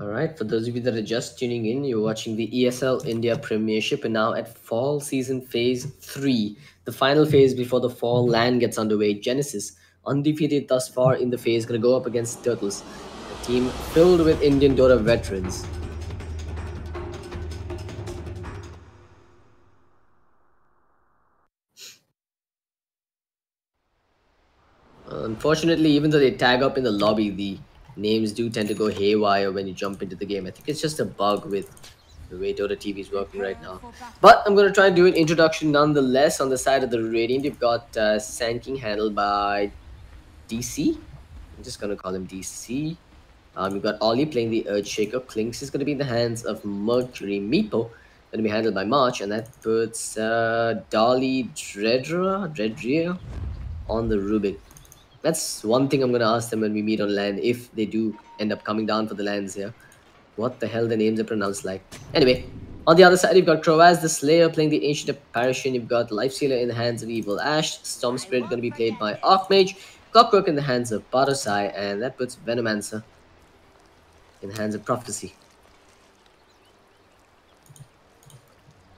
Alright, for those of you that are just tuning in, you're watching the ESL India Premiership, and now at Fall Season Phase 3, the final phase before the Fall LAN gets underway. Genesis, undefeated thus far in the phase, going to go up against Turtles, a team filled with Indian Dota veterans. Unfortunately, even though they tag up in the lobby, the names do tend to go haywire when you jump into the game. I think it's just a bug with the way Dota TV is working right now. But I'm going to try and do an introduction nonetheless. On the side of the Radiant, you've got Sand King handled by DC. I'm just going to call him DC. You've got Ollie playing the Earthshaker. Clinks is going to be in the hands of Mercury. Meepo going to be handled by March. And that puts Dolly Dredria on the Rubik. That's one thing I'm going to ask them when we meet on LAN, if they do end up coming down for the LANs here. What the hell the names are pronounced like. Anyway, on the other side, you've got Croaz the Slayer playing the Ancient Apparition. You've got Lifestealer in the hands of Evil Ash. Storm Spirit going to be played by Archmage. Clockwork in the hands of Barosai. And that puts Venomancer in the hands of Prophecy.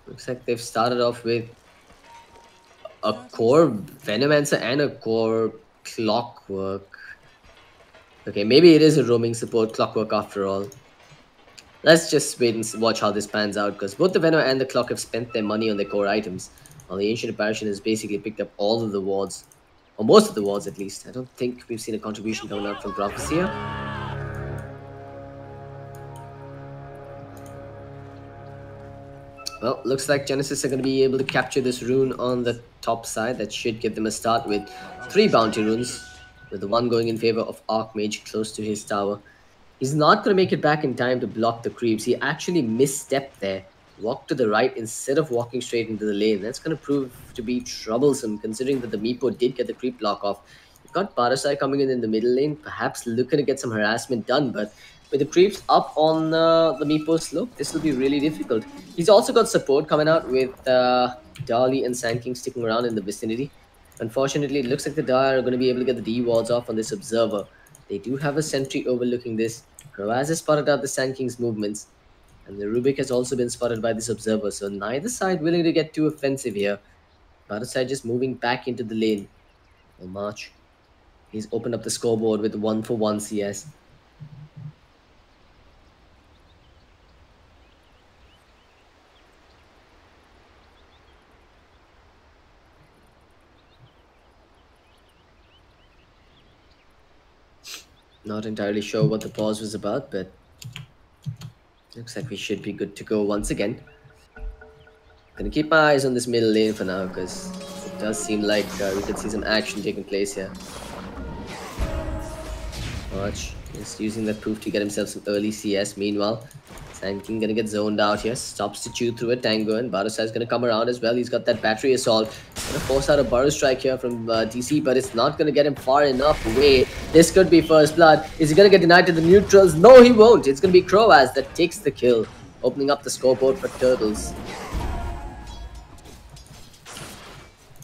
Looks like they've started off with a core Venomancer and a core Clockwork. Okay, maybe it is a roaming support Clockwork after all. Let's just wait and watch how this pans out, because both the Venom and the Clock have spent their money on their core items, while the Ancient Apparition has basically picked up all of the wards, or most of the wards at least. I don't think we've seen a contribution coming out from Prophecy here. Well, looks like Genesis are going to be able to capture this rune on the top side. That should give them a start with 3 bounty runes, with the one going in favor of Archmage close to his tower. He's not going to make it back in time to block the creeps. He actually misstepped there. Walked to the right instead of walking straight into the lane. That's going to prove to be troublesome, considering that the Meepo did get the creep block off. You've got Parasai coming in the middle lane, perhaps looking to get some harassment done, but with the creeps up on the Meepo slope, this will be really difficult. He's also got support coming out with Dali and Sand King sticking around in the vicinity. Unfortunately, it looks like the Dire are going to be able to get the D wards off on this Observer. They do have a sentry overlooking this. Kroaz has spotted out the Sand King's movements, and the Rubik has also been spotted by this Observer, so neither side willing to get too offensive here. Other side just moving back into the lane. Well, March, he's opened up the scoreboard with 1-for-1 CS. Not entirely sure what the pause was about, but looks like we should be good to go once again. Gonna keep my eyes on this middle lane for now, because it does seem like we could see some action taking place here. March is using that proof to get himself some early CS. Meanwhile, Sand King gonna get zoned out here. Stops to chew through a Tango, and Barusai is gonna come around as well. He's got that battery assault. Gonna force out a Burrow Strike here from DC, but it's not gonna get him far enough away. This could be first blood. Is he gonna get denied to the neutrals? No, he won't. It's gonna be Kroaz that takes the kill, opening up the scoreboard for Turtles.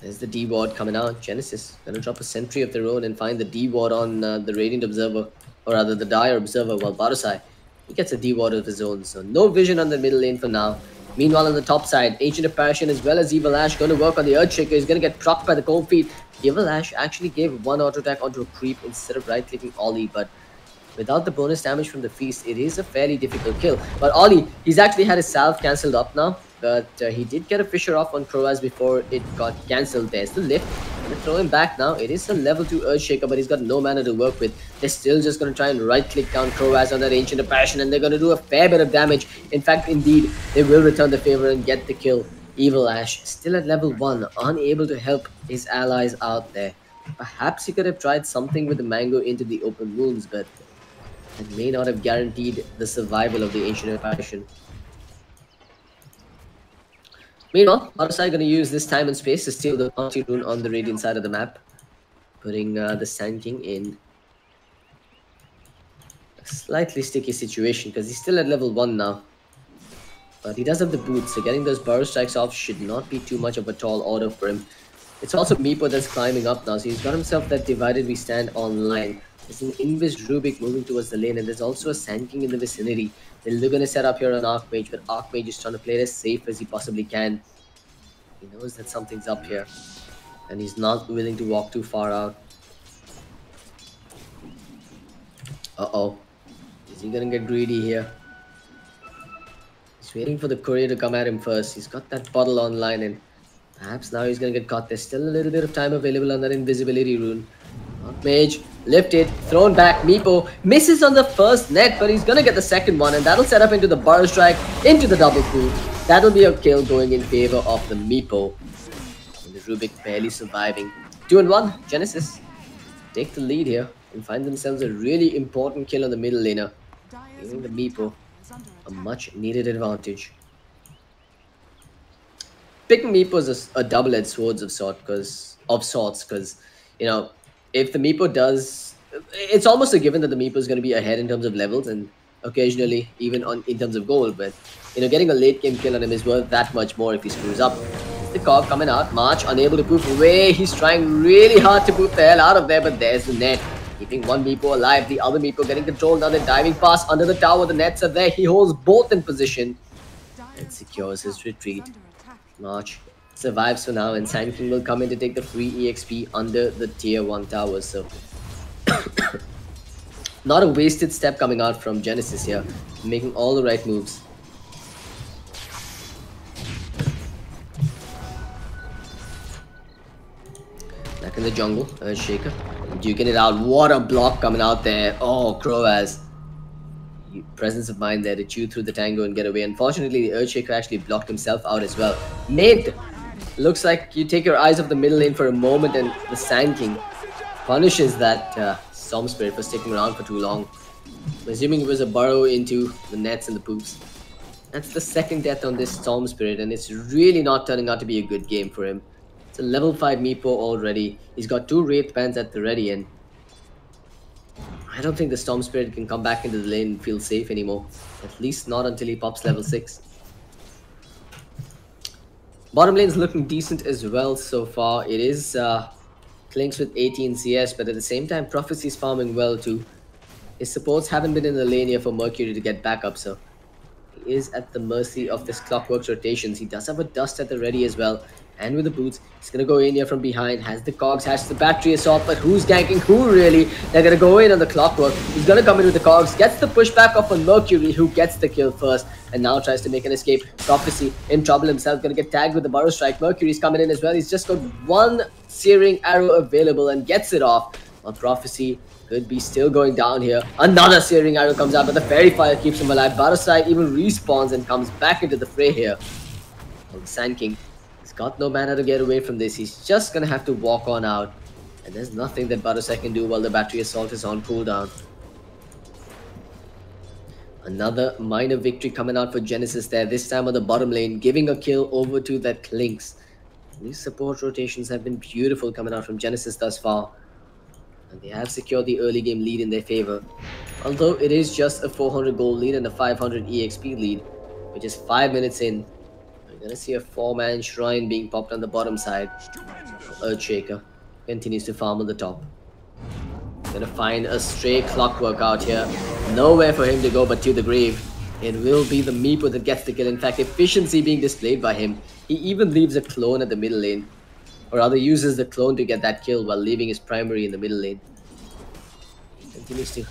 There's the D ward coming out. Genesis gonna drop a sentry of their own and find the D ward on the Radiant Observer, or rather the Dire Observer, while Barusai, he gets a D ward of his own. So no vision on the middle lane for now. Meanwhile, on the top side, Ancient Apparition as well as Evil Ash going to work on the Earthshaker. He's going to get procced by the Cold Feet. Evil Ash actually gave one auto attack onto a creep instead of right-clicking Ollie, but without the bonus damage from the Feast, it is a fairly difficult kill. But Ollie, he's actually had his salve cancelled up now, but he did get a Fisher off on Kroaz before it got cancelled. There's the lift. Gonna throw him back now. It is a level 2 Earthshaker, but he's got no mana to work with. They're still just going to try and right-click down Kroaz on that Ancient Apparition, and they're going to do a fair bit of damage. In fact, indeed, they will return the favor and get the kill. Evil Ash, still at level 1, unable to help his allies out there. Perhaps he could have tried something with the Mango into the open wounds, but it may not have guaranteed the survival of the Ancient Apparition. Meanwhile, Parasai going to use this time and space to steal the bounty rune on the Radiant side of the map, putting the Sand King in a slightly sticky situation because he's still at level 1 now. But he does have the boots, so getting those Burrow Strikes off should not be too much of a tall order for him. It's also Meepo that's climbing up now, so he's got himself that Divided We Stand online. There's an Invis Rubik moving towards the lane, and there's also a Sand King in the vicinity. They're going to set up here on Archmage, but Archmage is trying to play it as safe as he possibly can. He knows that something's up here, and he's not willing to walk too far out. Uh-oh. Is he going to get greedy here? He's waiting for the courier to come at him first. He's got that bottle online, and perhaps now he's going to get caught. There's still a little bit of time available on that invisibility rune. Archmage, lifted, thrown back. Meepo misses on the first net, but he's going to get the second one, and that'll set up into the Burrow Strike, into the double coup. That'll be a kill going in favor of the Meepo. And the Rubik barely surviving. 2-1, Genesis take the lead here and find themselves a really important kill on the middle laner, giving the Meepo a much needed advantage. Picking Meepo is a double-edged sword of sorts, because you know, if the Meepo does, it's almost a given that the Meepo is going to be ahead in terms of levels and occasionally even in terms of gold, but you know, getting a late game kill on him is worth that much more if he screws up. The Cog coming out, March unable to poof away. He's trying really hard to poof the hell out of there, but there's the net. Keeping one Meepo alive, the other Meepo getting control. Now they're diving past under the tower. The nets are there. He holds both in position and secures his retreat. March survives for now, and Sand King will come in to take the free EXP under the tier 1 tower. So not a wasted step coming out from Genesis here, making all the right moves. Back in the jungle, Shaker duking it out. What a block coming out there. Oh, Crow has presence of mind there to chew through the tango and get away. Unfortunately, the Earthshaker actually blocked himself out as well. Mid! Looks like you take your eyes off the middle lane for a moment, and the Sand King punishes that Storm Spirit for sticking around for too long. I'm assuming it was a burrow into the nets and the poops. That's the second death on this Storm Spirit, and it's really not turning out to be a good game for him. It's a level 5 Meepo already. He's got 2 Wraith Bands at the ready, and I don't think the Storm Spirit can come back into the lane and feel safe anymore. At least not until he pops level 6. Bottom lane's looking decent as well so far. It is Clinks with 18 CS, but at the same time, Prophecy's farming well too. His supports haven't been in the lane here for Mercury to get back up, so he is at the mercy of this Clockwork's rotations. He does have a Dust at the ready as well. And with the boots, he's going to go in here from behind. Has the cogs, has the battery assault, but who's ganking who really? They're going to go in on the Clockwork. He's going to come in with the cogs, gets the pushback off on Mercury, who gets the kill first, and now tries to make an escape. Prophecy in trouble himself, going to get tagged with the Burrow Strike. Mercury's coming in as well. He's just got one Searing Arrow available and gets it off. While Prophecy could be still going down here. Another Searing Arrow comes out, but the Fairy Fire keeps him alive. Burrow Strike even respawns and comes back into the fray here. And Sand King, got no mana to get away from this. He's just gonna have to walk on out, and there's nothing that Barusai can do while the battery assault is on cooldown. Another minor victory coming out for Genesis there, this time on the bottom lane, giving a kill over to that Clinks. These support rotations have been beautiful coming out from Genesis thus far, and they have secured the early game lead in their favor. Although it is just a 400 gold lead and a 500 EXP lead, which is 5 minutes in. Gonna see a 4-man shrine being popped on the bottom side. Earthshaker continues to farm on the top. Gonna find a stray Clockwork out here. Nowhere for him to go but to the grave. It will be the Meepo that gets the kill. In fact, efficiency being displayed by him. He even leaves a clone at the middle lane. Or rather uses the clone to get that kill while leaving his primary in the middle lane. He continues to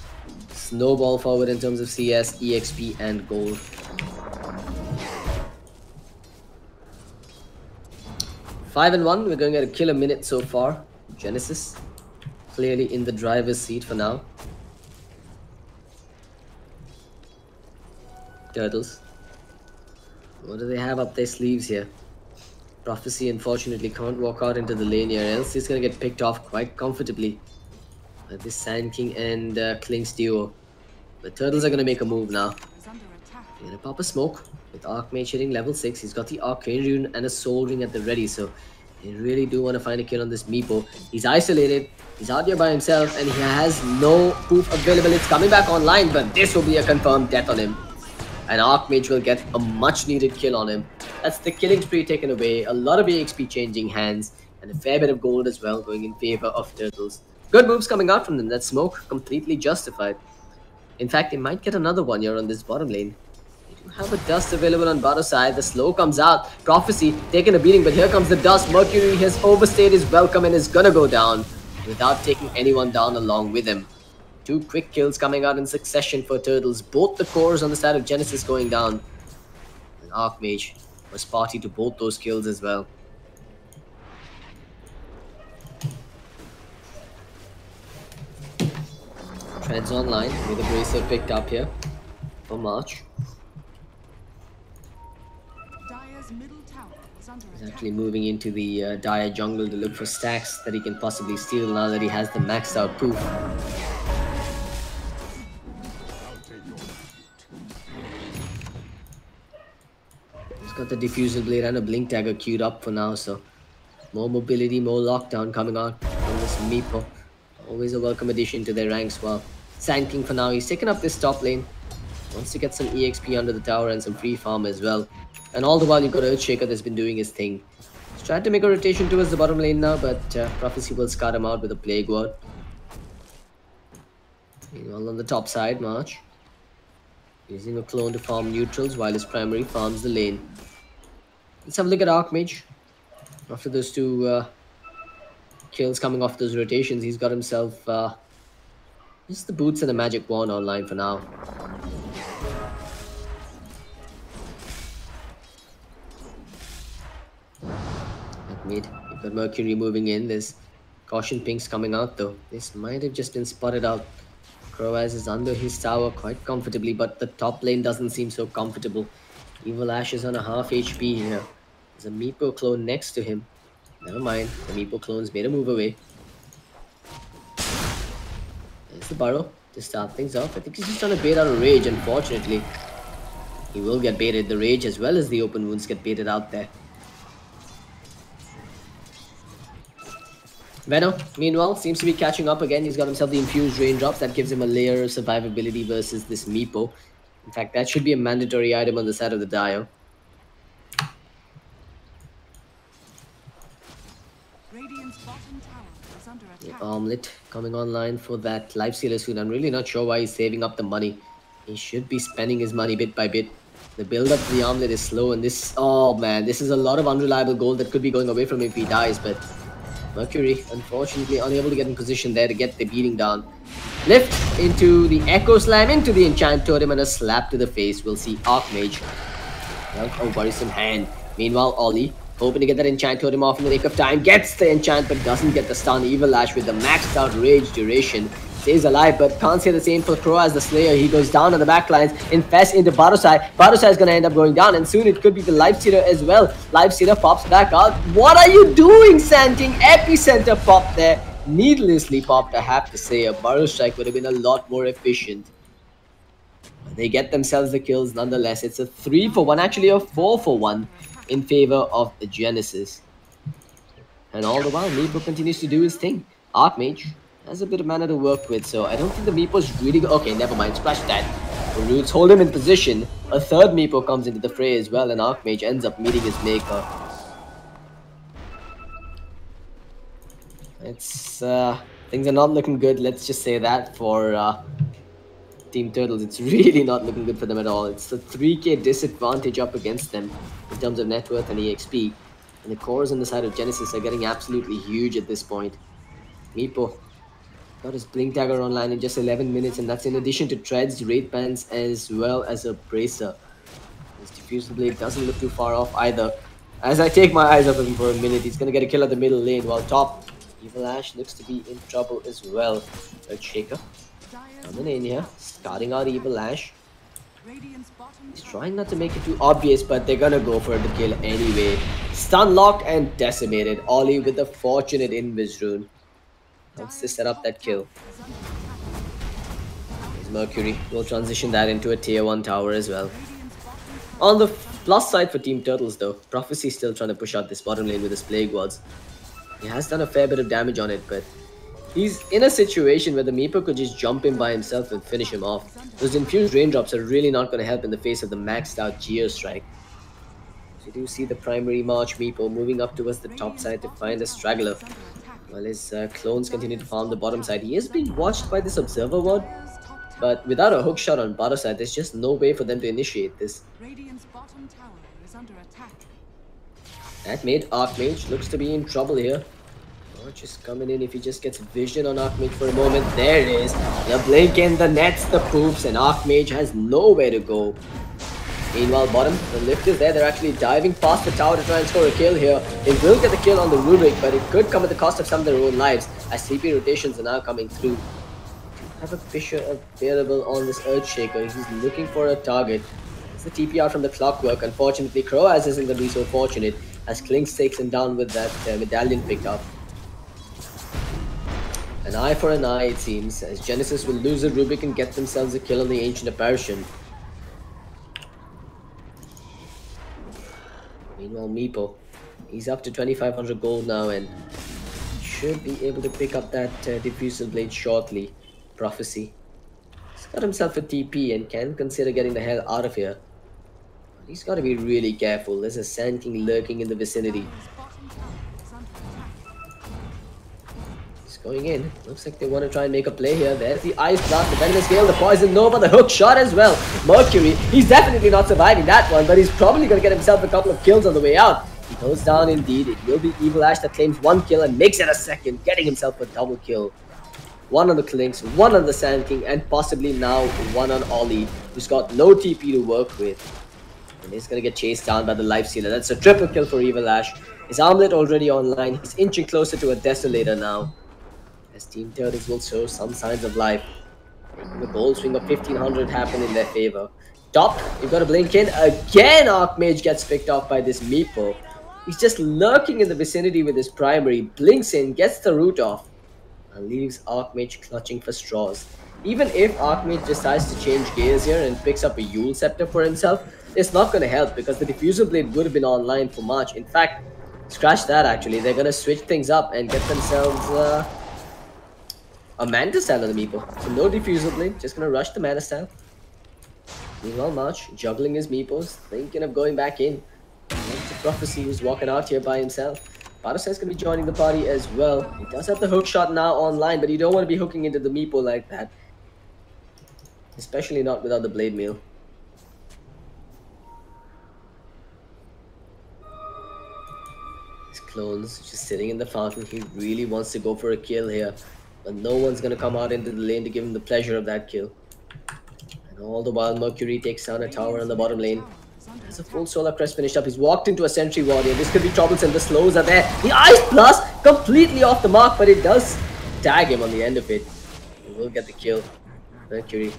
snowball forward in terms of CS, EXP and gold. 5-1, we're going at a kill a minute so far. Genesis clearly in the driver's seat for now. Turtles, what do they have up their sleeves here? Prophecy unfortunately can't walk out into the lane here, else he's going to get picked off quite comfortably by this Sand King and Clinks duo. The Turtles are going to make a move now. They're going to pop a smoke. With Archmage hitting level 6, he's got the Arcane Rune and a Soul Ring at the ready, so they really do want to find a kill on this Meepo. He's isolated, he's out here by himself, and he has no proof available. It's coming back online, but this will be a confirmed death on him. And Archmage will get a much needed kill on him. That's the killing spree taken away, a lot of EXP changing hands, and a fair bit of gold as well going in favor of Turtles. Good moves coming out from them, that smoke completely justified. In fact, they might get another one here on this bottom lane. Have a Dust available on bottom side. The slow comes out. Prophecy taking a beating, but here comes the Dust. Mercury has overstayed his welcome and is gonna go down without taking anyone down along with him. 2 quick kills coming out in succession for Turtles. Both the cores on the side of Genesis going down. And Archmage was party to both those kills as well. Treads online with a bracer picked up here for March. He's actually moving into the Dire jungle to look for stacks that he can possibly steal now that he has the maxed out poof. He's got the Diffusal Blade and a Blink Dagger queued up for now, so more mobility, more lockdown coming out from this Meepo. Always a welcome addition to their ranks. While Sand King for now, he's taken up this top lane. Wants to get some EXP under the tower and some free farm as well. And all the while you've got Earthshaker that's been doing his thing. He's tried to make a rotation towards the bottom lane now, but Prophecy will scout him out with a Plague Ward. Meanwhile on the top side, March using a clone to farm neutrals while his primary farms the lane. Let's have a look at Archmage. After those two kills coming off those rotations, he's got himself just the boots and the magic wand online for now. At mid, you've got Mercury moving in. There's caution pinks coming out though. This might have just been spotted out. Croaz is under his tower quite comfortably, but the top lane doesn't seem so comfortable. Evil Ash is on a half HP here. There's a Meepo clone next to him. Never mind, the Meepo clone's made a move away. There's the Burrow to start things off. I think he's just trying to bait out a Rage, unfortunately. He will get baited. The Rage as well as the open wounds get baited out there. Venom, meanwhile, seems to be catching up again. He's got himself the infused raindrops. That gives him a layer of survivability versus this Meepo. In fact, that should be a mandatory item on the side of the Dio. The Armlet coming online for that Lifestealer soon. I'm really not sure why he's saving up the money. He should be spending his money bit by bit. The build up to the Armlet is slow, and this... Oh man, this is a lot of unreliable gold that could be going away from him if he dies, but... Mercury, unfortunately, unable to get in position there to get the beating down. Lift into the Echo Slam, into the Enchant Totem, and a slap to the face. We'll see Archmage. Oh, worrisome hand. Meanwhile, Ollie, hoping to get that Enchant Totem off in the nick of time, gets the enchant but doesn't get the stun. Evil Ash with the maxed out rage duration stays alive, but can't say the same for Crow as the Slayer. He goes down on the backlines, infests into Barosai. Barosai is going to end up going down, and soon it could be the Lifestealer as well. Lifestealer pops back out. What are you doing, Santing? Epicenter pop there. Needlessly popped, I have to say. A Burrow Strike would have been a lot more efficient. They get themselves the kills nonetheless. It's a 3-for-1, actually a 4-for-1 in favor of the Genesis. And all the while, Meepo continues to do his thing. Archmage has a bit of mana to work with, so I don't think the Meepo's really... Okay, never mind, scratch that. The Roots hold him in position. A third Meepo comes into the fray as well, and Archmage ends up meeting his maker. It's... things are not looking good, let's just say that, for Team Turtles. It's really not looking good for them at all. It's a 3k disadvantage up against them in terms of net worth and EXP. And the cores on the side of Genesis are getting absolutely huge at this point. Meepo got his Blink Dagger online in just 11 minutes, and that's in addition to Treads, Wraith Bands, as well as a Bracer. His Diffusal Blade doesn't look too far off either. As I take my eyes off him for a minute, he's going to get a kill at the middle lane, while top, Evil Ash looks to be in trouble as well. Earthshaker coming in here, starting out Evil Ash. He's trying not to make it too obvious, but they're gonna go for the kill anyway. Stun locked and decimated. Ollie with the fortunate Invis rune. Wants to set up that kill. There's Mercury. We'll transition that into a tier 1 tower as well. On the plus side for Team Turtles though, Prophecy still trying to push out this bottom lane with his Plague Wards. He has done a fair bit of damage on it, but he's in a situation where the Meepo could just jump in by himself and finish him off. Those infused raindrops are really not going to help in the face of the maxed out Geo Strike. So you do see the primary March Meepo moving up towards the top side to find a straggler. While his clones continue to farm the bottom side. He is being watched by this Observer Ward, but without a hook shot on bottom side, there's just no way for them to initiate this. That made Archmage looks to be in trouble here. March is coming in. If he just gets vision on Archmage for a moment, there it is. The blink in, the nets, the poops, and Archmage has nowhere to go. Meanwhile, bottom, the lift is there. They're actually diving past the tower to try and score a kill here. They will get the kill on the Rubik, but it could come at the cost of some of their own lives, as CP rotations are now coming through. Have a Fisher available on this Earthshaker. He's looking for a target. It's the TP out from the Clockwork. Unfortunately, Croaz isn't going to be so fortunate, as Klinks takes him down with that medallion picked up. An eye for an eye, it seems, as Genesis will lose a Rubik and get themselves a kill on the Ancient Apparition. Meanwhile, Meepo, he's up to 2500 gold now and should be able to pick up that Diffusal Blade shortly. Prophecy. He's got himself a TP and can consider getting the hell out of here. He's got to be really careful. There's a Sand King lurking in the vicinity. going in. Looks like they want to try and make a play here. There's the Ice Blast, the Venomous Gale, the Poison Nova, the hook shot as well. Mercury, he's definitely not surviving that one, but he's probably going to get himself a couple of kills on the way out. He goes down indeed. It will be Evil Ash that claims 1 kill and makes it a second, getting himself a double kill. 1 on the Klinks, 1 on the Sand King, and possibly now 1 on Ollie, who's got no TP to work with. And he's going to get chased down by the Life Stealer. That's a triple kill for Evil Ash. His armlet already online. He's inching closer to a Desolator now. As Team Turtles will show some signs of life. Making a goal swing of 1500 happen in their favor. Top, you've got to blink in. Again, Archmage gets picked off by this Meepo. He's just lurking in the vicinity with his primary. Blinks in, gets the root off. And leaves Archmage clutching for straws. Even if Archmage decides to change gears here and picks up a Yule Scepter for himself, it's not going to help because the Diffusal Blade would have been online for March. In fact, scratch that actually. They're going to switch things up and get themselves a Manta Style on the Meepo. So no Diffusal Blade, just going to rush the Manta Style. Meanwhile, March juggling his Meepos, thinking of going back in. It's a Prophecy who's walking out here by himself. Parasai's going to be joining the party as well. He does have the hook shot now online, but you don't want to be hooking into the Meepo like that. Especially not without the Blade Mail. His clone's just sitting in the fountain. He really wants to go for a kill here. But no one's going to come out into the lane to give him the pleasure of that kill. And all the while, Mercury takes down a tower on the bottom lane. There's a full Solar Crest finished up. He's walked into a Sentry Warrior. This could be troublesome. The slows are there. The Ice Blast completely off the mark, but it does tag him on the end of it. He will get the kill. Mercury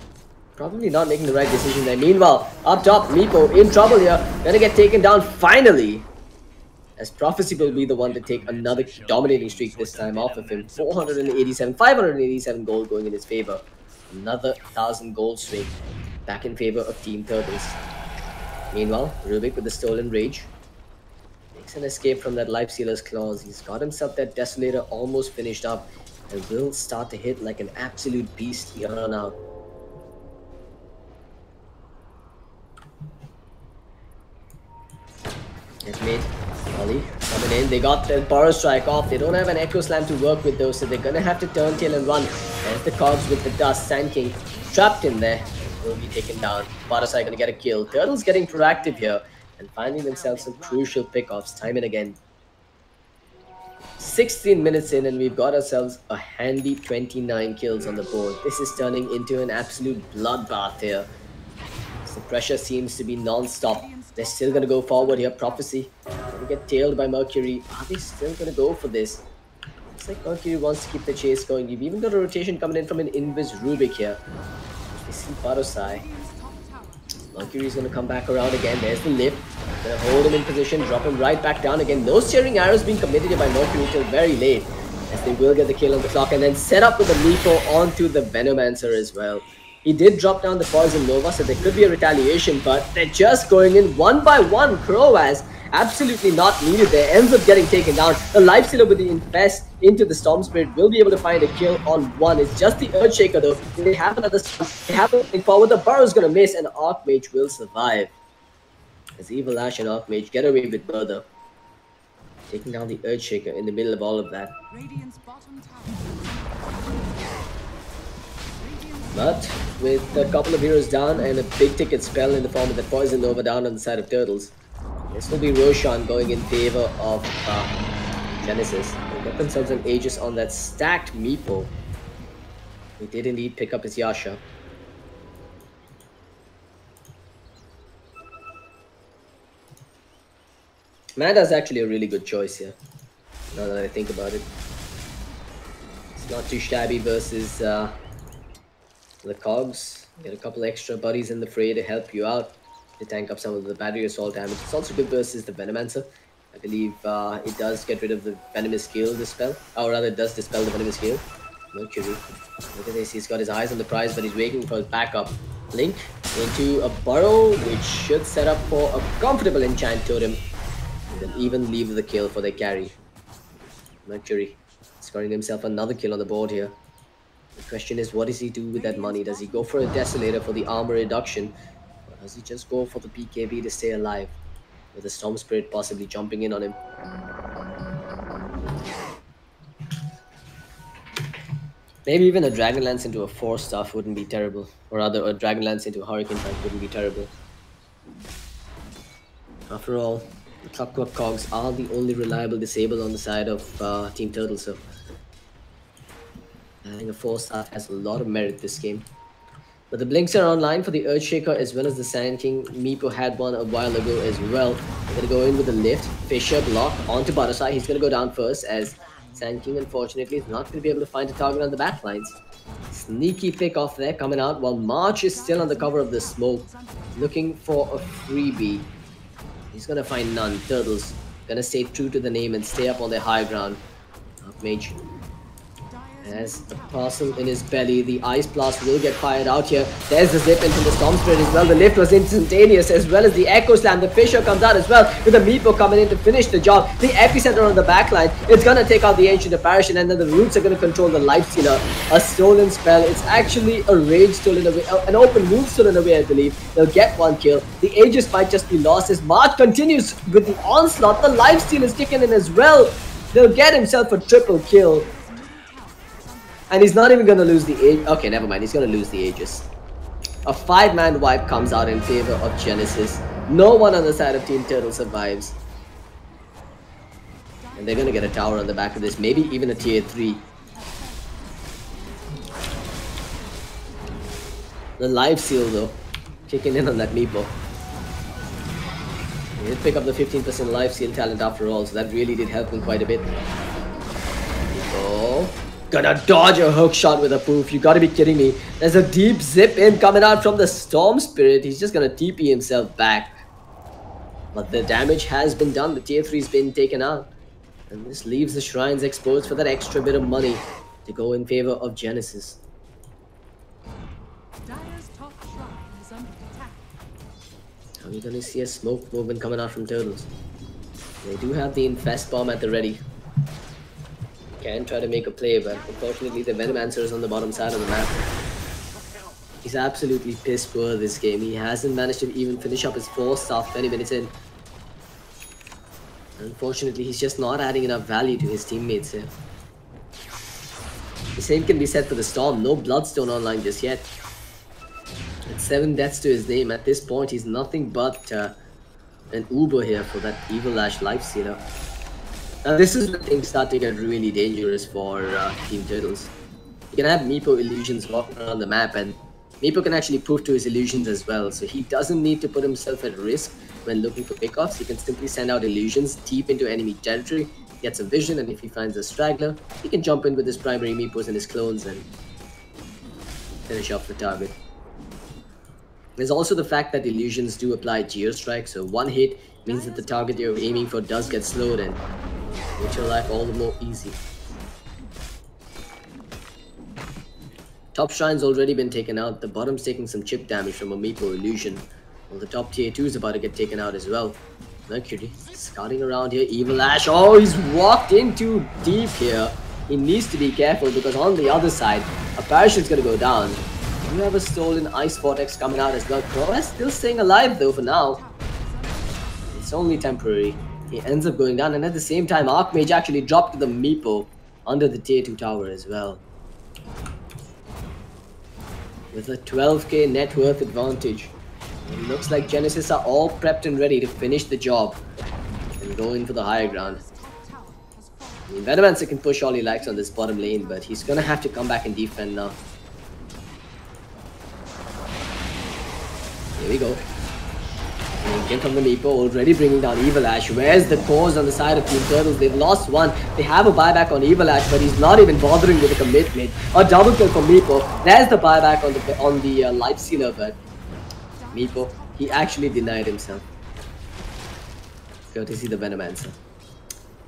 probably not making the right decision there. Meanwhile, up top, Meepo in trouble here. Gonna get taken down finally. As Prophecy will be the one to take another dominating streak this time off of him. 587 gold going in his favor. Another 1000 gold swing back in favor of Team Turtles. Meanwhile, Rubik with the Stolen Rage makes an escape from that Life Stealer's claws. He's got himself that Desolator almost finished up and will start to hit like an absolute beast here on out. Get made. Ollie coming in. They got the Burrow Strike off. They don't have an Echo Slam to work with though, so they're gonna have to turn tail and run. There's the Cogs with the Dust. Sand King trapped in there. Will be taken down. Parasai gonna get a kill. Turtles getting proactive here and finding themselves some crucial pickoffs time and again. 16 minutes in and we've got ourselves a handy 29 kills on the board. This is turning into an absolute bloodbath here. The pressure seems to be non-stop. They're still gonna go forward here. Prophecy gonna get tailed by Mercury. Are they still gonna go for this? Looks like Mercury wants to keep the chase going. You've even got a rotation coming in from an Invis Rubik here. We see Parasai. Mercury's gonna come back around again. There's the lift. Gonna hold him in position, drop him right back down again. No steering arrows being committed here by Mercury till very late. As they will get the kill on the clock and then set up with the Meepo onto the Venomancer as well. He did drop down the Poison Nova, so there could be a retaliation, but they're just going in one by one. Kroaz, absolutely not needed there, ends up getting taken down. The Life Stealer with the Infest into the Storm Spirit will be able to find a kill on one. It's just the Earthshaker though. They have another stun. They have something forward. The Burrow's gonna miss, and Archmage will survive. As Evil Ash and Archmage get away with murder. Taking down the Earthshaker in the middle of all of that. But with a couple of heroes down and a big ticket spell in the form of the Poison Nova down on the side of Turtles, this will be Roshan going in favor of Genesis. They got themselves an Aegis on that stacked Meepo. He did indeed pick up his Yasha. Manda's actually a really good choice here, now that I think about it. It's not too shabby versus the Cogs. Get a couple extra buddies in the fray to help you out, to tank up some of the battery assault damage. It's also good versus the Venomancer. I believe it does get rid of the Venomous Gale dispel, or rather it does dispel the Venomous Gale. Mercury, look at this, he's got his eyes on the prize, but he's waiting for his backup. Link into a Burrow, which should set up for a comfortable enchant totem. And then even leave the kill for their carry. Mercury scoring himself another kill on the board here. The question is, what does he do with that money? Does he go for a Desolator for the armor reduction? Or does he just go for the BKB to stay alive? With the Storm Spirit possibly jumping in on him. Maybe even a Dragonlance into a 4-staff wouldn't be terrible. Or rather, a Dragonlance into a Hurricane type wouldn't be terrible. After all, the Clockwork Cogs are the only reliable disable on the side of Team Turtle, so I think a 4-staff has a lot of merit this game. But the blinks are online for the Earthshaker as well as the Sand King. Meepo had one a while ago as well. They're going to go in with the lift. Fisher block onto Butterside. He's going to go down first as Sand King unfortunately is not going to be able to find a target on the back lines. Sneaky pick off there coming out while March is still on the cover of the smoke. Looking for a freebie. He's going to find none. Turtles going to stay true to the name and stay up on their high ground. Mage has a parcel in his belly. The Ice Blast will get fired out here. There's the zip into the Storm Spirit as well. The lift was instantaneous as well as the Echo Slam. The Fisher comes out as well with the Meepo coming in to finish the job. The Epicenter on the backline. It's going to take out the Ancient Apparition and then the Roots are going to control the Life Stealer. A stolen spell. It's actually a Rage stolen away. An open move stolen away, I believe. They'll get one kill. The Aegis might just be lost as March continues with the onslaught. The Life Steal is kicking in as well. They'll get himself a triple kill. And he's not even going to lose the Aegis. Okay, never mind. He's going to lose the Aegis. A 5-man wipe comes out in favor of Genesis. No one on the side of Team Turtle survives. And they're going to get a tower on the back of this. Maybe even a tier 3. The life seal though. Kicking in on that Meepo. He did pick up the 15% life seal talent after all. So that really did help him quite a bit. Meepo. Gonna dodge a hook shot with a poof. You gotta be kidding me. There's a deep zip in coming out from the Storm Spirit. He's just gonna TP himself back. But the damage has been done. The tier 3's been taken out. And this leaves the Shrines exposed for that extra bit of money to go in favor of Genesis. Dire's top shrine is under attack. Are we gonna see a smoke movement coming out from Turtles? They do have the Infest Bomb at the ready. Can try to make a play, but unfortunately the Venomancer is on the bottom side of the map. He's absolutely piss poor this game. He hasn't managed to even finish up his 4-staff 20 minutes in. Unfortunately, he's just not adding enough value to his teammates here. The same can be said for the Storm. No Bloodstone online just yet. And 7 deaths to his name. At this point, he's nothing but an Uber here for that Evil Ash Lifestealer. Now this is when things start to get really dangerous for Team Turtles. You can have Meepo illusions walking around the map and Meepo can actually prove to his illusions as well. So he doesn't need to put himself at risk when looking for pickoffs. He can simply send out illusions deep into enemy territory, gets a vision, and if he finds a straggler, he can jump in with his primary Meepos and his clones and finish off the target. There's also the fact that illusions do apply Geostrike, so one hit means that the target you're aiming for does get slowed and makes your life all the more easy. Top Shrine's already been taken out. The bottom's taking some chip damage from a Meepo illusion. Well, the top tier 2 is about to get taken out as well. Mercury scouting around here. Evil Ash. Oh, he's walked in too deep here. He needs to be careful because on the other side, a parachute's gonna go down. You have a stolen Ice Vortex coming out as well. Crow is still staying alive though for now. It's only temporary. He ends up going down, and at the same time, Archmage actually dropped to the Meepo under the tier 2 tower as well. With a 12k net worth advantage, it looks like Genesis are all prepped and ready to finish the job and go in for the higher ground. I mean, Venomancer can push all he likes on this bottom lane, but he's gonna have to come back and defend now. Here we go. Again from the Meepo, already bringing down Evil Ash. Where's the cause on the side of Team Turtles? They've lost one. They have a buyback on Evil Ash, but he's not even bothering with a commitment. A double kill from Meepo. There's the buyback on the Life Stealer, but Meepo, he actually denied himself. Go to see the Venomancer.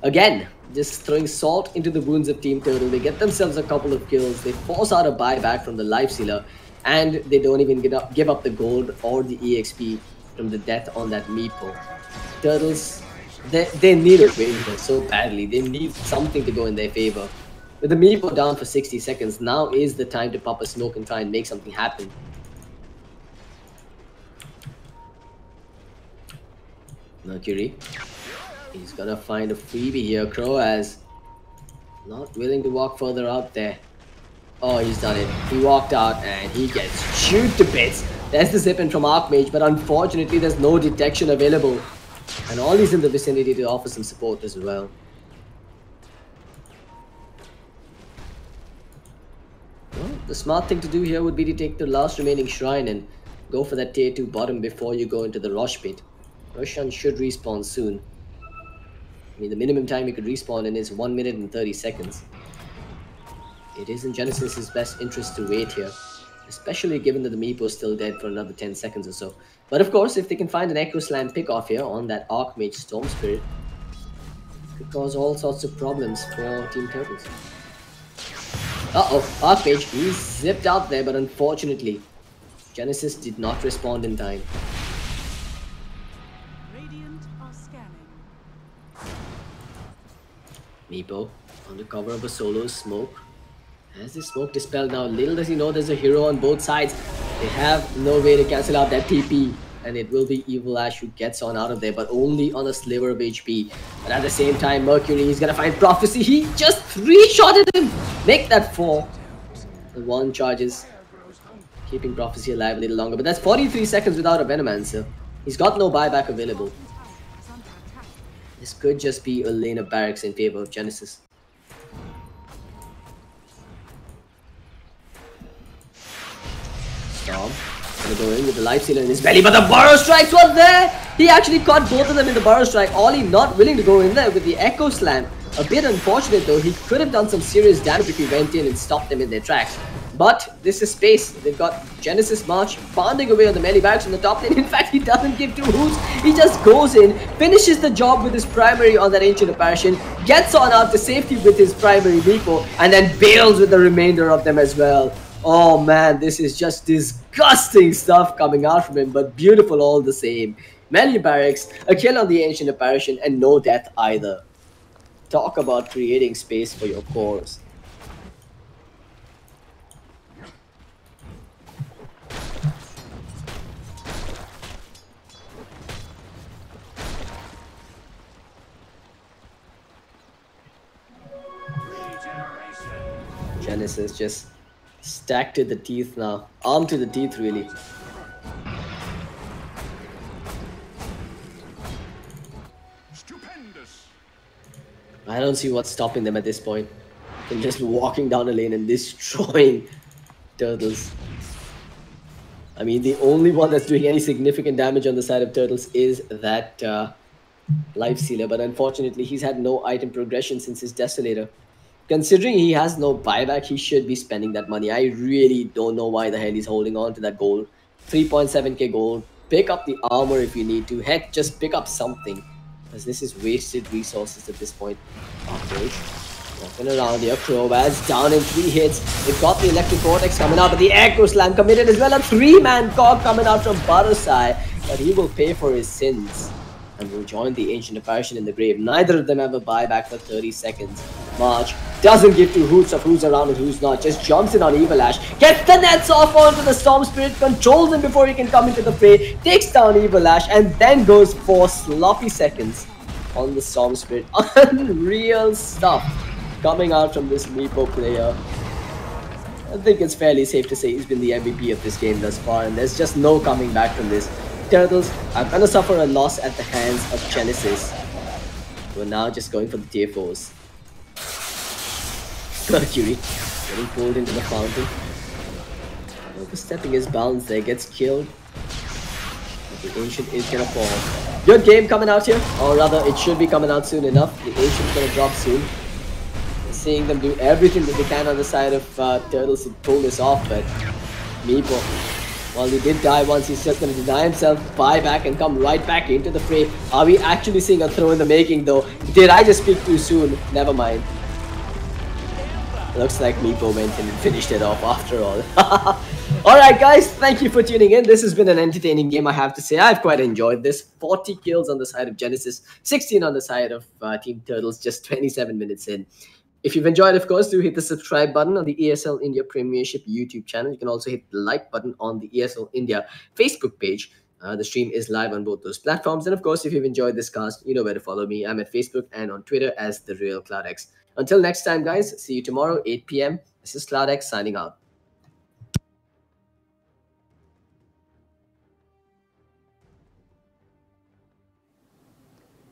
Again, just throwing salt into the wounds of Team Turtle. They get themselves a couple of kills. They force out a buyback from the Life Stealer, and they don't even give up the gold or the EXP from the death on that Meepo. Turtles, they need a win here so badly. They need something to go in their favor. With the Meepo down for 60 seconds, now is the time to pop a smoke and try and make something happen. Mercury, he's gonna find a freebie here. Crow as not willing to walk further out there. Oh, he's done it. He walked out and he gets chewed to bits. There's the zip in from Archmage, but unfortunately there's no detection available. And Ollie's in the vicinity to offer some support as well. Well, the smart thing to do here would be to take the last remaining shrine and go for that tier 2 bottom before you go into the Rosh pit. Roshan should respawn soon. I mean, the minimum time he could respawn in is 1 minute and 30 seconds. It is in Genesis's best interest to wait here, especially given that the Meepo is still dead for another 10 seconds or so. But of course, if they can find an Echo Slam pick-off here on that Archmage Storm Spirit, it could cause all sorts of problems for Team Turtles. Uh-oh, Archmage, he's zipped out there, but unfortunately, Genesis did not respond in time. Radiant are scanning. Meepo, on the cover of a solo smoke. As the smoke dispelled now, little does he know there's a hero on both sides. They have no way to cancel out that TP. And it will be Evil Ash who gets on out of there, but only on a sliver of HP. But at the same time, Mercury is gonna find Prophecy. He just 3-shotted him! Make that 4. The 1 charges, keeping Prophecy alive a little longer. But that's 43 seconds without a Venomancer. He's got no buyback available. This could just be a lane of barracks in favor of Genesis. Storm gonna go in with the life stealer in his belly, but the burrow strikes were there! He actually caught both of them in the burrow strike. Ollie not willing to go in there with the Echo Slam. A bit unfortunate though, he could have done some serious damage if he went in and stopped them in their tracks. But this is space. They've got Genesis March pounding away on the melee barracks on the top lane. In fact, he doesn't give 2 hoots. He just goes in, finishes the job with his primary on that Ancient Apparition, gets on out to safety with his primary Meepo, and then bails with the remainder of them as well. Oh man, this is just disgusting stuff coming out from him, but beautiful all the same. Melee barracks, a kill on the Ancient Apparition, and no death either. Talk about creating space for your cores. Genesis just stacked to the teeth now. Armed to the teeth, really. Stupendous. I don't see what's stopping them at this point. They're just walking down the lane and destroying Turtles. I mean, the only one that's doing any significant damage on the side of Turtles is that Life Stealer. But unfortunately, he's had no item progression since his Desolator. Considering he has no buyback, he should be spending that money. I really don't know why the hell he's holding on to that gold. 3.7k gold. Pick up the armor if you need to. Heck, just pick up something. Because this is wasted resources at this point. Okay. Walking around here. Crowbats down in 3 hits. They've got the Electric Vortex coming out, but the Echo Slam committed as well. A 3-man cog coming out from Barosai. But he will pay for his sins and will join the Ancient Apparition in the grave. Neither of them have a buyback for 30 seconds. March doesn't give 2 hoots of who's around and who's not. Just jumps in on Evil Ash. Gets the nets off onto the Storm Spirit. Controls him before he can come into the fray. Takes down Evil Ash and then goes for sloppy seconds on the Storm Spirit. Unreal stuff coming out from this Meepo player. I think it's fairly safe to say he's been the MVP of this game thus far, and there's just no coming back from this. Turtles are gonna suffer a loss at the hands of Genesis. We're now just going for the tier 4s. Mercury getting pulled into the fountain. Overstepping his bounds there, gets killed. But the Ancient is gonna fall. Good game coming out here, or rather it should be coming out soon enough. The Ancient's gonna drop soon. We're seeing them do everything that they can on the side of Turtles to pull this off, but Meepo, while he did die once, he's just going to deny himself, buy back and come right back into the fray. Are we actually seeing a throw in the making though? Did I just speak too soon? Never mind. Looks like Meepo went in and finished it off after all. Alright guys, thank you for tuning in. This has been an entertaining game, I have to say. I've quite enjoyed this. 40 kills on the side of Genesis, 16 on the side of Team Turtles, just 27 minutes in. If you've enjoyed, of course, do hit the subscribe button on the ESL India Premiership YouTube channel. You can also hit the like button on the ESL India Facebook page. The stream is live on both those platforms. And of course, if you've enjoyed this cast, you know where to follow me. I'm at Facebook and on Twitter as The Real CloudX. Until next time, guys, see you tomorrow, 8 p.m. This is CloudX signing out.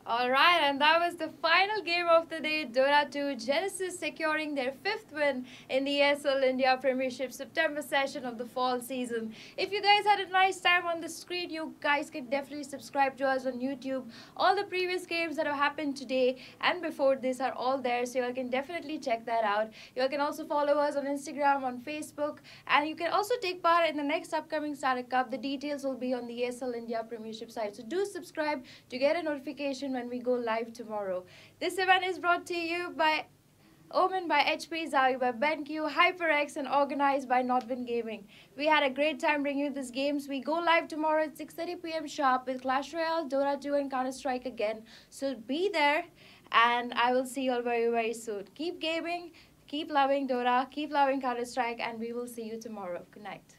Alright, and that was the final game of the day. Dota 2 Genesis securing their 5th win in the ESL India Premiership September session of the fall season. If you guys had a nice time on the screen, you guys can definitely subscribe to us on YouTube. All the previous games that have happened today and before this are all there, so you can definitely check that out. You can also follow us on Instagram, on Facebook, and you can also take part in the next upcoming Startup Cup. The details will be on the ESL India Premiership site. So do subscribe to get a notification when we go live tomorrow. This event is brought to you by Omen by HP, Zawi by BenQ, HyperX, and organized by Notwin Gaming. We had a great time bringing you these games. We go live tomorrow at 6:30 p.m. sharp with Clash Royale, Dota 2, and Counter-Strike again. So be there, and I will see you all very, very soon. Keep gaming, keep loving Dota, keep loving Counter-Strike, and we will see you tomorrow. Good night.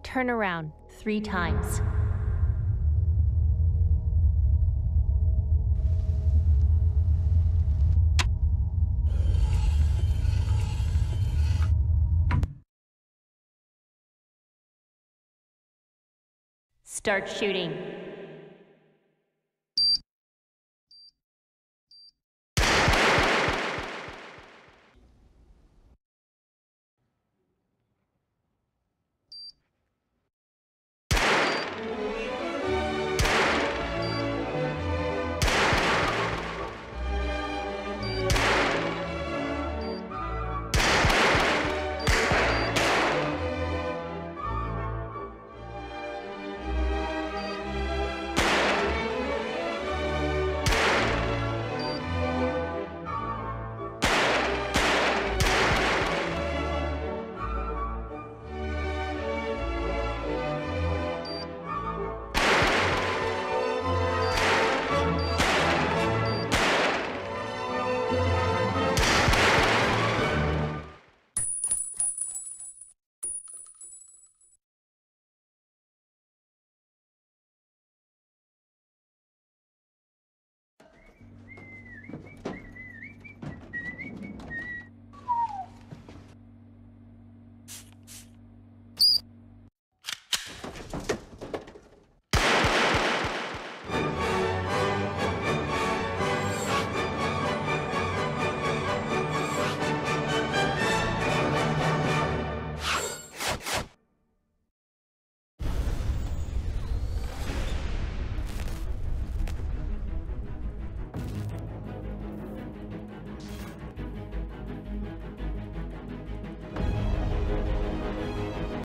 Turn around 3 times. Start shooting.